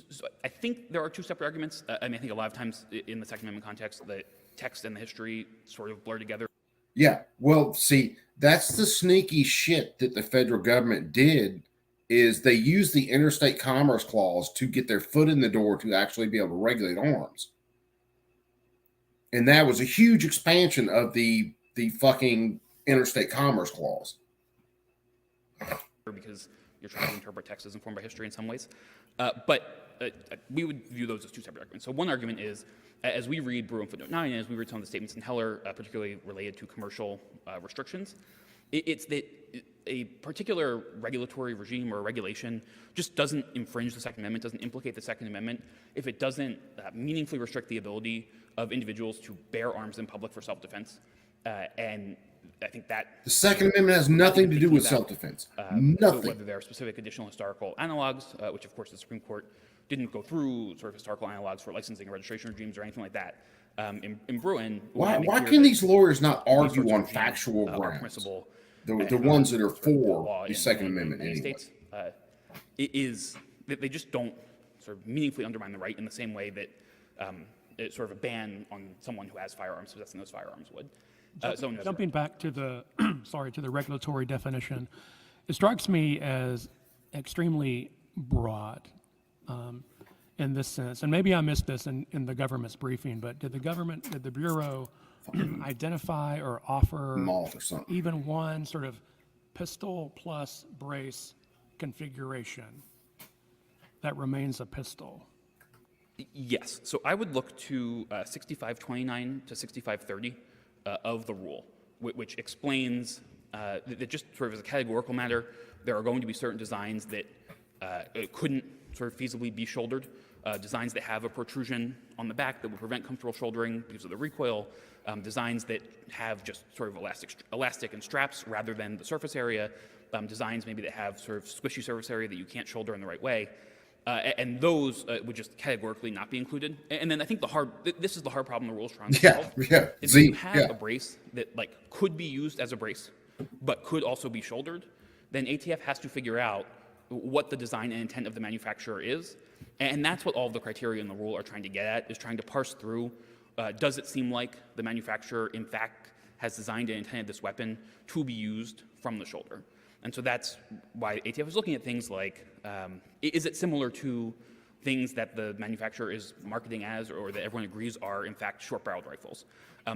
So I think there are two separate arguments. I think a lot of times in the Second Amendment context, the text and the history sort of blur together. Yeah, well, see, that's the sneaky shit that the federal government did, is they used the interstate commerce clause to get their foot in the door to actually be able to regulate arms. And that was a huge expansion of the fucking interstate commerce clause. Because you're trying to interpret text as informed by history in some ways. But we would view those as two separate arguments. So one argument is, as we read Brewer and footnote 9, and as we read some of the statements in Heller, particularly related to commercial restrictions, it's that a particular regulatory regime or regulation just doesn't infringe the Second Amendment, doesn't implicate the Second Amendment, if it doesn't meaningfully restrict the ability of individuals to bear arms in public for self-defense. And I think that the Second Amendment has nothing to do with self-defense. Nothing. Whether there are specific additional historical analogs, which of course the Supreme Court didn't go through, sort of historical analogs for licensing and registration regimes or anything like that. In Bruin, why can these lawyers not argue on factual grounds? The ones that are for the Second Amendment anyway. They just don't sort of meaningfully undermine the right in the same way that it's sort of a ban on someone who has firearms possessing those firearms would. Jumping back to the to the regulatory definition, it strikes me as extremely broad in this sense. And maybe I missed this in the government's briefing, but did the Bureau identify or offer even one sort of pistol plus brace configuration that remains a pistol? Yes. So I would look to 6529 to 6530 of the rule, which explains that just sort of as a categorical matter, there are going to be certain designs that couldn't sort of feasibly be shouldered, designs that have a protrusion on the back that will prevent comfortable shouldering because of the recoil, designs that have just sort of elastic and straps rather than the surface area, designs maybe that have sort of squishy surface area that you can't shoulder in the right way. And those would just categorically not be included. And then I think this is the hard problem the rule's trying to solve. Is if you have a brace that like could be used as a brace, but could also be shouldered, then ATF has to figure out what the design and intent of the manufacturer is. And that's what all of the criteria in the rule are trying to get at, is trying to parse through, does it seem like the manufacturer in fact has designed and intended this weapon to be used from the shoulder? And so that's why ATF is looking at things like, is it similar to things that the manufacturer is marketing as or that everyone agrees are in fact short-barreled rifles?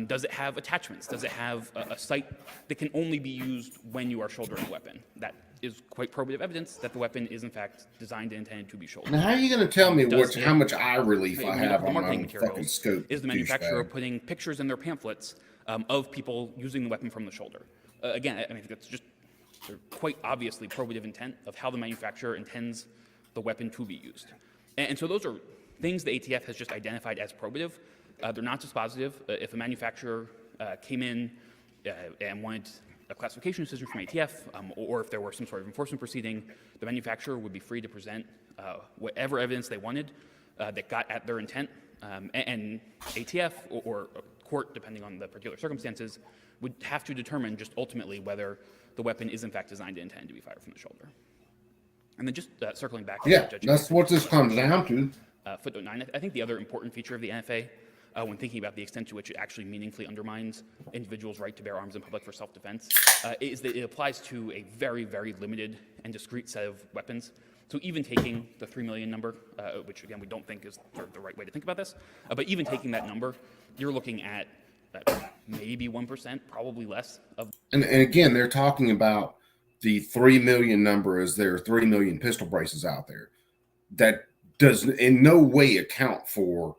Does it have attachments? Does it have a sight that can only be used when you are shouldering a weapon? That is quite probative evidence that the weapon is in fact designed and intended to be shouldered. Now, how are you going to tell me how much eye relief I have the on marketing my materials fucking scope? Is the manufacturer putting pictures in their pamphlets of people using the weapon from the shoulder? Again, I mean, that's just quite obviously probative intent of how the manufacturer intends the weapon to be used. And so those are things the ATF has just identified as probative. They're not dispositive. If a manufacturer came in and wanted a classification decision from ATF, or if there were some sort of enforcement proceeding, the manufacturer would be free to present whatever evidence they wanted that got at their intent, and ATF or a court, depending on the particular circumstances, would have to determine just ultimately whether the weapon is in fact designed and intended to be fired from the shoulder. And then just circling back to Judge that's what this comes down to. Footnote 9, I think the other important feature of the NFA, when thinking about the extent to which it actually meaningfully undermines individuals' right to bear arms in public for self-defense, is that it applies to a very, very limited and discrete set of weapons. So even taking the 3 million number, which again we don't think is sort of the right way to think about this, but even taking that number, you're looking at maybe 1%, probably less of. And again, they're talking about the 3 million number as there are 3 million pistol braces out there. That does in no way account for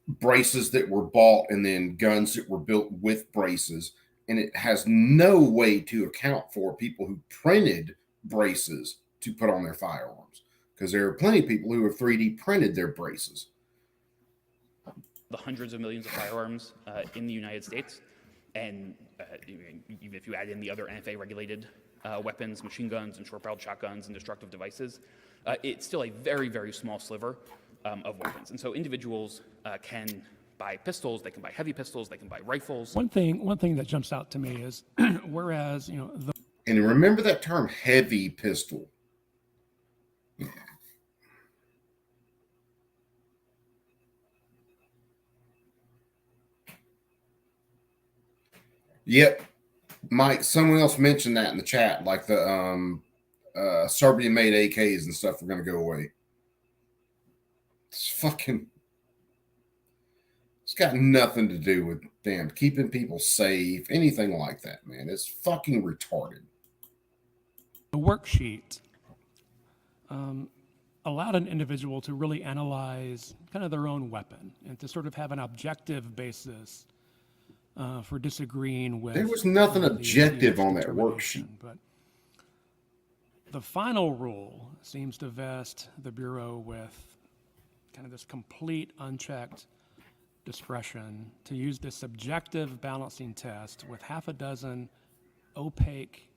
braces that were bought and then guns that were built with braces. And it has no way to account for people who printed braces to put on their firearms. Because there are plenty of people who have 3D printed their braces. The hundreds of millions of firearms in the United States. And even if you add in the other NFA-regulated weapons, machine guns and short-barreled shotguns and destructive devices, it's still a very, very small sliver of weapons. And so individuals can buy pistols, they can buy heavy pistols, they can buy rifles. One thing that jumps out to me is, whereas, and remember that term, heavy pistol. Yep. Mike, someone else mentioned that in the chat, like the Serbian-made AKs and stuff are going to go away. It's got nothing to do with them keeping people safe, anything like that, man. It's fucking retarded. The worksheet allowed an individual to really analyze kind of their own weapon and to sort of have an objective basis for disagreeing with. There was nothing objective on that worksheet. But the final rule seems to vest the Bureau with kind of this complete unchecked discretion to use this subjective balancing test with half a dozen opaque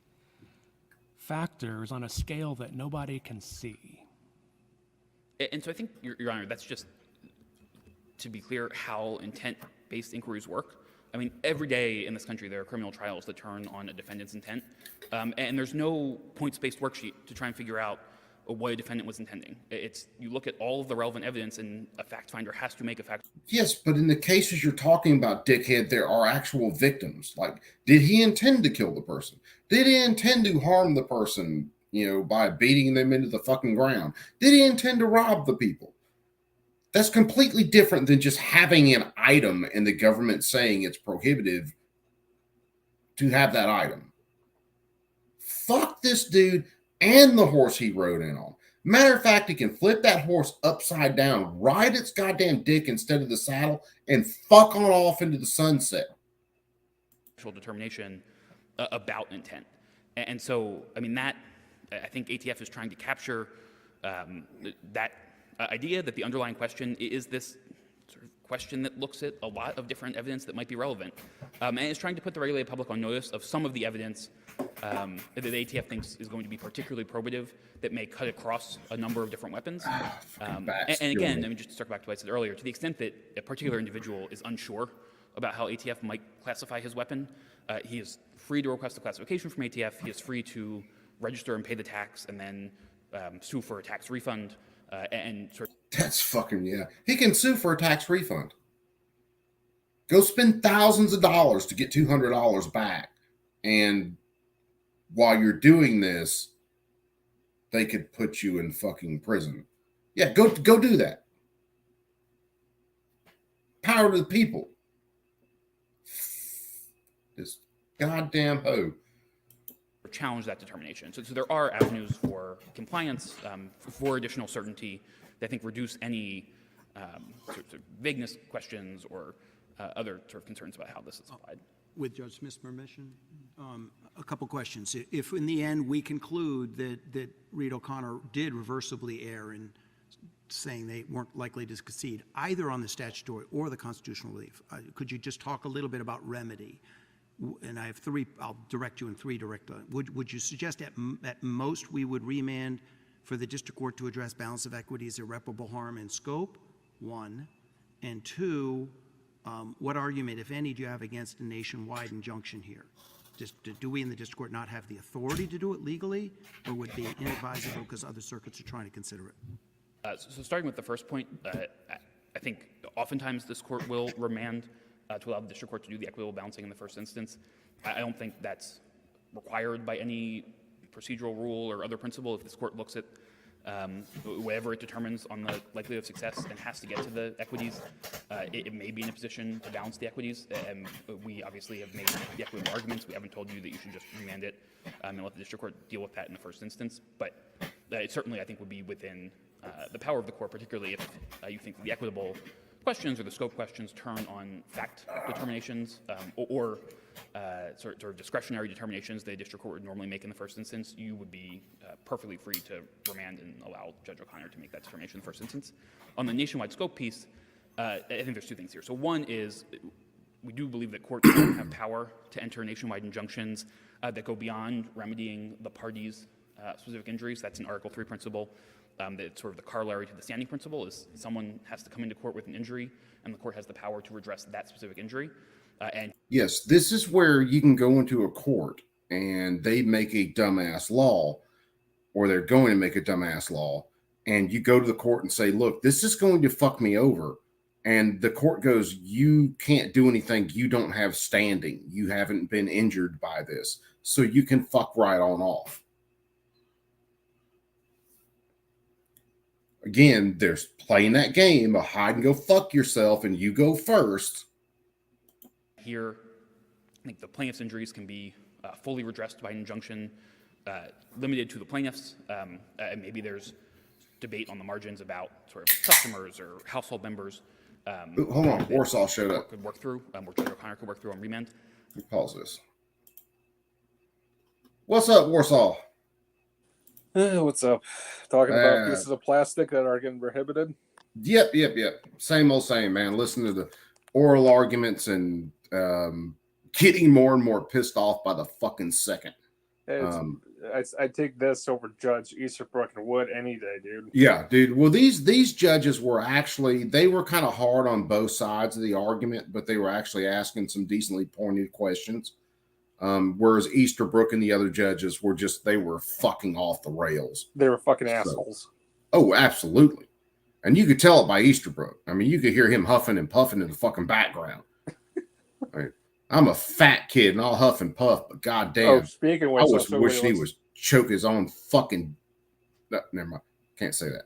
factors on a scale that nobody can see. And so I think, Your Honor, that's just, to be clear, how intent-based inquiries work. I mean, every day in this country there are criminal trials that turn on a defendant's intent, and there's no points-based worksheet to try and figure out what a defendant was intending. It's you look at all of the relevant evidence, and a fact finder has to make a fact. Yes, but in the cases you're talking about, dickhead, there are actual victims. Like, did he intend to kill the person? Did he intend to harm the person, by beating them into the fucking ground? Did he intend to rob the people? That's completely different than just having an item and the government saying it's prohibitive to have that item. fuck this dude and the horse he rode in on. Matter of fact, he can flip that horse upside down, ride its goddamn dick instead of the saddle, and fuck on off into the sunset. Determination about intent. And so, I mean, that, I think ATF is trying to capture that idea that the underlying question is this sort of question that looks at a lot of different evidence that might be relevant. And it's trying to put the regulated public on notice of some of the evidence that the ATF thinks is going to be particularly probative that may cut across a number of different weapons. And again, I mean, just to circle back to what I said earlier, to the extent that a particular individual is unsure about how ATF might classify his weapon, he is free to request a classification from ATF. He is free to register and pay the tax and then sue for a tax refund. And sort of That's fucking, yeah. He can sue for a tax refund. Go spend thousands of dollars to get $200 back. And while you're doing this, they could put you in fucking prison. Yeah, go do that. Power to the people. This goddamn hoe. challenge that determination. So there are avenues for compliance, for additional certainty that I think reduce any sort of vagueness questions or other sort of concerns about how this is applied. With Judge Smith's permission, a couple questions. If in the end we conclude that Reed O'Connor did reversibly err in saying they weren't likely to concede either on the statutory or the constitutional relief, could you just talk a little bit about remedy? And I have three, I'll direct you in three direct. Would you suggest at most we would remand for the district court to address balance of equities, irreparable harm, and scope? One. And two, what argument, if any, do you have against a nationwide injunction here? Just do we in the district court not have the authority to do it legally, or would it be inadvisable because other circuits are trying to consider it? So starting with the first point, I think oftentimes this court will remand to allow the district court to do the equitable balancing in the first instance. I don't think that's required by any procedural rule or other principle. If this court looks at whatever it determines on the likelihood of success and has to get to the equities, it may be in a position to balance the equities. And we obviously have made the equitable arguments. We haven't told you that you should just remand it and let the district court deal with that in the first instance. But it certainly, I think, would be within the power of the court, particularly if you think that the equitable questions or the scope questions turn on fact determinations or sort of discretionary determinations the district court would normally make in the first instance. You would be perfectly free to remand and allow Judge O'Connor to make that determination in the first instance. On the nationwide scope piece, I think there's two things here. So one is we do believe that courts don't have power to enter nationwide injunctions that go beyond remedying the parties' specific injuries. That's an Article 3 principle. That sort of the corollary to the standing principle is someone has to come into court with an injury, and the court has the power to redress that specific injury. And yes, this is where you can go into a court and they make a dumbass law, or they're going to make a dumbass law, and you go to the court and say, look, this is going to fuck me over. And the court goes, you can't do anything. You don't have standing. You haven't been injured by this. So you can fuck right on off. Again, there's playing that game of hide and go fuck yourself and you go first. Here, I think the plaintiff's injuries can be fully redressed by an injunction limited to the plaintiffs. And maybe there's debate on the margins about sort of customers or household members. Hold on, Warsaw showed up. Could work through, or Judge O'Connor could work through on remand. Let me pause this. What's up, Warsaw? What's up? Talking about pieces of plastic that are getting prohibited? Yep. Same old same, man. Listen to the oral arguments and getting more and more pissed off by the fucking second. I take this over Judge Easterbrook and Wood any day, dude. Yeah, dude. Well, these judges were actually, they were kind of hard on both sides of the argument, but they were actually asking some decently pointed questions. Whereas Easterbrook and the other judges were just, they were fucking off the rails. They were fucking assholes. Oh, absolutely. And you could tell it by Easterbrook. I mean, you could hear him huffing and puffing in the fucking background. I mean, I'm a fat kid and I'll huff and puff, but goddamn, oh, speaking of which, I wish he was choke his own fucking. No, never mind. Can't say that.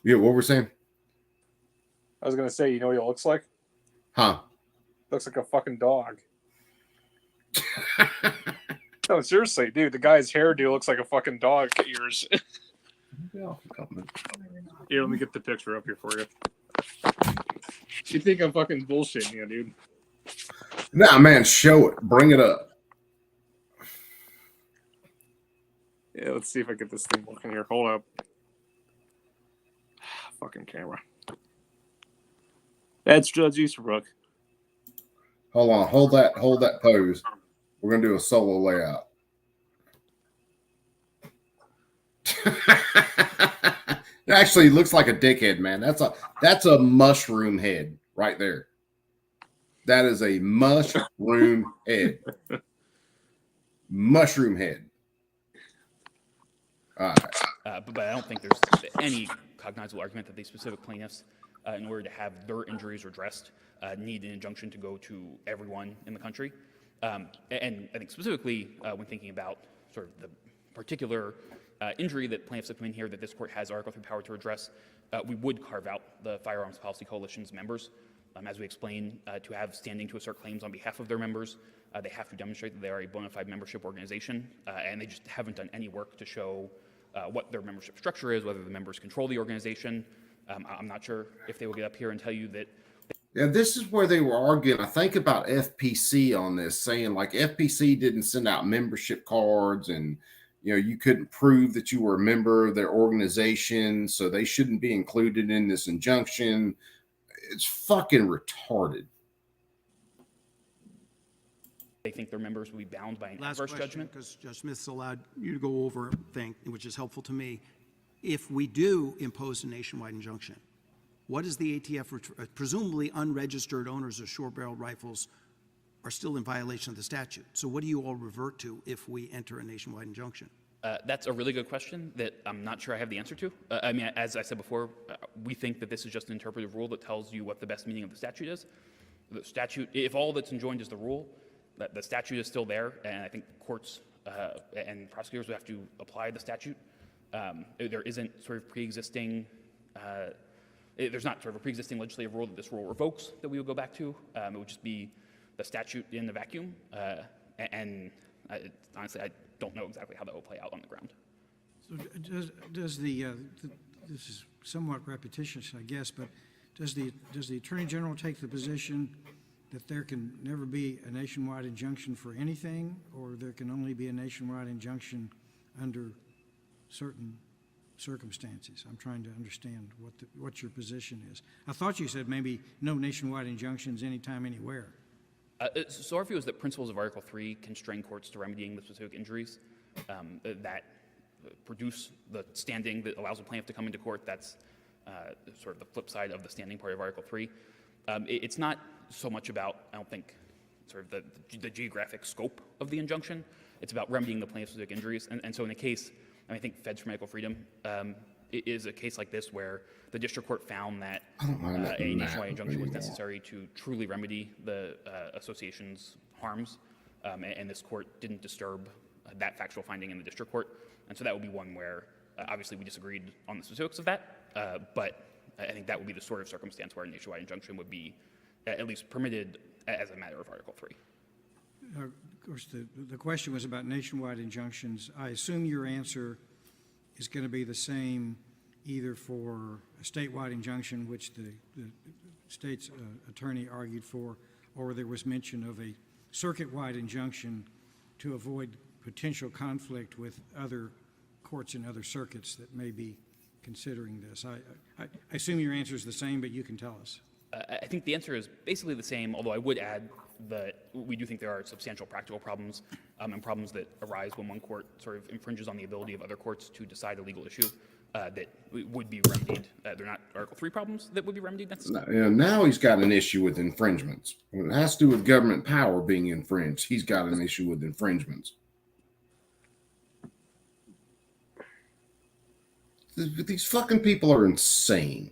Yeah, what we're saying? I was gonna say, you know what he looks like? Huh? Looks like a fucking dog. No, seriously, dude, the guy's hairdo looks like a fucking dog ears. Here, let me get the picture up here for you. You think I'm fucking bullshitting you, dude? Nah, man, show it. Bring it up. Yeah, let's see if I get this thing working here. Hold up. Fucking camera. That's Judge Easterbrook. Hold on. Hold that pose. We're gonna do a solo layout. It actually looks like a dickhead, man. That's a mushroom head right there. That is a mushroom head. Mushroom head. All right. But I don't think there's any cognizable argument that these specific plaintiffs, in order to have their injuries redressed, need an injunction to go to everyone in the country. And I think specifically when thinking about sort of the particular injury that plaintiffs have come in here that this court has Article 3 power to address, we would carve out the Firearms Policy Coalition's members. As we explained, to have standing to assert claims on behalf of their members, they have to demonstrate that they are a bona fide membership organization, and they just haven't done any work to show what their membership structure is, whether the members control the organization. I'm not sure if they will get up here and tell you that. Yeah, this is where they were arguing, I think, about FPC on this, saying like FPC didn't send out membership cards and, you couldn't prove that you were a member of their organization, so they shouldn't be included in this injunction. It's fucking retarded. They think their members will be bound by an Last adverse question, judgment. because Judge Smith's allowed you to go over a thing, which is helpful to me. If we do impose a nationwide injunction, what is the ATF, presumably unregistered owners of short-barreled rifles are still in violation of the statute. So what do you all revert to if we enter a nationwide injunction? That's a really good question that I'm not sure I have the answer to. I mean, as I said before, we think that this is just an interpretive rule that tells you what the best meaning of the statute is. The statute, if all that's enjoined is the rule, the statute is still there, and I think courts and prosecutors would have to apply the statute. There isn't sort of pre-existing, there's not sort of a pre-existing legislative rule that this rule revokes that we would go back to. It would just be the statute in the vacuum, honestly, I don't know exactly how that will play out on the ground. So does the this is somewhat repetitious, I guess, but does the Attorney General take the position that there can never be a nationwide injunction for anything, or there can only be a nationwide injunction under certain circumstances? I'm trying to understand what your position is. I thought you said maybe no nationwide injunctions anytime, anywhere. So our view is that principles of Article 3 constrain courts to remedying the specific injuries that produce the standing that allows a plaintiff to come into court. That's sort of the flip side of the standing part of Article 3. It's not so much about, I don't think, sort of the geographic scope of the injunction. It's about remedying the plaintiff's specific injuries. And so in a case, I think Feds for Medical Freedom is a case like this where the district court found that a nationwide injunction was necessary to truly remedy the association's harms, and this court didn't disturb that factual finding in the district court. And so that would be one where obviously we disagreed on the specifics of that, but I think that would be the sort of circumstance where a nationwide injunction would be at least permitted as a matter of Article 3. Of course, the question was about nationwide injunctions. I assume your answer is going to be the same either for a statewide injunction, which the state's attorney argued for, or there was mention of a circuit-wide injunction to avoid potential conflict with other courts in other circuits that may be considering this. I assume your answer is the same, but you can tell us. I think the answer is basically the same, although I would add that we do think there are substantial practical problems and problems that arise when one court sort of infringes on the ability of other courts to decide a legal issue that would be remedied. They're not Article 3 problems that would be remedied necessarily. Now he's got an issue with infringements. When it has to do with government power being infringed, he's got an issue with infringements. These fucking people are insane.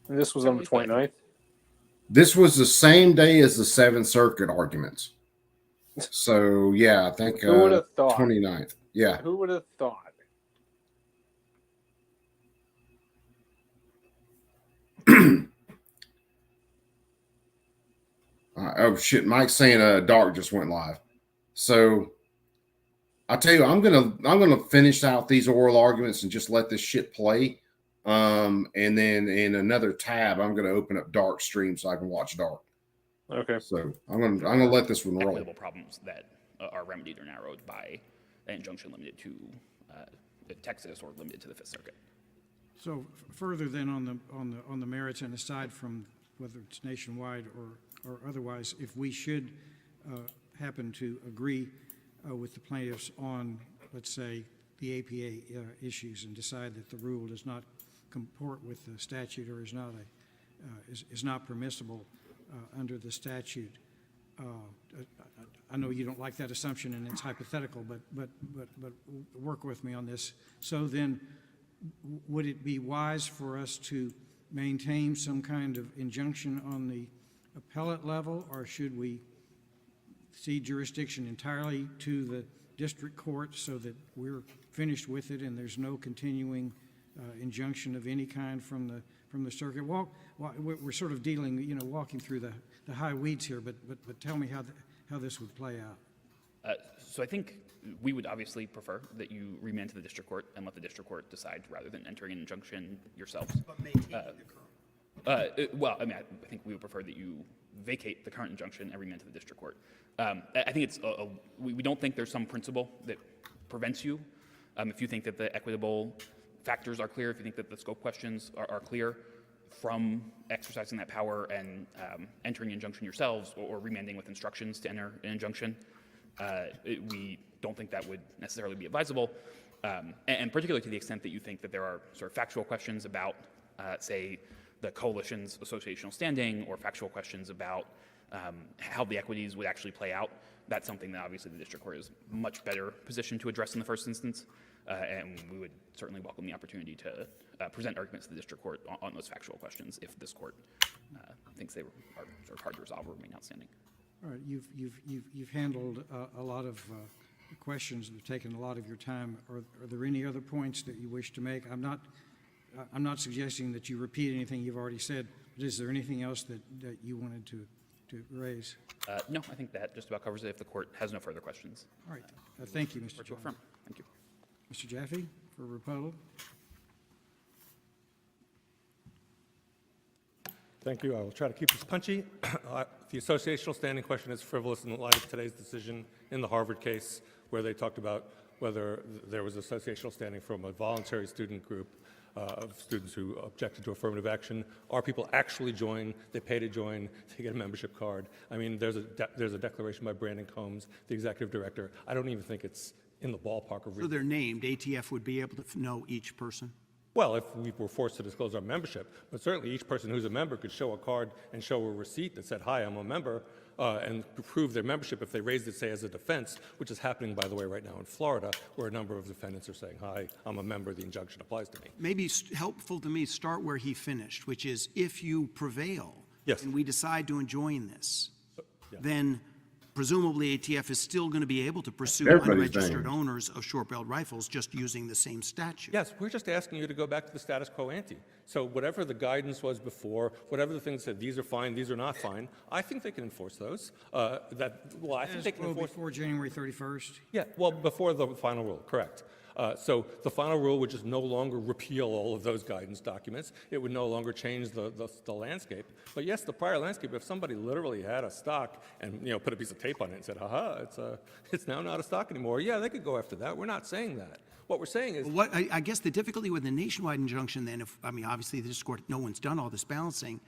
And this was on the 29th? This was the same day as the Seventh Circuit arguments. So, yeah, I think Who would have thought? 29th. Yeah. Who would have thought? Oh shit, Mike's saying Dark just went live. So I tell you, I'm gonna finish out these oral arguments and just let this shit play. And then in another tab, I'm gonna open up Dark stream so I can watch Dark. Okay. So I'm gonna let this one roll. Equitable problems that are remedied or narrowed by an injunction limited to Texas or limited to the Fifth Circuit. So further then on the merits, and aside from whether it's nationwide or otherwise, if we should happen to agree with the plaintiffs on, let's say, the APA issues and decide that the rule does not comport with the statute or is not permissible under the statute. I know you don't like that assumption and it's hypothetical, but work with me on this. So then, would it be wise for us to maintain some kind of injunction on the appellate level, or should we cede jurisdiction entirely to the district court so that we're finished with it and there's no continuing injunction of any kind from the circuit? We're sort of dealing, walking through the high weeds here, but tell me how this would play out. So I think we would obviously prefer that you remand to the district court and let the district court decide rather than entering an injunction yourselves. But maintaining the current. Well, I mean, I think we would prefer that you vacate the current injunction and remand to the district court. I think it's we don't think there's some principle that prevents you. If you think that the equitable factors are clear, if you think that the scope questions are clear from exercising that power and entering an injunction yourselves or remanding with instructions to enter an injunction, we don't think that would necessarily be advisable. And particularly to the extent that you think that there are sort of factual questions about, say, the coalition's associational standing or factual questions about how the equities would actually play out, that's something that obviously the district court is much better positioned to address in the first instance. And we would certainly welcome the opportunity to present arguments to the district court on those factual questions if this court thinks they are sort of hard to resolve or remain outstanding. All right, you've handled a lot of questions that have taken a lot of your time. Are there any other points that you wish to make? I'm not suggesting that you repeat anything you've already said, but is there anything else that you wanted to raise? No, I think that just about covers it if the court has no further questions. All right. Thank you, Mr. Affirm. Thank you. Mr. Jaffe for rebuttal. Thank you. I will try to keep this punchy. The associational standing question is frivolous in light of today's decision in the Harvard case, where they talked about whether there was associational standing from a voluntary student group of students who objected to affirmative action. Our people actually join. They pay to join. They get a membership card. I mean, there's a declaration by Brandon Combs, the executive director. I don't even think it's in the ballpark of. So they're named. ATF would be able to know each person? Well, if we were forced to disclose our membership, but certainly each person who's a member could show a card and show a receipt that said, "Hi, I'm a member," and prove their membership if they raised it, say, as a defense, which is happening, by the way, right now in Florida, where a number of defendants are saying, "Hi, I'm a member, the injunction applies to me." Maybe helpful to me, start where he finished, which is if you prevail and we decide to enjoin this, then presumably ATF is still going to be able to pursue unregistered owners of short-barreled rifles just using the same statute. Yes, we're just asking you to go back to the status quo ante. So whatever the guidance was before, whatever the things said, these are fine, these are not fine, I think they can enforce those. I think they can enforce before January 31st. Yeah, well, before the final rule, correct. So the final rule would just no longer repeal all of those guidance documents. It would no longer change the landscape. But yes, the prior landscape, if somebody literally had a stock and put a piece of tape on it and said, "Haha, it's now not a stock anymore," yeah, they could go after that. We're not saying that. What we're saying is, I guess the difficulty with the nationwide injunction, then, obviously this court, no one's done all this balancing.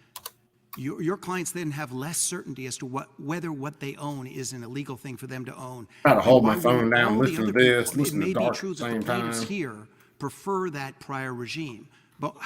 Your clients then have less certainty as to whether what they own is an illegal thing for them to own. Try to hold my phone down, listen to this, listen to Dark at the same time. It may be true that the plaintiffs here prefer that prior regime, but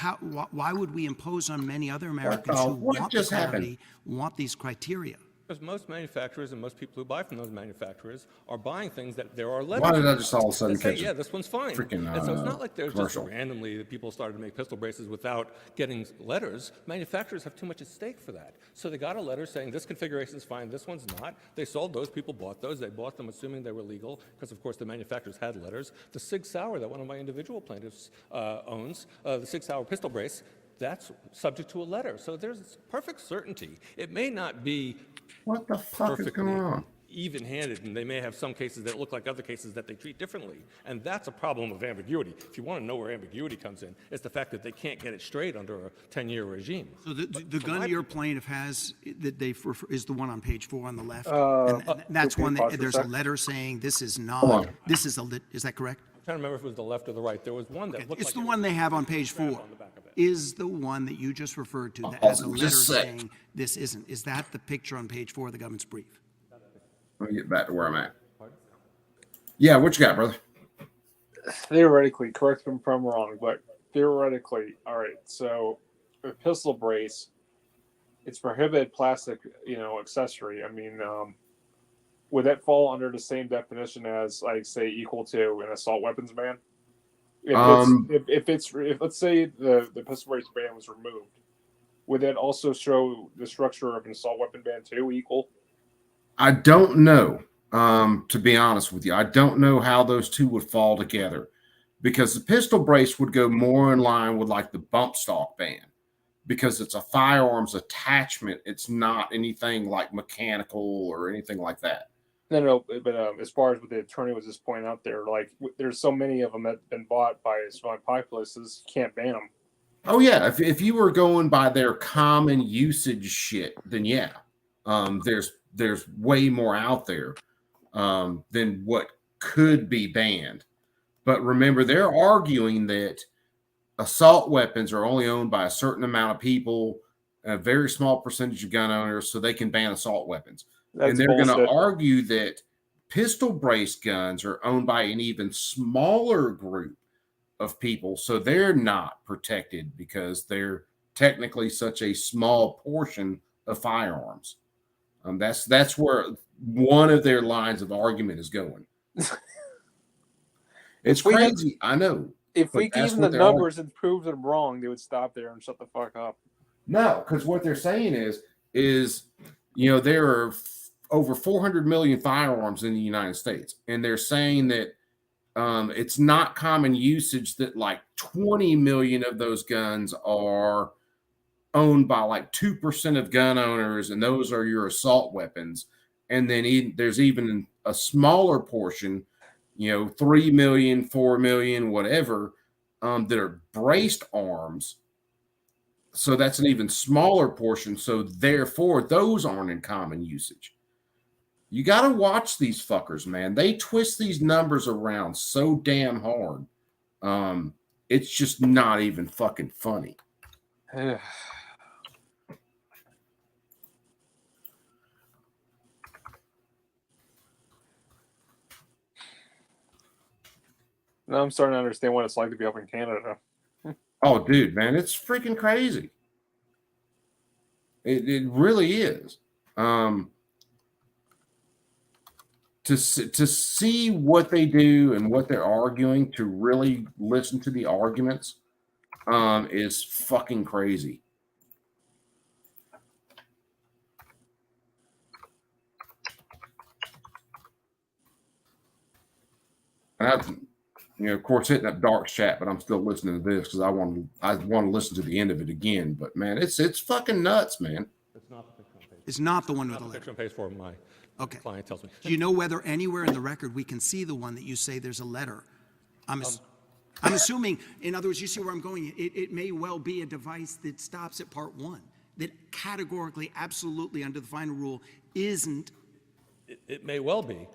why would we impose on many other Americans who want the clarity, want these criteria? Because most manufacturers and most people who buy from those manufacturers are buying things that there are letters. Why did I just all of a sudden say, catch yeah, this one's fine. Freaking, and so it's not like there's commercial. just randomly that people started to make pistol braces without getting letters. Manufacturers have too much at stake for that. So they got a letter saying this configuration is fine, this one's not. They sold those, people bought those. They bought them assuming they were legal because, of course, the manufacturers had letters. The Sig Sauer that one of my individual plaintiffs owns, the Sig Sauer pistol brace, that's subject to a letter. So there's perfect certainty. It may not be What the fuck is going on? Even-handed, and they may have some cases that look like other cases that they treat differently. And that's a problem of ambiguity. If you want to know where ambiguity comes in, it's the fact that they can't get it straight under a 10-year regime. So the gun your plaintiff has that they is the one on page 4 on the left, and that's one that there's a letter saying this is not. This is is that correct? I'm trying to remember if it was the left or the right. There was one that looked It's like the one they have on page 4. on the back of it. Is the one that you just referred to that has a letter saying this isn't? Is that the picture on page 4 of the government's brief? Let me get back to where I'm at. Yeah, what you got, brother? Theoretically, correct me if I'm wrong, but theoretically, all right. So, a pistol brace, it's prohibited plastic, accessory. I mean, would that fall under the same definition as, like, say, equal to an assault weapons ban? If let's say the pistol brace ban was removed, would that also show the structure of an assault weapon ban too equal? I don't know. To be honest with you, I don't know how those two would fall together, because the pistol brace would go more in line with like the bump stock ban, because it's a firearms attachment. It's not anything like mechanical or anything like that. No, but as far as what the attorney was just pointing out there, like there's so many of them that have been bought by small populaces, you can't ban them. Oh yeah, if you were going by their common usage shit, then yeah, there's way more out there than what could be banned. But remember, they're arguing that assault weapons are only owned by a certain amount of people, a very small percentage of gun owners, so they can ban assault weapons. And they're going to argue that pistol brace guns are owned by an even smaller group of people, so they're not protected because they're technically such a small portion of firearms. That's where one of their lines of argument is going. It's crazy, I know. If we gave them the numbers and proved them wrong, they would stop there and shut the fuck up. No, because what they're saying is there are over 400 million firearms in the United States, and they're saying that it's not common usage that like 20 million of those guns are owned by like 2% of gun owners, and those are your assault weapons. And then there's even a smaller portion, 3 million, 4 million, whatever, that are braced arms. So that's an even smaller portion. So therefore, those aren't in common usage. You got to watch these fuckers, man. They twist these numbers around so damn hard. It's just not even fucking funny. Now I'm starting to understand what it's like to be up in Canada. Oh, dude, man, it's freaking crazy. It really is. To see what they do and what they're arguing, to really listen to the arguments, is fucking crazy. And of course, hitting up Dark's chat, but I'm still listening to this because I want to listen to the end of it again. But man, it's fucking nuts, man. It's not the one with the letter. Picture on page 4 of my client tells me. Do you know whether anywhere in the record we can see the one that you say there's a letter? I'm assuming, in other words, you see where I'm going. It may well be a device that stops at part 1, that categorically, absolutely, under the final rule, isn't. It may well be.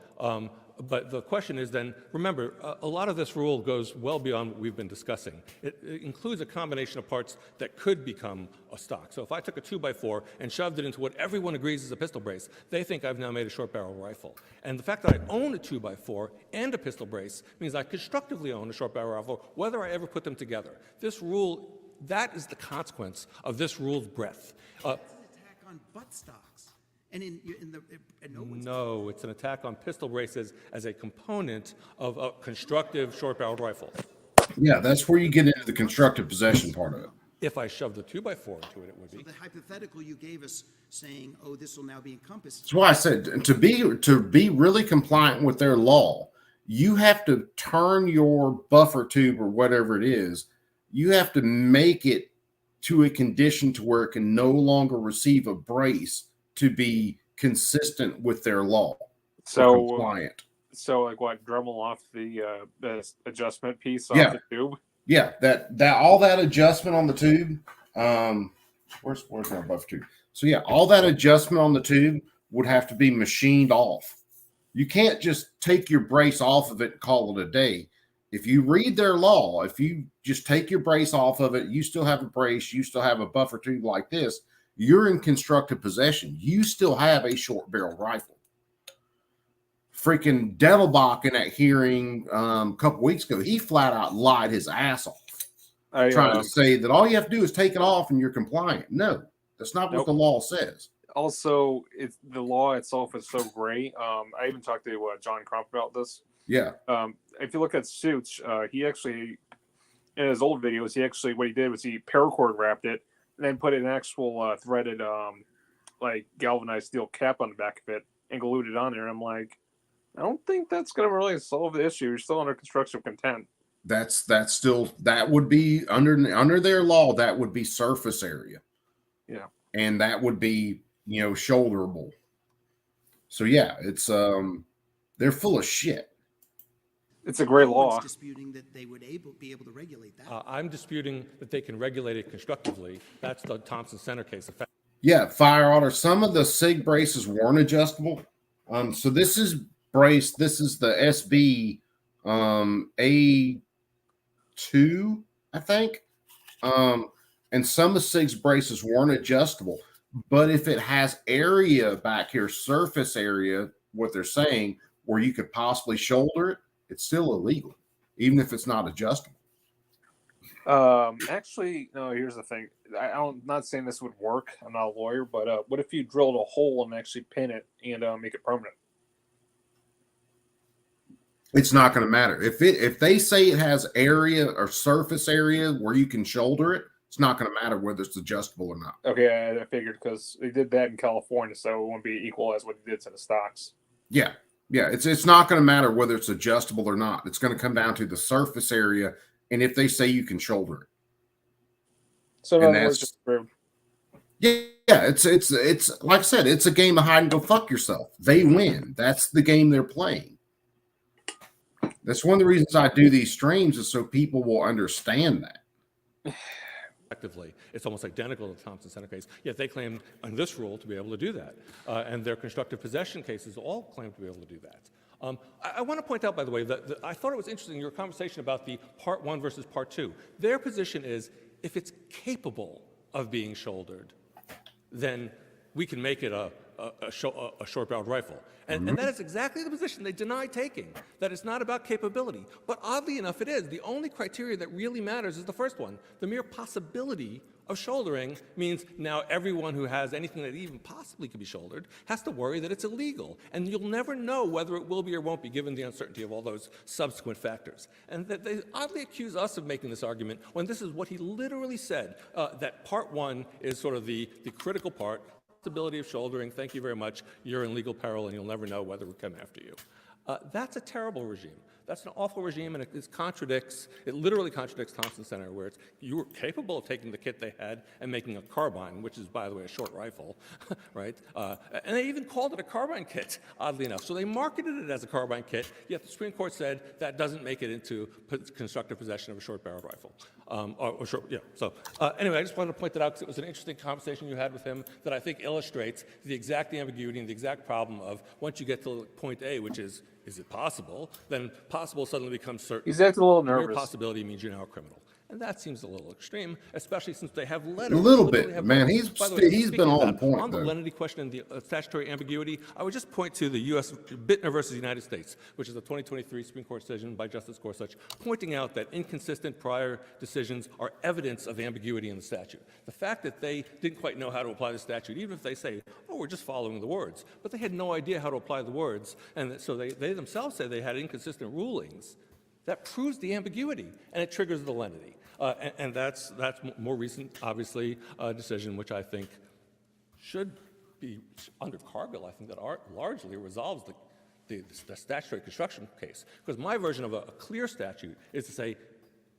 But the question is then, remember, a lot of this rule goes well beyond what we've been discussing. It includes a combination of parts that could become a stock. So if I took a 2x4 and shoved it into what everyone agrees is a pistol brace, they think I've now made a short barrel rifle. And the fact that I own a 2x4 and a pistol brace means I constructively own a short barrel rifle, whether I ever put them together. This rule, that is the consequence of this rule's breadth. That's an attack on butt stocks. And no, it's an attack on pistol braces as a component of a constructive short-barreled rifle. Yeah, that's where you get into the constructive possession part of it. If I shoved the 2x4 into it, it would be. So the hypothetical you gave us saying, oh, this will now be encompassed. That's why I said to be really compliant with their law, you have to turn your buffer tube or whatever it is, you have to make it to a condition to where it can no longer receive a brace to be consistent with their law. So compliant. So like what, Dremel off the adjustment piece off Yeah. the tube? Yeah, that all that adjustment on the tube. Where's my buffer tube? So yeah, all that adjustment on the tube would have to be machined off. You can't just take your brace off of it and call it a day. If you read their law, if you just take your brace off of it, you still have a brace, you still have a buffer tube like this, you're in constructive possession. You still have a short barrel rifle. Freaking Devilbach in that hearing a couple weeks ago, he flat out lied his ass off, trying to say that all you have to do is take it off and you're compliant. No, that's not what the law says. Also, the law itself is so gray. I even talked to John Crump about this. Yeah. If you look at Suits, he actually, in his old videos, what he did was he paracord wrapped it and then put an actual threaded, like galvanized steel cap on the back of it and glued it on there. And I'm like, I don't think that's going to really solve the issue. You're still under construction content. That would be under their law. That would be surface area. Yeah. And that would be, shoulderable. So yeah, it's they're full of shit. It's a great law. Disputing that they would be able to regulate that. I'm disputing that they can regulate it constructively. That's the Thompson Center case. Yeah, Fire Otter. Some of the SIG braces weren't adjustable. So this is brace. This is the SB A2, I think. And some of SIG's braces weren't adjustable. But if it has area back here, surface area, what they're saying, where you could possibly shoulder it, it's still illegal, even if it's not adjustable. Actually, no, here's the thing. I'm not saying this would work. I'm not a lawyer, but what if you drilled a hole and actually pin it and make it permanent? It's not going to matter. If they say it has area or surface area where you can shoulder it, it's not going to matter whether it's adjustable or not. Okay, I figured because they did that in California, so it won't be equal as what they did to the stocks. Yeah. Yeah, it's not going to matter whether it's adjustable or not. It's going to come down to the surface area, and if they say you can shoulder it. So in other words, just true. Yeah, it's like I said, it's a game of hide and go fuck yourself. They win. That's the game they're playing. That's one of the reasons I do these streams, is so people will understand that. Effectively, it's almost identical to the Thompson Center case, yet they claim on this rule to be able to do that. And their constructive possession cases all claim to be able to do that. I want to point out, by the way, that I thought it was interesting, your conversation about the Part 1 versus Part 2. Their position is, if it's capable of being shouldered, then we can make it a short-barreled rifle. And that is exactly the position they deny taking, that it's not about capability. But oddly enough, it is. The only criteria that really matters is the first one. The mere possibility of shouldering means now everyone who has anything that even possibly could be shouldered has to worry that it's illegal. And you'll never know whether it will be or won't be, given the uncertainty of all those subsequent factors. And that they oddly accuse us of making this argument when this is what he literally said, that Part 1 is sort of the critical part. Possibility of shouldering, thank you very much, you're in legal peril and you'll never know whether we come after you. That's a terrible regime. That's an awful regime, and it literally contradicts Thompson Center, where you were capable of taking the kit they had and making a carbine, which is, by the way, a short rifle, right? And they even called it a carbine kit, oddly enough. So they marketed it as a carbine kit, yet the Supreme Court said that doesn't make it into constructive possession of a short-barreled rifle. Anyway, I just wanted to point that out because it was an interesting conversation you had with him that I think illustrates the exact ambiguity and the exact problem of once you get to point A, which is it possible? Then possible suddenly becomes certain. He's acting a little nervous. Mere possibility means you're now a criminal. And that seems a little extreme, especially since they have letters. A little bit, man. He's been on point. On the lenity question and the statutory ambiguity, I would just point to the U.S. Bittner versus United States, which is a 2023 Supreme Court decision by Justice Gorsuch, pointing out that inconsistent prior decisions are evidence of ambiguity in the statute. The fact that they didn't quite know how to apply the statute, even if they say, oh, we're just following the words, but they had no idea how to apply the words, and so they themselves say they had inconsistent rulings, that proves the ambiguity, and it triggers the lenity. And that's more recent, obviously, decision, which I think should be under Cargill. I think that largely resolves the statutory construction case. Because my version of a clear statute is to say,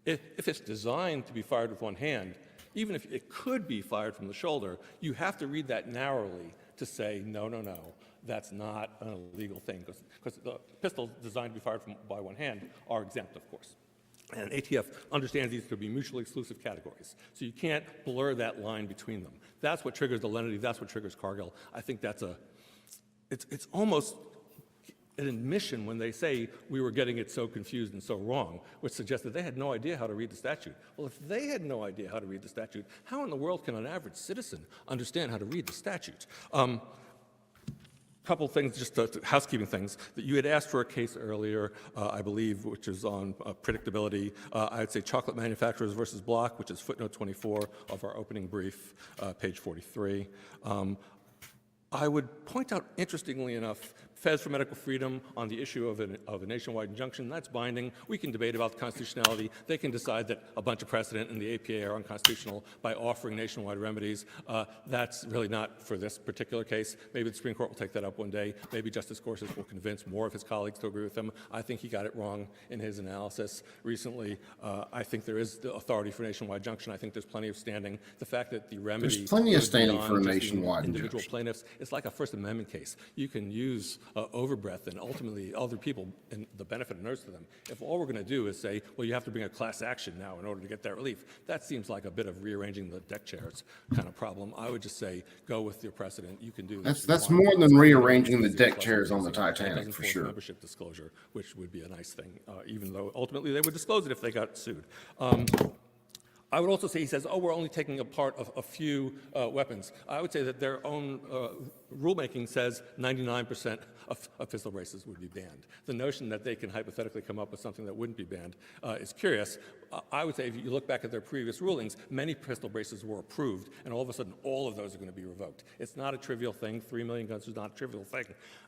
if it's designed to be fired with one hand, even if it could be fired from the shoulder, you have to read that narrowly to say, no, that's not an illegal thing, because the pistols designed to be fired by one hand are exempt, of course. And ATF understands these to be mutually exclusive categories. So you can't blur that line between them. That's what triggers the lenity. That's what triggers Cargill. I think it's almost an admission when they say we were getting it so confused and so wrong, which suggests that they had no idea how to read the statute. Well, if they had no idea how to read the statute, how in the world can an average citizen understand how to read the statute? Couple things, just housekeeping things. That you had asked for a case earlier, I believe, which is on predictability. I'd say chocolate manufacturers versus Block, which is footnote 24 of our opening brief, page 43. I would point out, interestingly enough, Feds for Medical Freedom on the issue of a nationwide injunction. That's binding. We can debate about the constitutionality. They can decide that a bunch of precedent in the APA are unconstitutional by offering nationwide remedies. That's really not for this particular case. Maybe the Supreme Court will take that up one day. Maybe Justice Gorsuch will convince more of his colleagues to agree with him. I think he got it wrong in his analysis recently. I think there is the authority for nationwide injunction. I think there's plenty of standing. The fact that the remedy— There's plenty of standing for a beyond just nationwide individual injunction. plaintiffs, it's like a First Amendment case. You can use overbreath and ultimately other people and the benefit inures to them. If all we're going to do is say, well, you have to bring a class action now in order to get that relief, that seems like a bit of rearranging the deck chairs kind of problem. I would just say, go with your precedent. You can do this. That's more than rearranging the deck chairs on the Titanic, for sure. Membership disclosure, which would be a nice thing, even though ultimately they would disclose it if they got sued. I would also say, he says, oh, we're only taking apart a few weapons. I would say that their own rulemaking says 99% of pistol braces would be banned. The notion that they can hypothetically come up with something that wouldn't be banned is curious. I would say if you look back at their previous rulings, many pistol braces were approved, and all of a sudden all of those are going to be revoked. It's not a trivial thing. 3 million guns is not a trivial thing.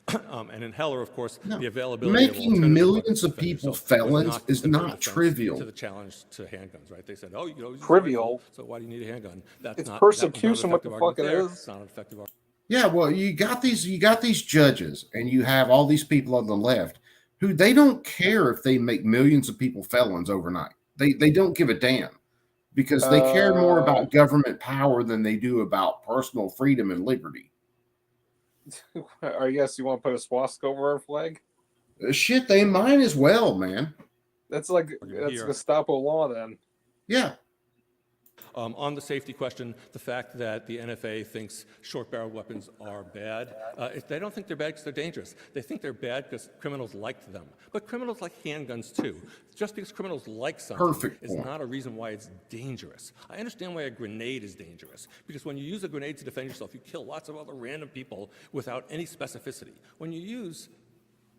And in Heller, of course, the availability making millions of people felons is not trivial. To the challenge to handguns, right? They said, oh, you know, trivial. So why do you need a handgun? That's it's not persecution. What the fuck it is? It's not an effective argument. Yeah, well, you got these judges, and you have all these people on the left who they don't care if they make millions of people felons overnight. They don't give a damn because they care more about government power than they do about personal freedom and liberty. I guess you want to put a swastika over our flag? Shit, they might as well, man. That's Gestapo law then. Yeah. On the safety question, the fact that the NFA thinks short-barreled weapons are bad, they don't think they're bad because they're dangerous. They think they're bad because criminals like them. But criminals like handguns too. Just because criminals like something is not a reason why it's dangerous. I understand why a grenade is dangerous, because when you use a grenade to defend yourself, you kill lots of other random people without any specificity. When you use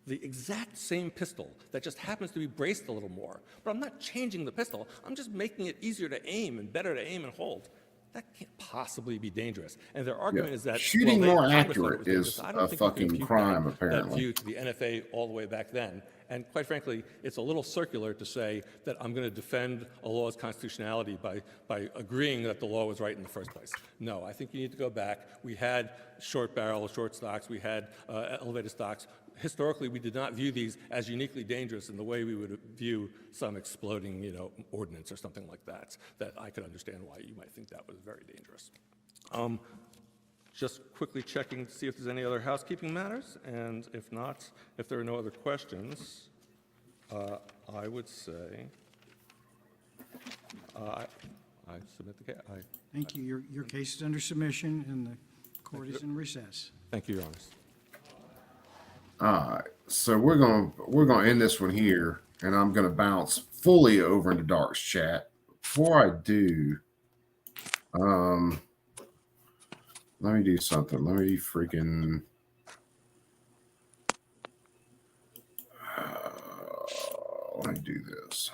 the exact same pistol that just happens to be braced a little more, but I'm not changing the pistol. I'm just making it easier to aim and better to aim and hold. That can't possibly be dangerous. And their argument is that shooting more accurate is a fucking crime, apparently. That view to the NFA all the way back then. And quite frankly, it's a little circular to say that I'm going to defend a law's constitutionality by agreeing that the law was right in the first place. No, I think you need to go back. We had short barrel, short stocks. We had elevated stocks. Historically, we did not view these as uniquely dangerous in the way we would view some exploding, ordnance or something like that, that I could understand why you might think that was very dangerous. Just quickly checking to see if there's any other housekeeping matters, and if not, if there are no other questions, I would say I submit the case. Thank you. Your case is under submission, and the court is in recess. Thank you, Your Honors. All right, so we're gonna end this one here, and I'm gonna bounce fully over into Dark's chat. Before I do, let me do something. Let me freaking let me do this.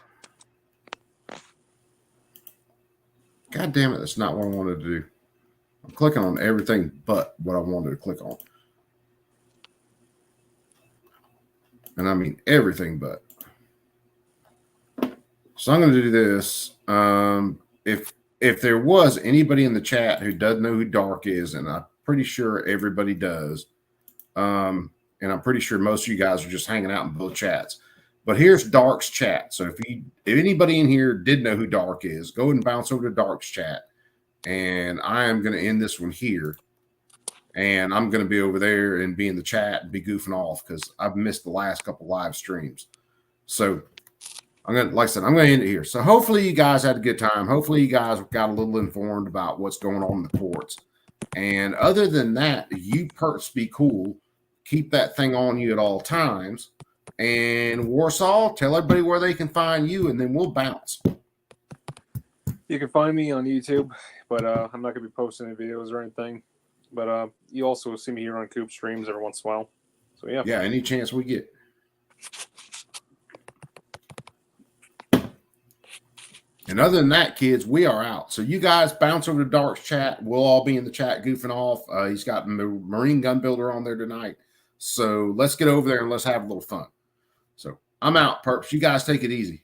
God damn it! That's not what I wanted to do. I'm clicking on everything but what I wanted to click on. And I mean everything but. So I'm going to do this. If there was anybody in the chat who doesn't know who Dark is, and I'm pretty sure everybody does, and I'm pretty sure most of you guys are just hanging out in both chats. But here's Dark's chat. So if anybody in here did know who Dark is, go ahead and bounce over to Dark's chat. And I am going to end this one here. And I'm going to be over there and be in the chat and be goofing off because I've missed the last couple live streams. So I'm going to, like I said, I'm going to end it here. So hopefully you guys had a good time. Hopefully you guys got a little informed about what's going on in the courts. And other than that, you perps be cool. Keep that thing on you at all times. And Warsaw, tell everybody where they can find you, and then we'll bounce. You can find me on YouTube, but I'm not going to be posting any videos or anything. But you also see me here on Coop streams every once in a while. So, yeah. Yeah, any chance we get. And other than that, kids, we are out. So you guys bounce over to Dark's chat. We'll all be in the chat goofing off. He's got Marine Gun Builder on there tonight. So let's get over there and let's have a little fun. So I'm out, perps. You guys take it easy.